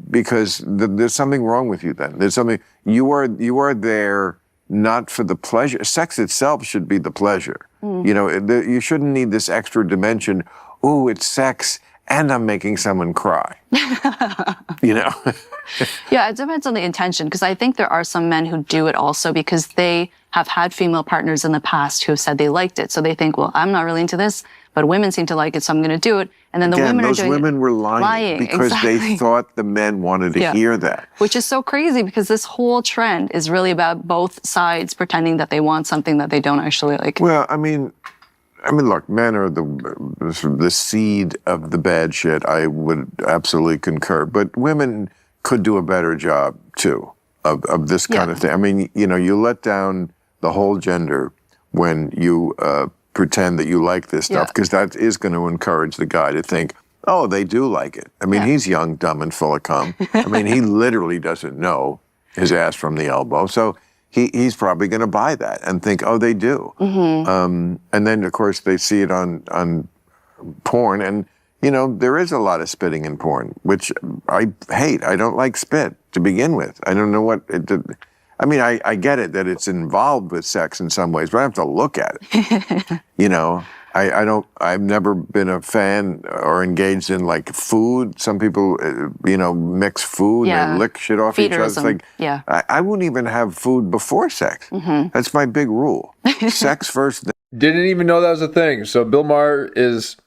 because there's something wrong with you. Then there's something you are there not for the pleasure. Sex itself should be the pleasure. You know, you shouldn't need this extra dimension. Oh, it's sex, and I'm making someone cry. You know. Yeah, it depends on the intention, because I think there are some men who do it also because they have had female partners in the past who have said they liked it. So they think, well, I'm not really into this, but women seem to like it, so I'm going to do it. And then the women are doing it. Those women were lying because they thought the men wanted to hear that. Which is so crazy, because this whole trend is really about both sides pretending that they want something that they don't actually like. Well, I mean, look, men are the seed of the bad shit. I would absolutely concur. But women could do a better job, too, of this kind of thing. I mean, you know, you let down the whole gender when you pretend that you like this stuff, because that is going to encourage the guy to think, oh, they do like it. I mean, he's young, dumb, and full of cum. I mean, he literally doesn't know his ass from the elbow. So he's probably going to buy that and think, oh, they do. And then, of course, they see it on porn. And, you know, there is a lot of spitting in porn, which I hate. I don't like spit to begin with. I don't know what it did. I mean, I get it that it's involved with sex in some ways, but I have to look at it. You know, I've never been a fan or engaged in like food. Some people, you know, mix food and they lick shit off each other. It's like, I wouldn't even have food before sex. That's my big rule. Sex first. Didn't even know that was a thing. So Bill Maher is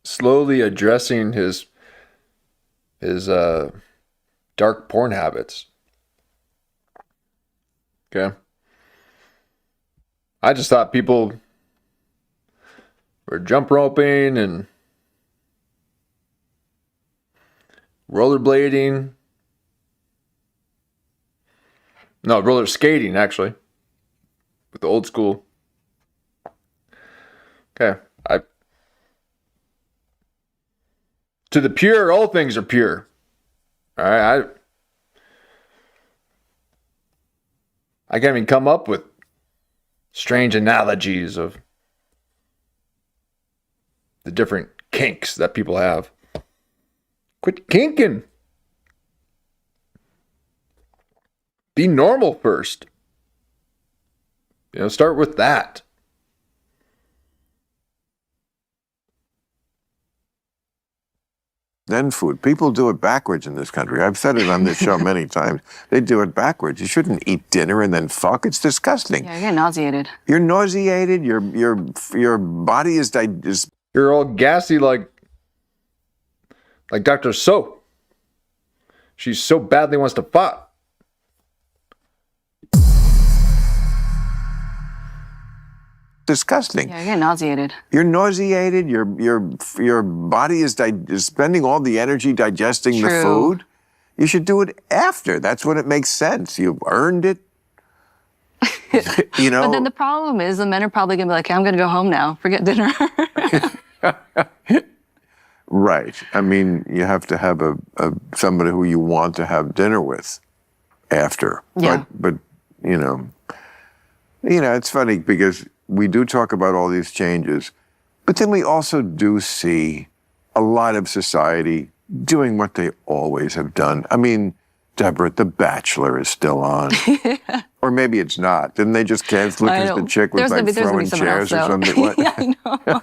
slowly addressing his dark porn habits. Okay. I just thought people were jump roping and rollerblading. No, roller skating, actually. With the old school. Okay. To the pure, all things are pure. All right. I can't even come up with strange analogies of the different kinks that people have. Quit kinking. Be normal first. You know, start with that. then food. People do it backwards in this country. I've said it on this show many times. They do it backwards. You shouldn't eat dinner and then fuck. It's disgusting. Yeah, you get nauseated. You're nauseated. Your body is You're all gassy like Dr. Soh. She so badly wants to fuck. disgusting. Yeah, you get nauseated. You're nauseated. Your body is spending all the energy digesting the True. food. You should do it after. That's when it makes sense. You've earned it. You know. But then the problem is the men are probably gonna be like, I'm gonna go home now. Forget dinner. Right. I mean, you have to have somebody who you want to have dinner with after. Yeah. But you know, it's funny because we do talk about all these changes, but then we also do see a lot of society doing what they always have done. I mean, Deborah, The Bachelor is still on. Or maybe it's not. Didn't they just cancel it because the chick was like throwing chairs or something? What? Yeah, I know.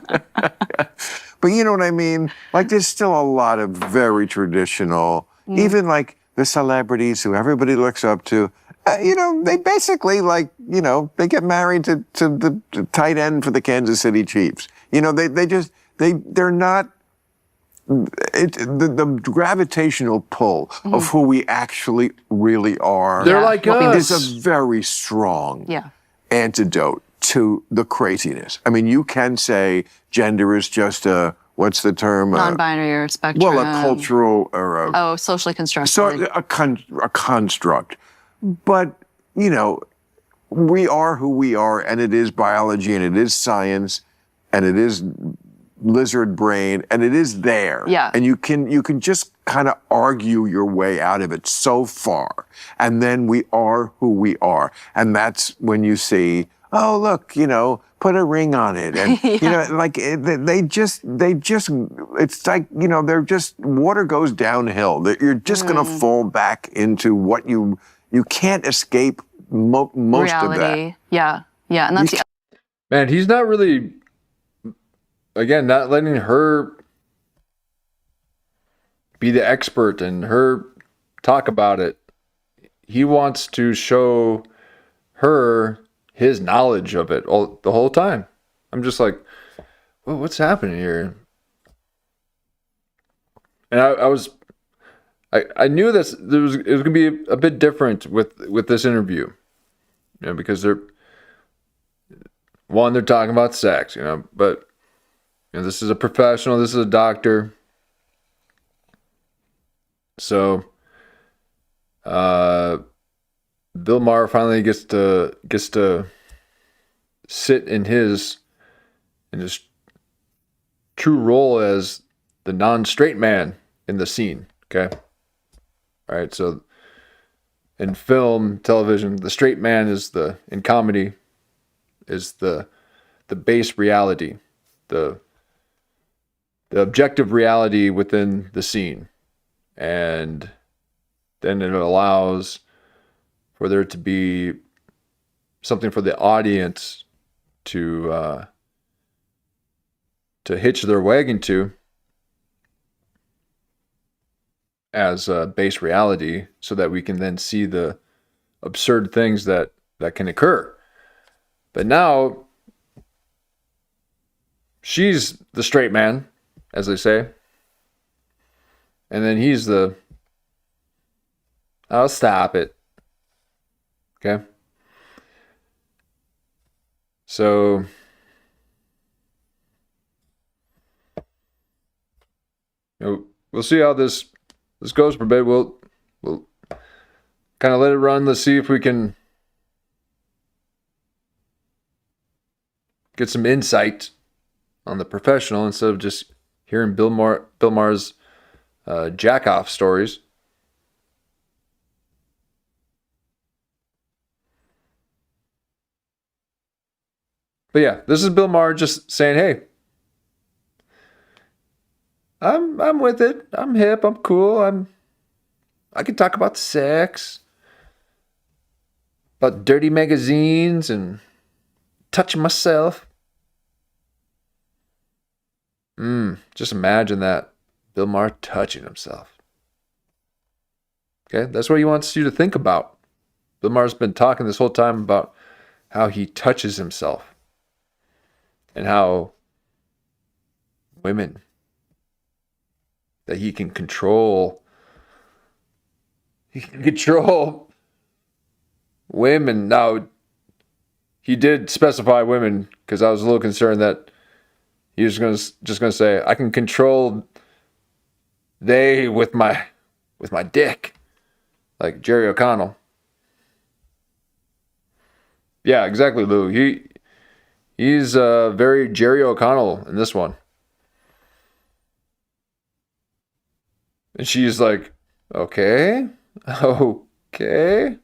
But you know what I mean? Like, there's still a lot of very traditional, even like the celebrities who everybody looks up to. They basically they get married to the tight end for the Kansas City Chiefs. They're not. The gravitational pull of who we actually really are. They're like us. Is a very strong antidote to the craziness. I mean, you can say gender is just what's the term? Non-binary or spectrum. Well, a cultural or a socially constructed. so a construct. But we are who we are, and it is biology, and it is science, and it is lizard brain, and it is there. Yeah. And you can just kind of argue your way out of it so far, and then we are who we are, and that's when you see, oh look, put a ring on it, and they just it's like they're just water goes downhill. You're just gonna fall back into what you can't escape most reality. of that. Yeah, and that's Man, he's not really, again, not letting her be the expert and her talk about it. He wants to show her his knowledge of it the whole time. I'm just like, well, what's happening here? And I knew this. It was going to be a bit different with this interview, because they're talking about sex, but this is a professional. This is a doctor. So, Bill Maher finally gets to sit in his true role as the non-straight man in the scene. Okay. All right. So in film, television, the straight man in comedy is the base reality, the objective reality within the scene. And then it allows for there to be something for the audience to hitch their wagon to as a base reality, so that we can then see the absurd things that can occur. But now she's the straight man, as they say. And then he's I'll stop it. Okay. So we'll see how this goes for a bit. We'll kind of let it run. Let's see if we can get some insight on the professional instead of just hearing Bill Maher's jack-off stories. But yeah, this is Bill Maher just saying, hey, I'm with it. I'm hip. I'm cool. I can talk about sex, about dirty magazines, and touching myself. Just imagine that. Bill Maher touching himself. Okay, that's what he wants you to think about. Bill Maher's been talking this whole time about how he touches himself and how women, that he can control. He can control women. Now, he did specify women because I was a little concerned that he was just gonna say, I can control they with my dick, like Jerry O'Connell. Yeah, exactly, Lou. He's very Jerry O'Connell in this one. And she's like, okay. Okay.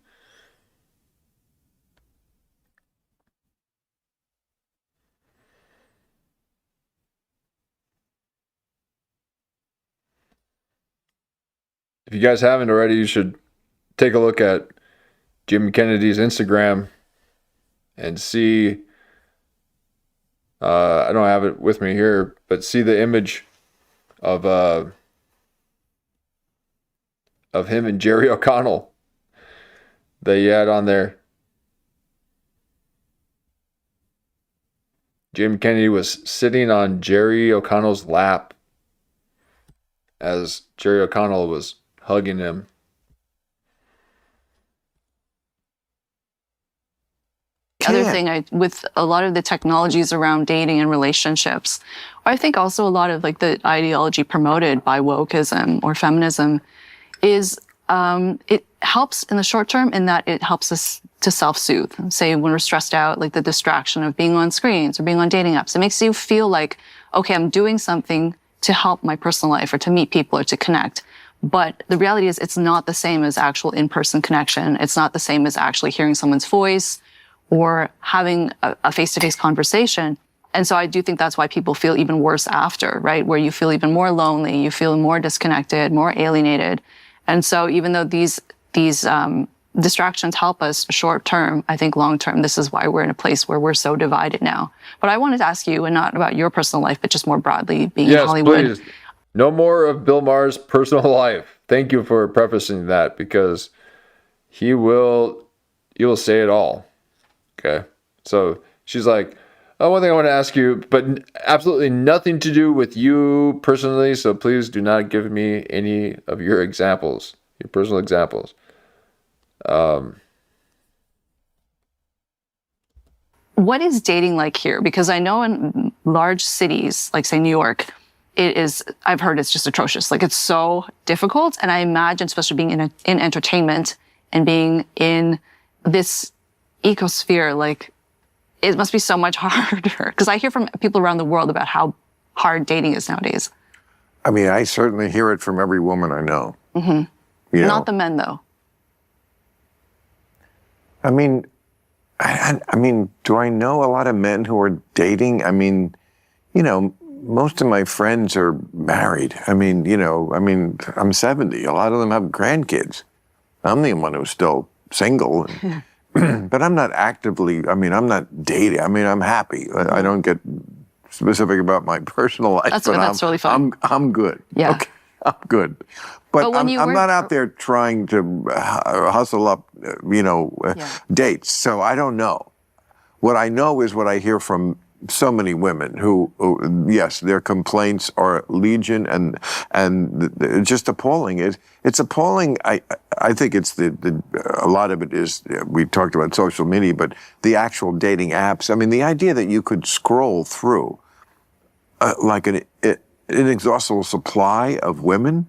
If you guys haven't already, you should take a look at Jim Kennedy's Instagram and see, I don't have it with me here, but see the image of him and Jerry O'Connell that he had on there. Jim Kennedy was sitting on Jerry O'Connell's lap as Jerry O'Connell was hugging him. The other thing, with a lot of the technologies around dating and relationships, I think also a lot of like the ideology promoted by wokeism or feminism is it helps in the short term in that it helps us to self-soothe. Say when we're stressed out, like the distraction of being on screens or being on dating apps, it makes you feel like, okay, I'm doing something to help my personal life or to meet people or to connect. But the reality is it's not the same as actual in-person connection. It's not the same as actually hearing someone's voice or having a face-to-face conversation. And so I do think that's why people feel even worse after, right? Where you feel even more lonely, you feel more disconnected, more alienated. And so even though these distractions help us short term, I think long term, this is why we're in a place where we're so divided now. But I wanted to ask you, and not about your personal life, but just more broadly being in Hollywood. Yes, please. No more of Bill Maher's personal life. Thank you for prefacing that, because he will say it all. Okay. So she's like, oh, one thing I want to ask you, but absolutely nothing to do with you personally. So please do not give me any of your examples, your personal examples. What is dating like here? Because I know in large cities, like say New York, I've heard it's just atrocious. Like it's so difficult. And I imagine, especially being in entertainment and being in this ecosphere, like it must be so much harder. Because I hear from people around the world about how hard dating is nowadays. I mean, I certainly hear it from every woman I know. Mm-hmm. Not the men, though. I mean, I mean, do I know a lot of men who are dating? I mean, most of my friends are married. I mean, I'm 70. A lot of them have grandkids. I'm the one who's still single. But I'm not actively, I'm not dating. I'm happy. I don't get specific about my personal life. That's totally fine. I'm good. Yeah. Okay, I'm good. But I'm not out there trying to hustle up, dates. So I don't know. What I know is what I hear from so many women who yes, their complaints are legion and just appalling. It's appalling. I think it's a lot of it is, we talked about social media, but the actual dating apps. I mean, the idea that you could scroll through like an inexhaustible supply of women.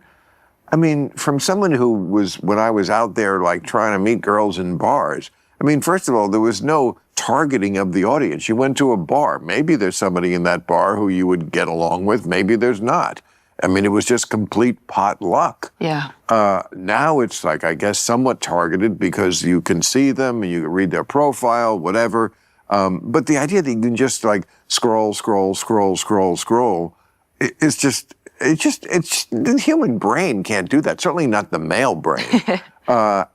I mean, from someone who was, when I was out there like trying to meet girls in bars, I mean, first of all, there was no targeting of the audience. You went to a bar. Maybe there's somebody in that bar who you would get along with. Maybe there's not. I mean, it was just complete potluck. Yeah. Now it's like, I guess, somewhat targeted because you can see them and you can read their profile, whatever. But the idea that you can just like scroll, it's just the human brain can't do that. Certainly not the male brain. So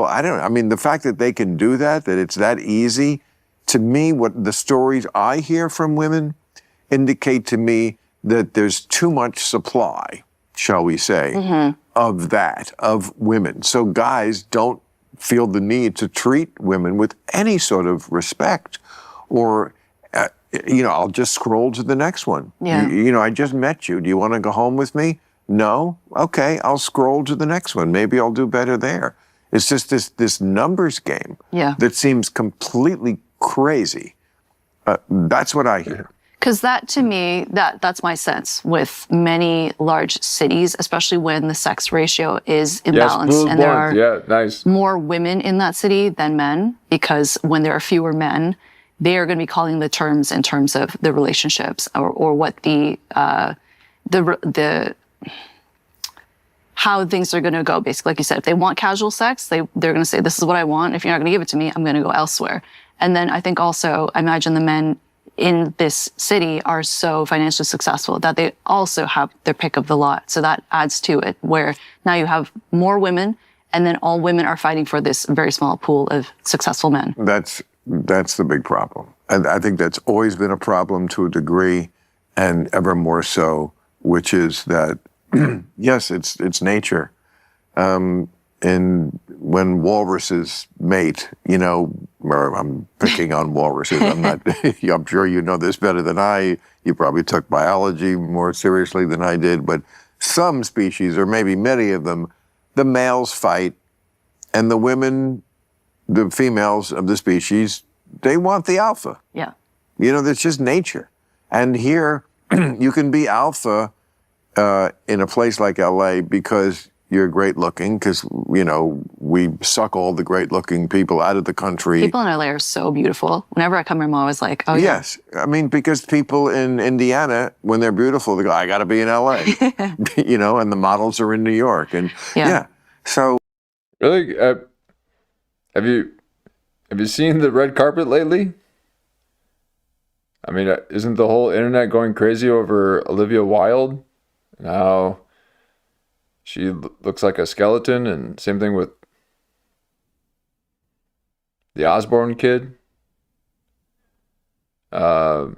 I don't know. I mean, the fact that they can do that it's that easy, to me, what the stories I hear from women indicate to me that there's too much supply, shall we say, of women. So guys don't feel the need to treat women with any sort of respect, or I'll just scroll to the next one. Yeah. I just met you. Do you want to go home with me? No? Okay, I'll scroll to the next one. Maybe I'll do better there. It's just this numbers game that seems completely crazy. That's what I hear. Because that, to me, that's my sense with many large cities, especially when the sex ratio is imbalanced and there are more women in that city than men. Because when there are fewer men, they are going to be calling the terms in terms of the relationships or what the how things are going to go. Basically, like you said, if they want casual sex, they're going to say, "This is what I want. If you're not going to give it to me, I'm going to go elsewhere." And then I think also, I imagine the men in this city are so financially successful that they also have their pick of the lot. So that adds to it, where now you have more women, and then all women are fighting for this very small pool of successful men. That's the big problem. And I think that's always been a problem to a degree, and ever more so, which is that, yes, it's nature. And when walruses mate, or I'm picking on walruses. I'm sure you know this better than I. You probably took biology more seriously than I did. But some species, or maybe many of them, the males fight, and the women, the females of the species, they want the alpha. Yeah. That's just nature. And here, you can be alpha in a place like LA because you're great looking, because, we suck all the great looking people out of the country. People in LA are so beautiful. Whenever I come here, I'm always like, oh, yeah. Yes. I mean, because people in Indiana, when they're beautiful, they go, I got to be in LA, and the models are in New York. And so. Really? Have you seen the red carpet lately? I mean, isn't the whole internet going crazy over Olivia Wilde? And how she looks like a skeleton, and same thing with the Osborne kid. Have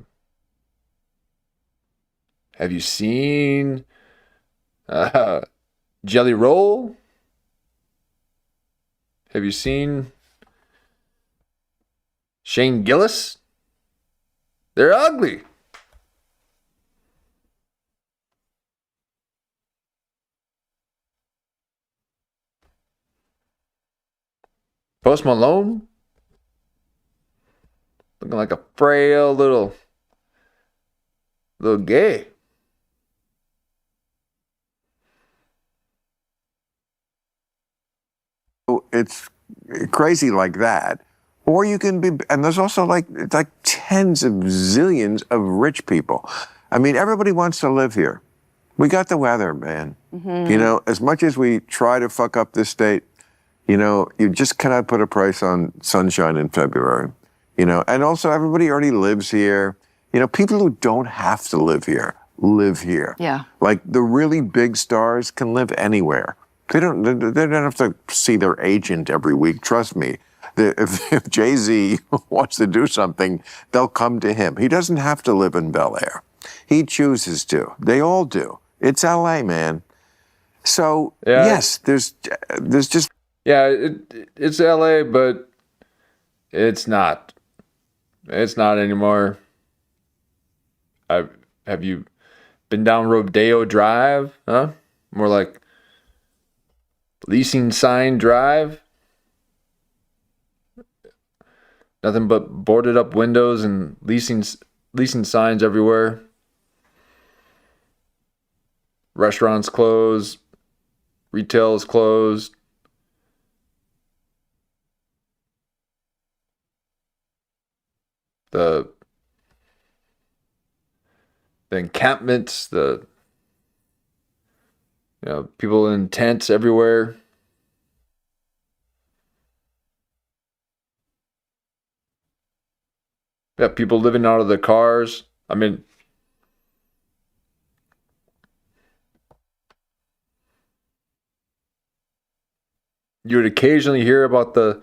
you seen Jelly Roll? Have you seen Shane Gillis? They're ugly. Post Malone? Looking like a frail little gay. It's crazy like that. Or you can be, and there's also like tens of zillions of rich people. I mean, everybody wants to live here. We got the weather, man. As much as we try to fuck up this state, you just cannot put a price on sunshine in February. And also everybody already lives here. People who don't have to live here. Yeah. Like the really big stars can live anywhere. They don't have to see their agent every week. Trust me. If Jay-Z wants to do something, they'll come to him. He doesn't have to live in Bel Air. He chooses to. They all do. It's LA, man. So yes, there's just it's LA, but it's not. It's not anymore. Have you been down Rodeo Drive? Huh? More like Leasing Sign Drive. Nothing but boarded up windows and leasing signs everywhere. Restaurants closed. Retail is closed. The encampments, people in tents everywhere. Yeah, people living out of their cars. I mean, you would occasionally hear about the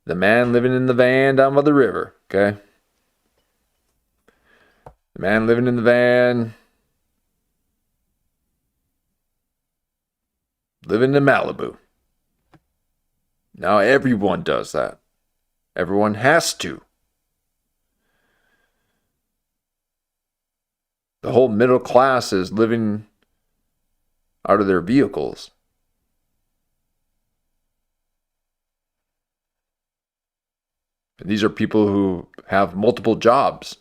man living in the van down by the river, okay? The man living in the van, living in Malibu. Now everyone does that. Everyone has to. The whole middle class is living out of their vehicles. And these are people who have multiple jobs.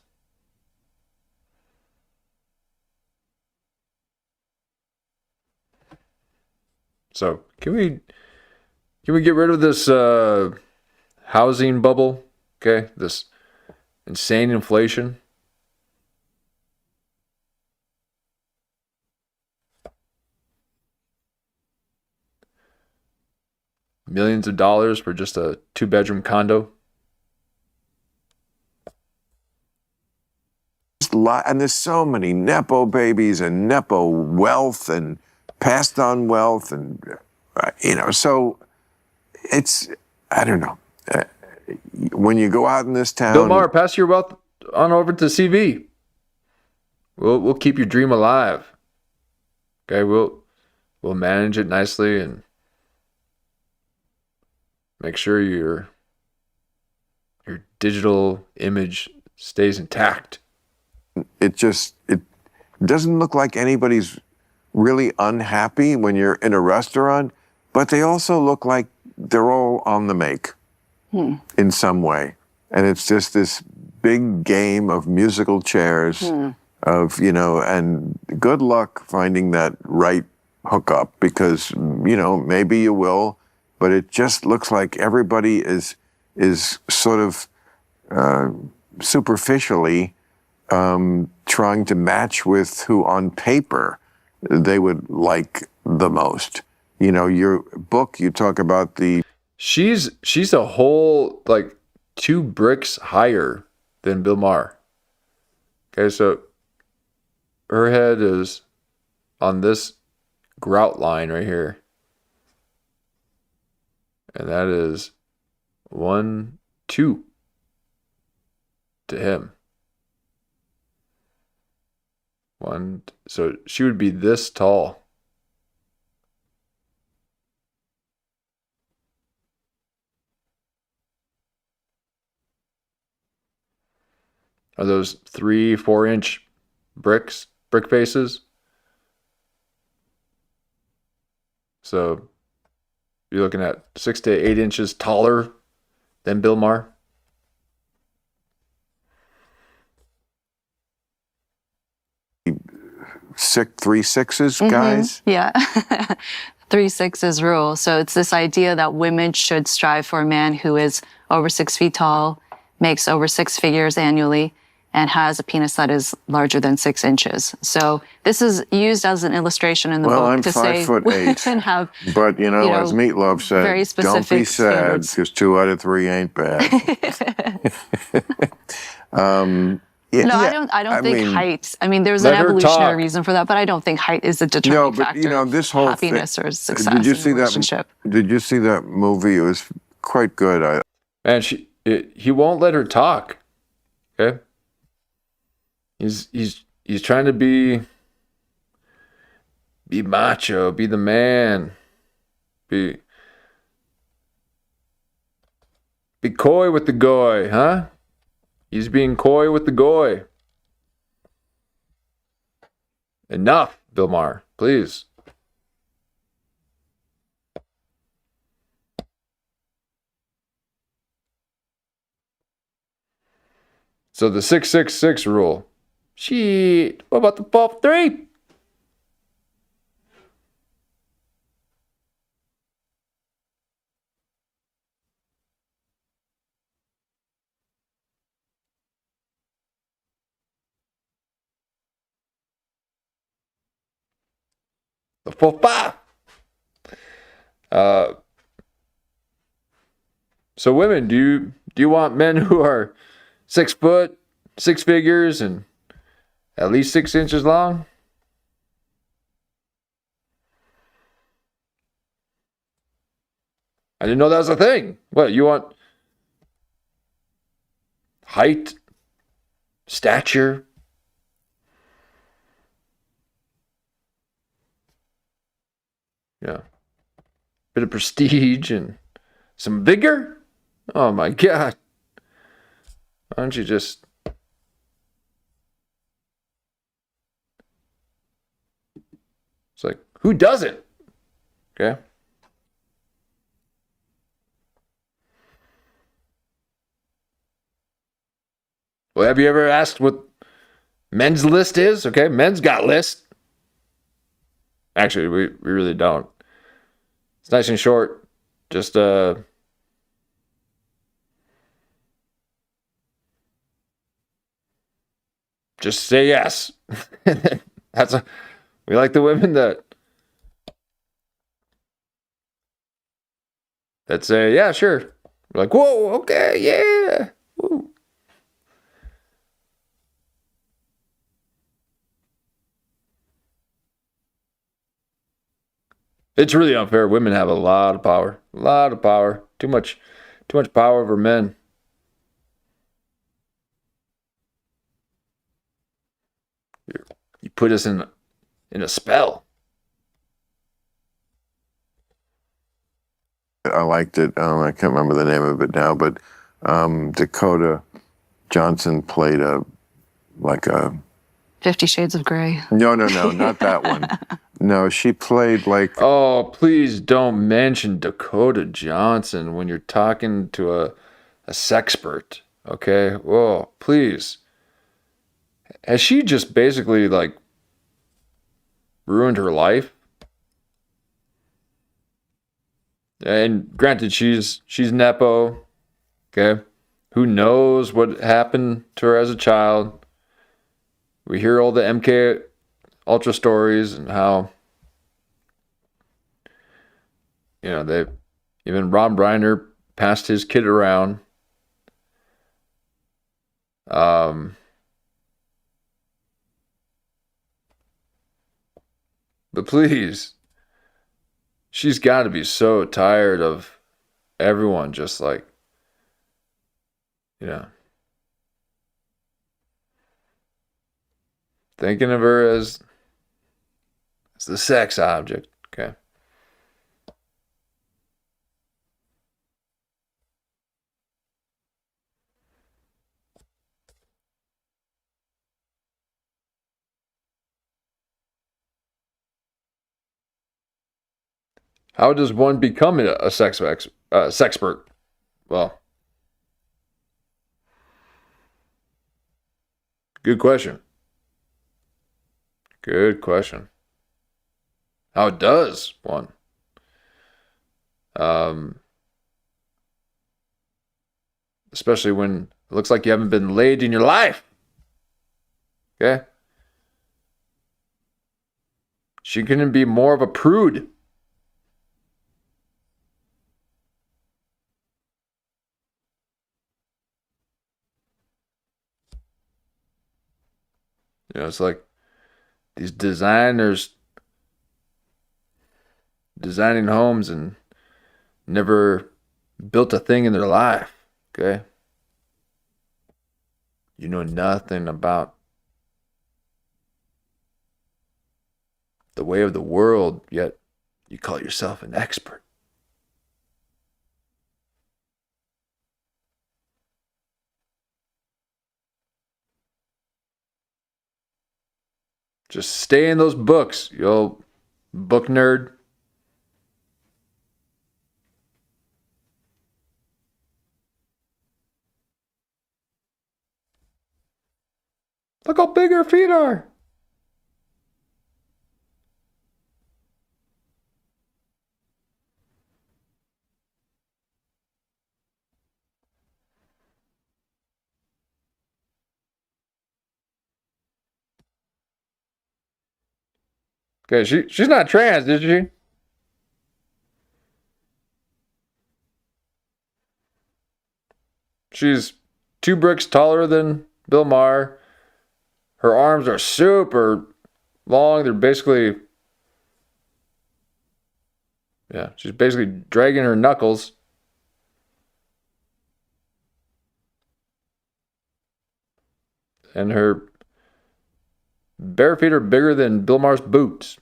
So can we get rid of this housing bubble? Okay, this insane inflation. Millions of dollars for just a 2-bedroom condo. And there's so many Nepo babies and Nepo wealth and passed on wealth. And, so it's, I don't know. When you go out in this town. Bill Maher, pass your wealth on over to CV. We'll keep your dream alive. Okay, we'll manage it nicely and make sure your digital image stays intact. It doesn't look like anybody's really unhappy when you're in a restaurant, but they also look like they're all on the make in some way. And it's just this big game of musical chairs and good luck finding that right hookup because, maybe you will, but it just looks like everybody is sort of superficially trying to match with who on paper they would like the most. Your book, you talk about the... She's a whole, 2 bricks higher than Bill Maher. Okay, so her head is on this grout line right here. And that is 1, 2 to him. So she would be this tall. Are those 3-4 inch brick faces? So you're looking at 6 to 8 inches taller than Bill Maher. Three sixes, guys? Yeah. 3 6s rule. So it's this idea that women should strive for a man who is over 6 feet tall, makes over 6 figures annually, and has a penis that is larger than 6 inches. So this is used as an illustration in the book I'm to say 5'8", women have, but as Meatloaf said, very don't be specific sad standards. because 2 out of 3 ain't bad. I don't think height. I mean, there's an Let her evolutionary talk. reason for that, but I don't think height is a determining factor. This whole happiness or success Did you in see a relationship. Did you see that movie? It was quite good. Man, he won't let her talk. Okay? He's trying to be macho, be the man. Be coy with the goy, huh? He's being coy with the goy. Enough, Bill Maher, please. So the 666 rule. Shit. What about the 4-3? The 4-5. So women, do you want men who are 6 foot, 6 figures, and at least 6 inches long? I didn't know that was a thing. What, you want height, stature? Yeah. bit of prestige and some vigor. Oh my God. Why don't you just... It's like, who does it? Okay. Well, have you ever asked what men's list is? Okay, men's got list. Actually, we really don't. It's nice and short. Just say yes. We like the women that say, yeah, sure. We're like, whoa, okay, yeah. Woo. It's really unfair. Women have a lot of power. A lot of power. Too much power over men. You put us in a spell. I liked it. I can't remember the name of it now, but Dakota Johnson played a 50 Shades of Grey. No, not that one. No, she played like... Oh, please don't mention Dakota Johnson when you're talking to a sexpert, okay? Whoa, please. Has she just basically, like, ruined her life? And granted, she's Nepo, okay? Who knows what happened to her as a child? We hear all the MK Ultra stories and how, they even Rob Reiner passed his kid around. But please, she's got to be so tired of everyone just like, thinking of her as the sex object, okay? How does one become a sexpert? Well, good question. Good question. How does one? Especially when it looks like you haven't been laid in your life. Okay? She couldn't be more of a prude. It's like these designers designing homes and never built a thing in their life, okay? You know nothing about the way of the world, yet you call yourself an expert. Just stay in those books, you old book nerd. Look how big her feet are. Okay, she's not trans, is she? She's 2 bricks taller than Bill Maher. Her arms are super long. They're basically, she's basically dragging her knuckles. And her bare feet are bigger than Bill Maher's boots.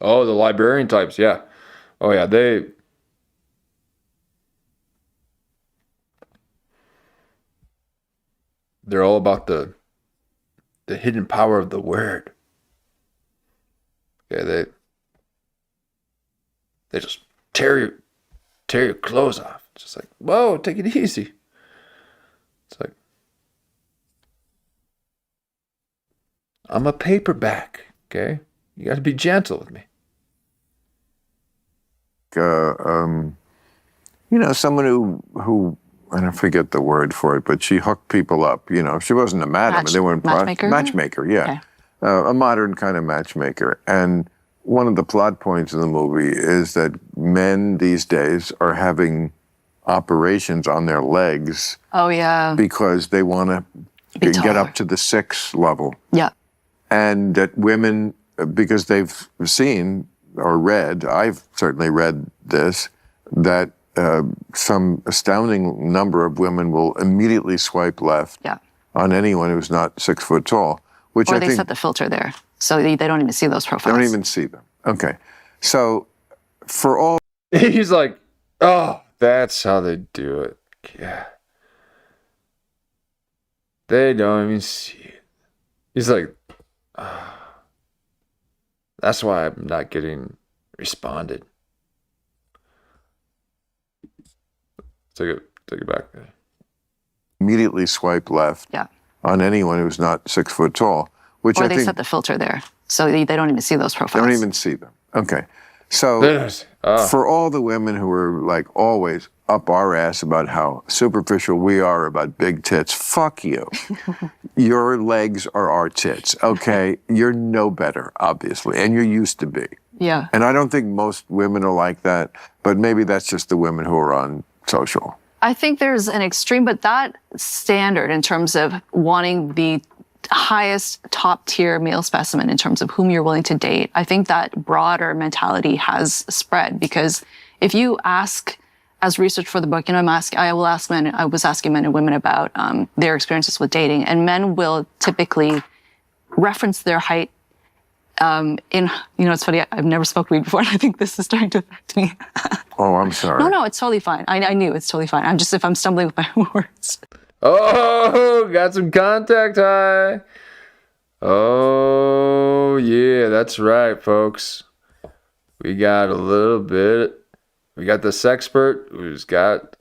Oh, the librarian types, yeah. Oh yeah, they're all about the hidden power of the word. Yeah, they just tear your clothes off. It's just like, whoa, take it easy. It's like, I'm a paperback, okay? You got to be gentle with me. Someone who I don't forget the word for it, but she hooked people up. She wasn't a madam, and they weren't matchmaker. Yeah, Okay. A modern kind of matchmaker. And one of the plot points in the movie is that men these days are having operations on their legs Oh yeah. because they want to get taller. up to the 6 level. Yeah. And that women, because they've seen or read, I've certainly read this, that some astounding number of women will immediately swipe left Yeah. on anyone who's not 6 foot tall, which Or I they think set the filter there, so they don't even see those they profiles. don't even see them. Okay. So for all He's like, oh, that's how they do it. Yeah. They don't even see it. He's like, that's why I'm not getting responded. Take it back. immediately swipe left Yeah. on anyone who's not 6 foot tall, which Or I they think set the filter there, so they don't even see those they profiles. don't even see them. Okay. So There's, for all the women who are like always up our ass about how superficial we are about big tits, fuck you. Your legs are our tits, okay? You're no better, obviously, and you used to be. Yeah. And I don't think most women are like that, but maybe that's just the women who are on social. I think there's an extreme, but that standard in terms of wanting the highest top tier male specimen in terms of whom you're willing to date, I think that broader mentality has spread, because if you ask, as research for the book, I will ask men, I was asking men and women about their experiences with dating, and men will typically reference their height it's funny, I've never smoked weed before, and I think this is starting to affect me. Oh, I'm sorry. No, it's totally fine. I knew it's totally fine. If I'm stumbling with my words. oh, got some contact high. Oh, yeah, that's right, folks. We got a little bit. We got the sexpert who's got.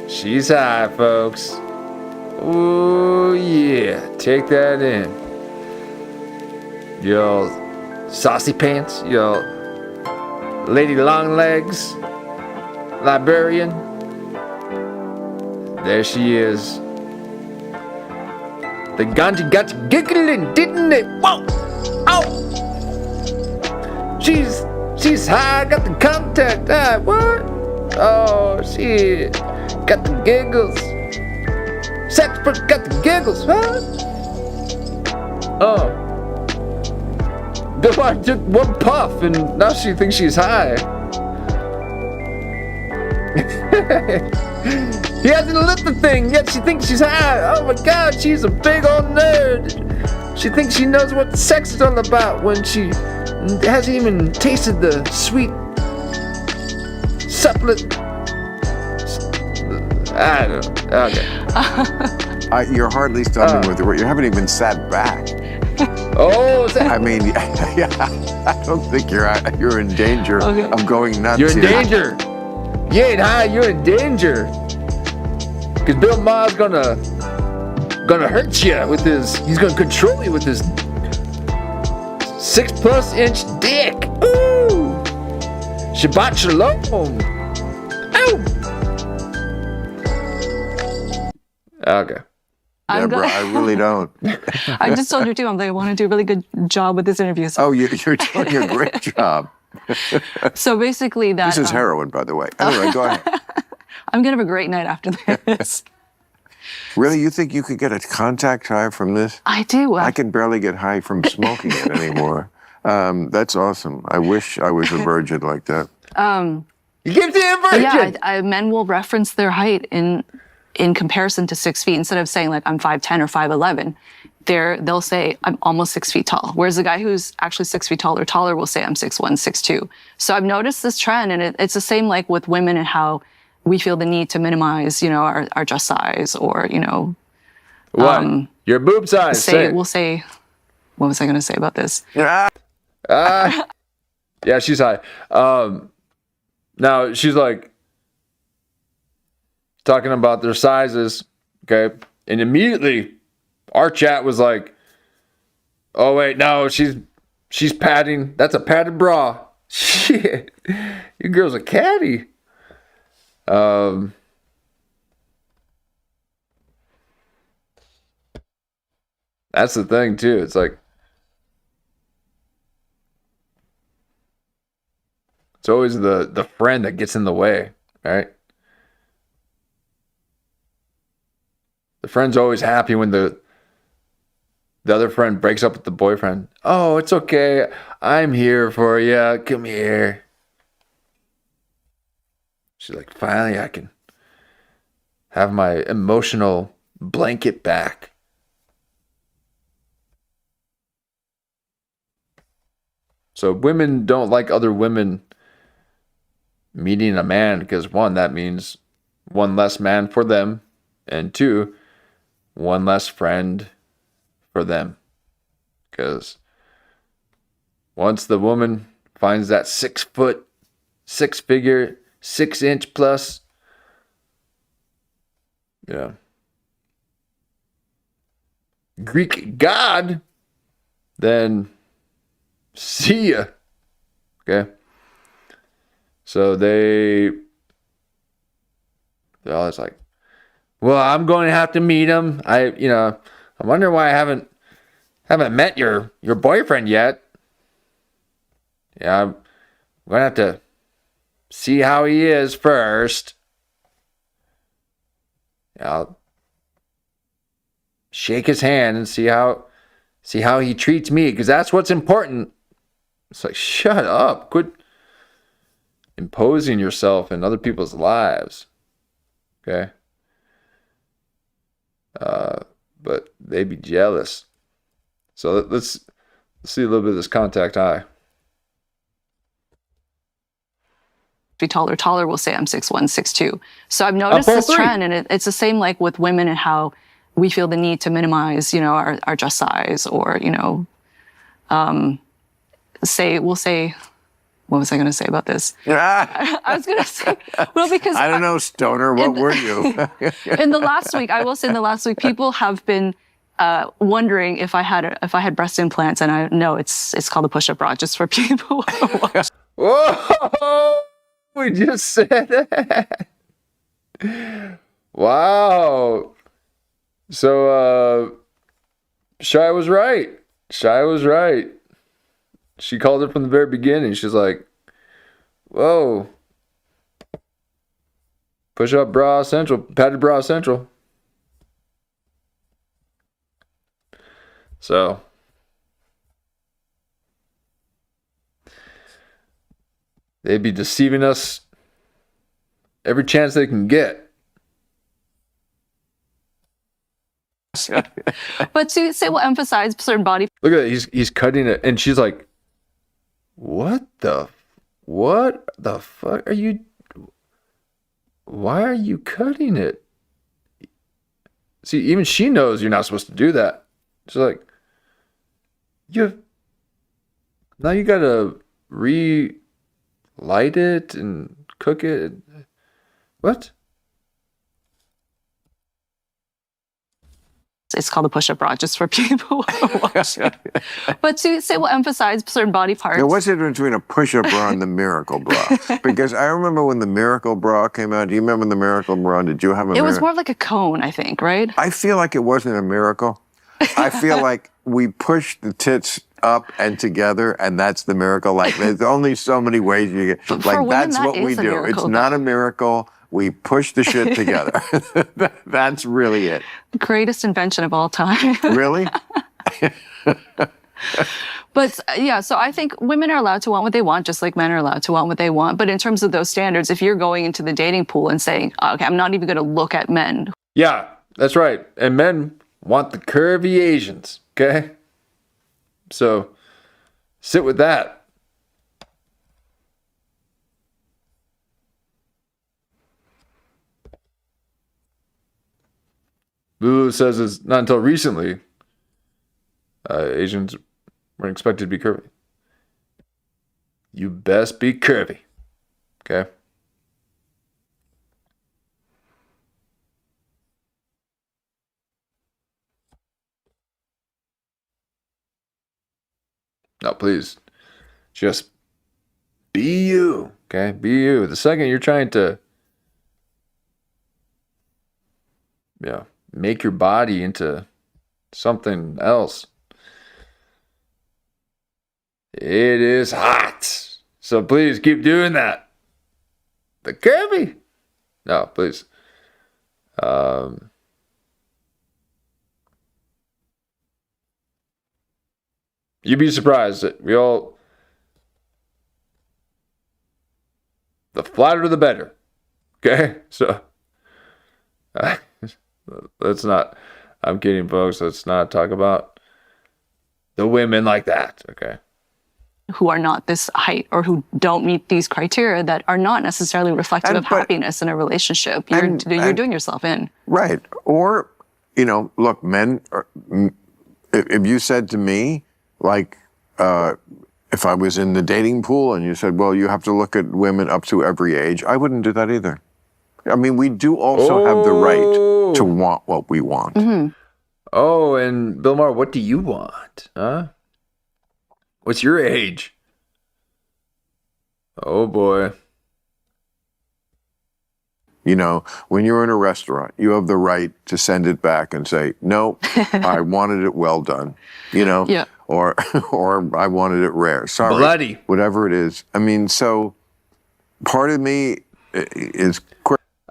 She's high, folks. Oh, yeah, take that in. Yo, saucy pants, yo, lady long legs, librarian. There she is. The ganja got you giggling, didn't it? Whoa! Ow! She's high, got the contact. What? Oh, she got the giggles. Sexpert got the giggles, huh? Oh. The wife took one puff and now she thinks she's high. He hasn't lit the thing yet she thinks she's high. Oh my god, she's a big old nerd. She thinks she knows what sex is all about when she hasn't even tasted the sweet supplement. I don't know. Okay. You're hardly stumbling with the word. You haven't even sat back. Oh, is that? I mean, yeah, I don't think you're in danger of going nuts. You're in here. danger. You ain't high, you're in danger. Cause Bill Maher's gonna hurt you with he's gonna control you with his 6+ inch dick. Ooh. Shabbat shalom. Ow. Okay. Debrah, I really don't. I just told you too. I want to do a really good job with this interview. So, Oh, you're doing a great job. so basically, that This is heroin, by the way. Anyway, go ahead. I'm gonna have a great night after this. Really, you think you could get a contact high from this? I do. I can barely get high from smoking it anymore. That's awesome. I wish I was a virgin like that. You give to him virgin. Yeah, men will reference their height in comparison to 6 feet instead of saying like I'm 5'10" or 5'11". they'll say, I'm almost 6 feet tall. Whereas the guy who's actually 6 feet tall or taller will say, I'm 6'1", 6'2". So I've noticed this trend, and it's the same like with women and how we feel the need to minimize, our dress size or, What? Your boob size. we'll say, what was I going to say about this? Yeah. Yeah, she's high. Now she's like talking about their sizes, okay? And immediately our chat was like, oh wait, no, she's padding. That's a padded bra. Shit. You girl's a catty. That's the thing too. It's like it's always the friend that gets in the way, right? The friend's always happy when the other friend breaks up with the boyfriend. Oh, it's okay. I'm here for you. Come here. She's like, finally, I can have my emotional blanket back. So women don't like other women meeting a man because, one, that means one less man for them, and two, one less friend for them. Because once the woman finds that 6 foot, 6-figure, 6-inch plus, Greek god, then see ya. Okay. So they're always like, well, I'm going to have to meet him. I wonder why I haven't met your boyfriend yet. Yeah, I'm going to have to see how he is first. I'll shake his hand and see how he treats me, because that's what's important. It's like, shut up. Quit imposing yourself in other people's lives. Okay? But they be jealous. So let's see a little bit of this contact high. Be taller will say I'm 6'1", 6'2". So I've noticed this trend, and it's the same like with women and how we feel the need to minimize, our dress size or, we'll say, what was I going to say about this? Yeah. I was going to say, well, because I don't know, Stoner, what were you? in the last week, people have been wondering if I had breast implants, and I know it's called a push-up bra, just for people. Whoa! We just said that. Wow. So Shy was right. She called it from the very beginning. She's like, whoa. Push up bra central, padded bra central. So they'd be deceiving us every chance they can get. But to say we'll emphasize certain body. Look at that. He's cutting it, and she's like, what the fuck are you? Why are you cutting it? See, even she knows you're not supposed to do that. She's like, now you gotta relight it and cook it. What? It's called a push-up bra, just for people who are watching. But to say we'll emphasize certain body parts. Now, what's the difference between a push-up bra and the Miracle Bra? Because I remember when the Miracle Bra came out. Do you remember the Miracle Bra? Did you have a? It was more of like a cone, I think, right? I feel like it wasn't a miracle. I feel like we pushed the tits up and together, and that's the miracle. Like, there's only so many ways you get. Like, women, that's that what we is a do. miracle, It's not a miracle. We push the shit together. That's really it. Greatest invention of all time. Really? But yeah, so I think women are allowed to want what they want, just like men are allowed to want what they want. But in terms of those standards, if you're going into the dating pool and saying, okay, I'm not even going to look at men. Yeah, that's right. And men want the curvy Asians, okay? So sit with that. Lulu says it's not until recently Asians weren't expected to be curvy. You best be curvy, okay? No, please, just be you, okay? Be you. The second you're trying to, make your body into something else, it is hot. So please keep doing that. The curvy? No, please. You'd be surprised that the flatter the better. Okay? So, let's not, I'm kidding, folks. Let's not talk about the women like that. Okay? Who are not this height or who don't meet these criteria that are not necessarily reflective of happiness in a relationship. You're doing yourself in. Right. Or, look, men, if you said to me, like, if I was in the dating pool and you said, well, you have to look at women up to every age, I wouldn't do that either. I mean, we do also have the right to want what we want. Mm-hmm. Oh, and Bill Maher, what do you want? Huh? What's your age? Oh, boy. When you're in a restaurant, you have the right to send it back and say, no, I wanted it well done, Yeah. or I wanted it rare. Sorry. Bloody. Whatever it is. I mean, so part of me is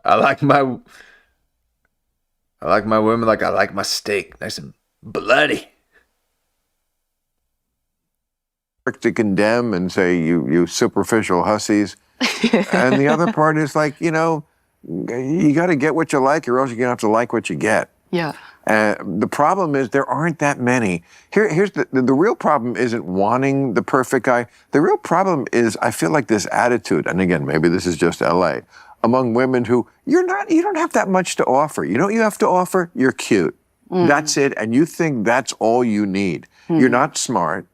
I like my women like I like my steak, nice and bloody. quick to condemn and say, you superficial hussies. And the other part is like, you got to get what you like or else you're going to have to like what you get. Yeah. The problem is there aren't that many. Here's the real problem isn't wanting the perfect guy. The real problem is I feel like this attitude, and again, maybe this is just LA, among women who you don't have that much to offer. You know what you have to offer? You're cute. That's it. And you think that's all you need. You're not smart.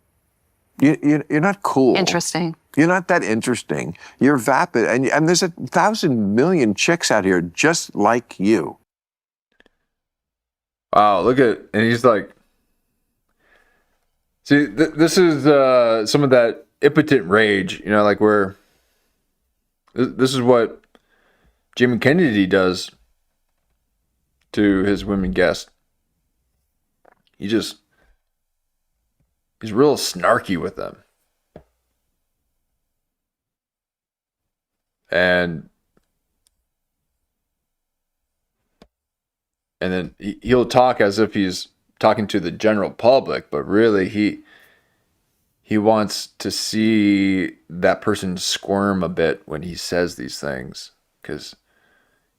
You're not cool. Interesting. You're not that interesting. You're vapid. And there's 1,000 million chicks out here just like you. Wow, look at, and he's like, see, this is some of that impotent rage, like where, this is what Jimmy Kennedy does to his women guests. He's real snarky with them. And then he'll talk as if he's talking to the general public, but really he wants to see that person squirm a bit when he says these things, because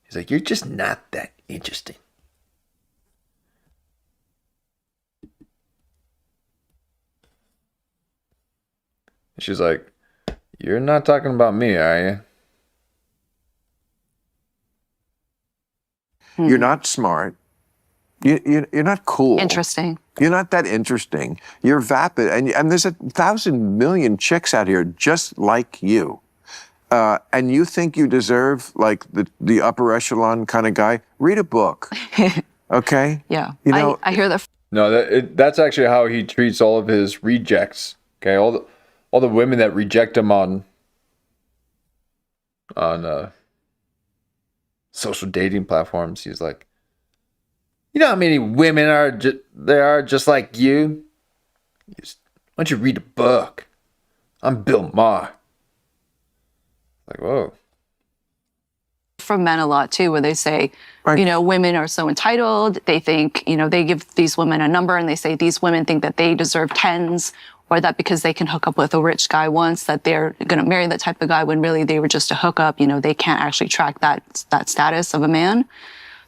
he's like, you're just not that interesting. And she's like, you're not talking about me, are you? You're not smart. You're not cool. Interesting. You're not that interesting. You're vapid. And there's 1,000 million chicks out here just like you. And you think you deserve like the upper echelon kind of guy? Read a book. Okay? Yeah. I hear that. No, that's actually how he treats all of his rejects. Okay, all the women that reject him on social dating platforms. He's like, you know how many women there are just like you? Why don't you read a book? I'm Bill Maher. Like, whoa. From men a lot too, where they say, right. Women are so entitled. They think, they give these women a number and they say these women think that they deserve tens, or that because they can hook up with a rich guy once, that they're going to marry that type of guy when really they were just a hookup. They can't actually track that status of a man.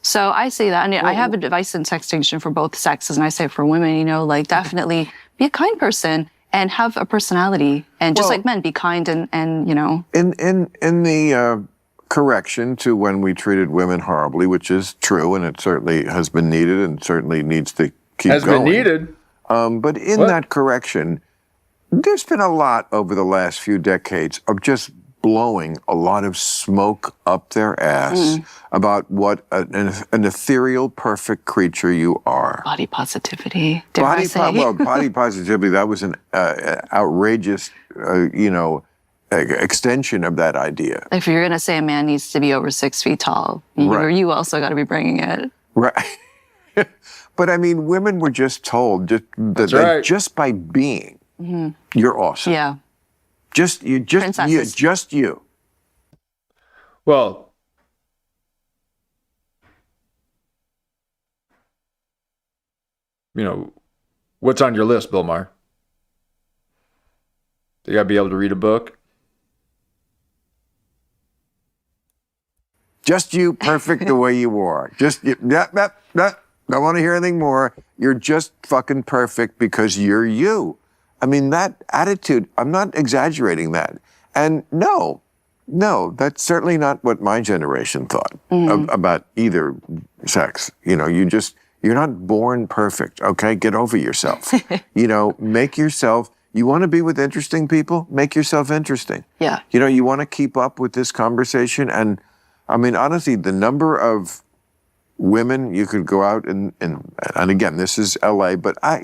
So I say that, and I have advice in sextinction for both sexes, and I say for women, you know, like definitely be a kind person and have a personality, and just like men, be kind and you know. In the correction to when we treated women horribly, which is true, and it certainly has been needed, and certainly needs to keep Has going. been needed. But in that correction, there's been a lot over the last few decades of just blowing a lot of smoke up their ass about what an ethereal, perfect creature you are. Body positivity. Dare I say? Body positivity, that was an outrageous, extension of that idea. If you're going to say a man needs to be over 6 feet tall, you also got to be bringing it. Right. But I mean, women were just told that just by being, you're awesome. Yeah. Just you. Well, you know, what's on your list, Bill Maher? You gotta be able to read a book. Just you, perfect the way you are. Just you. Don't want to hear anything more. You're just fucking perfect because you're you. I mean, that attitude, I'm not exaggerating that. And no, that's certainly not what my generation thought about either sex. You know, you're not born perfect, okay? Get over yourself. You know, make yourself, you want to be with interesting people? Make yourself interesting. Yeah. You know, you want to keep up with this conversation. And I mean, honestly, the number of women you could go out and again, this is LA, but I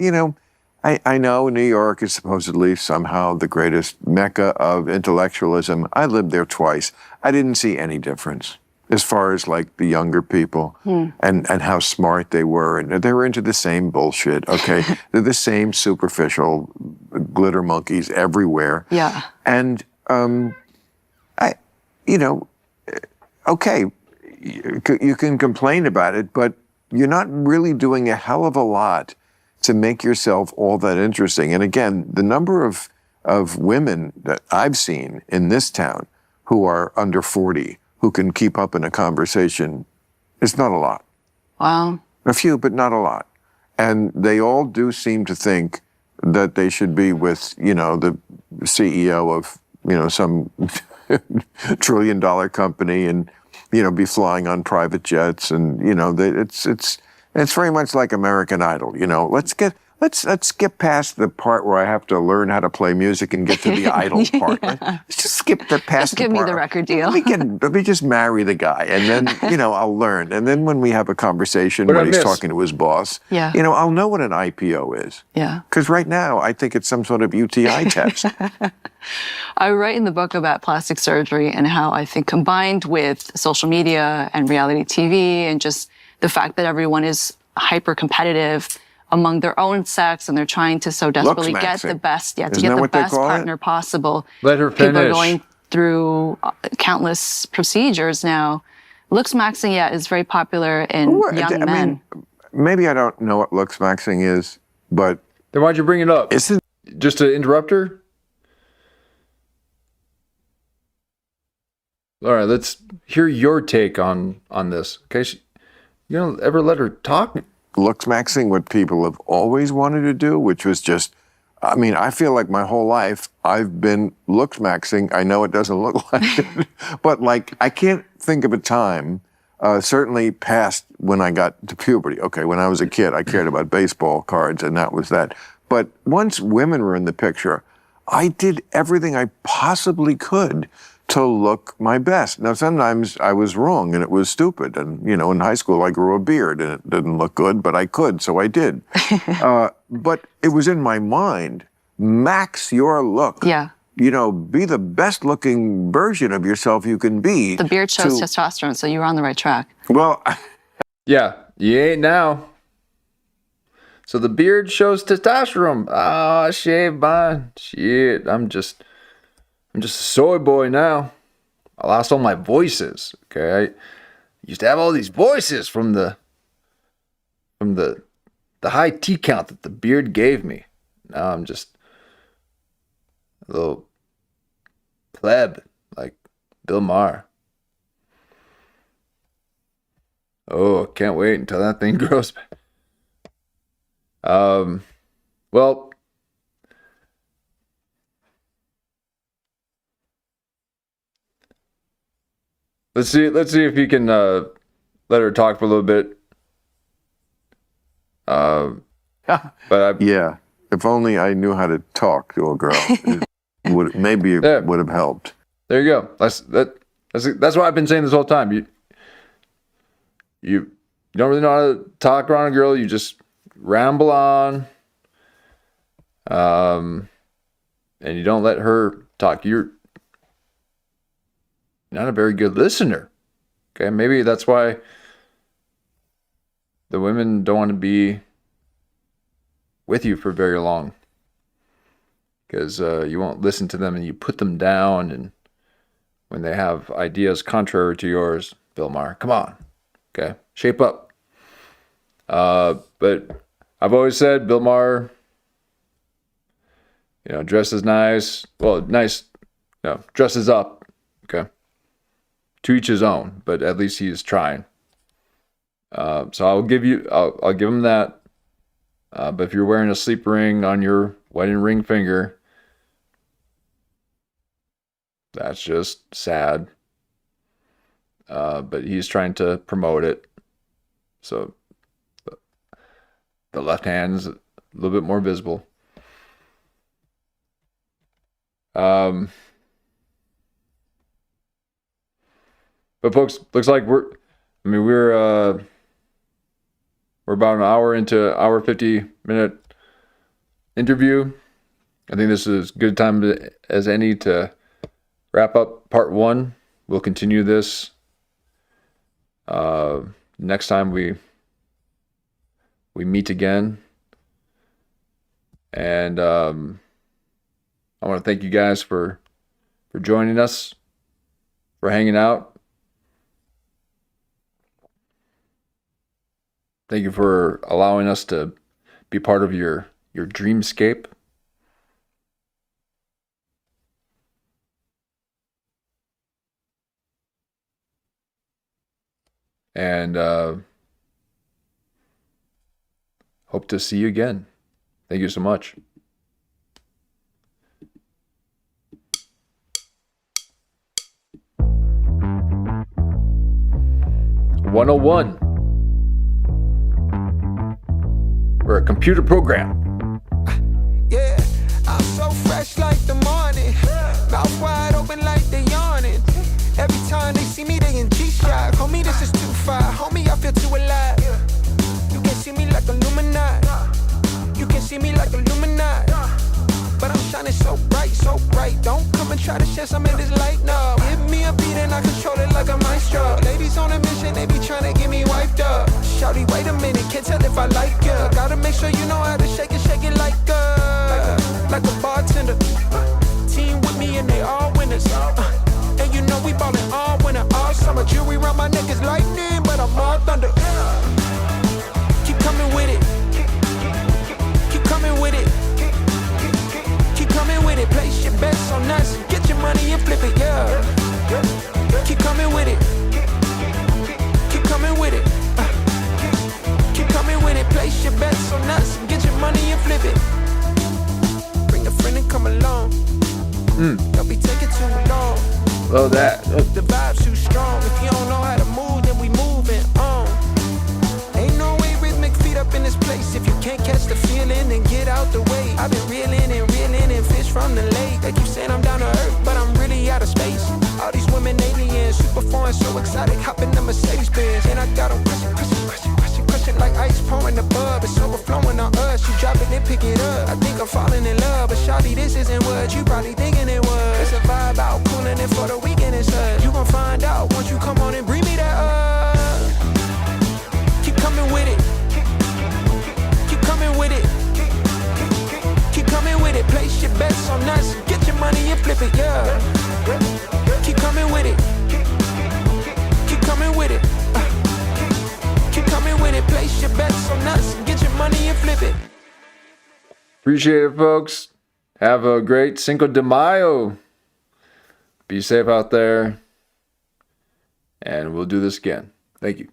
know New York is supposedly somehow the greatest mecca of intellectualism. I lived there twice. I didn't see any difference as far as like the younger people and how smart they were. And they were into the same bullshit, okay? They're the same superficial glitter monkeys everywhere. Yeah. And, okay, you can complain about it, but you're not really doing a hell of a lot to make yourself all that interesting. And again, the number of women that I've seen in this town who are under 40, who can keep up in a conversation, is not a lot. Wow. A few, but not a lot. And they all do seem to think that they should be with, the CEO of, some $1 trillion company and, be flying on private jets. And, it's very much like American Idol, Let's skip past the part where I have to learn how to play music and get to the idol part. Let's just skip past just the give part. me the record deal. Let me just marry the guy, and then I'll learn. And then when we have a conversation when he's talking to his boss, I'll know what an IPO is. Yeah. Because right now I think it's some sort of UTI test. I write in the book about plastic surgery and how I think combined with social media and reality TV and just the fact that everyone is hyper competitive among their own sex and they're trying to so desperately get the best, partner possible. Let her finish. People are going through countless procedures now. Looks maxing, is very popular in young men. I mean, maybe I don't know what looks maxing is, but then why'd you bring it up? Just to interrupt her? All right, let's hear your take on this. Okay, you don't ever let her talk? Looks maxing what people have always wanted to do, which was just, I feel like my whole life I've been looks maxing. I know it doesn't look like it, but I can't think of a time, certainly past when I got to puberty. Okay, when I was a kid, I cared about baseball cards and that was that. But once women were in the picture, I did everything I possibly could to look my best. Now, sometimes I was wrong and it was stupid. And, in high school, I grew a beard and it didn't look good, but I could, so I did. But it was in my mind, max your look. Yeah. Be the best looking version of yourself you can be. The beard shows testosterone, so you were on the right track. Well, yeah, you ain't now. So the beard shows testosterone. Ah, shave mine. Shit, I'm just a soy boy now. I lost all my voices. Okay, I used to have all these voices from the high T count that the beard gave me. Now I'm just a little pleb like Bill Maher. Oh, can't wait until that thing grows back. Well, let's see if you can let her talk for a little bit. But Yeah. If only I knew how to talk to a girl, it would have helped. There you go. That's what I've been saying this whole time. You don't really know how to talk around a girl. You just ramble on, and you don't let her talk. You're not a very good listener. Okay, maybe that's why the women don't want to be with you for very long, because you won't listen to them and you put them down, and when they have ideas contrary to yours, Bill Maher, come on, okay, shape up. But I've always said Bill Maher, dresses nice. Well, nice, dresses up, okay. To each his own, but at least he's trying. So I'll give him that. But if you're wearing a sleep ring on your wedding ring finger, that's just sad. But he's trying to promote it. So the left hand's a little bit more visible. But folks, looks like we're about an hour into our 50-minute interview. I think this is a good time as any to wrap up part 1. We'll continue this next time we meet again. And I want to thank you guys for joining us, for hanging out. Thank you for allowing us to be part of your dreamscape. And hope to see you again. Thank you so much. "101. We're a computer program." Yeah, I'm so fresh like the morning. Mouth wide open like they yawning. Every time they see me, they in G-Shock. Homie, this is too far. Homie, I feel too alive. You can see me like Illuminati. You can see me like Illuminati. But I'm shining so bright, so bright. Don't come and try to share some of this light, no. Give me a beat and I control it like a maestro. Ladies on a mission, they be trying to get me wiped up. Shawty, wait a minute, can't tell if I like ya. Gotta make sure you know how to shake it like a bartender. Team with me and they all winners. And you know we ballin' all winter, all summer. Jewelry around my neck is lightning, but I'm all thunder. Keep coming with it. Keep coming with it. Keep coming with it. Place your bets on us. Get your money and flip it, yeah. Keep coming with it. Keep coming with it. Keep coming with it. Place your bets on us. Get your money and flip it. Bring a friend and come along. Don't be taking too long. Well, that. The vibe's too strong. If you don't know how to move, then we moving on. Ain't no way rhythmic feet up in this place. If you can't catch the feeling, then get out the way. I've been reeling and fish from the lake. They keep saying I'm down to earth, but I'm really out of space. All these women aliens, super foreign, so exotic. Hop in the Mercedes Benz, and I got them crushing like ice pouring above. It's overflowing on us. You drop it and pick it up. I think I'm falling in love, but shawty, this isn't what you probably thinking it was. It's a vibe out, cooling it for the weekend and such. You gon' find out once you come on and bring me that up. Keep coming with it. Keep coming with it. Keep coming with it. Place your bets on us. Get your money and flip it, yeah. Keep coming with it. Keep coming with it. Keep coming with it. Place your bets on us. Get your money and flip it. Appreciate it, folks. Have a great Cinco de Mayo. Be safe out there. And we'll do this again. Thank you.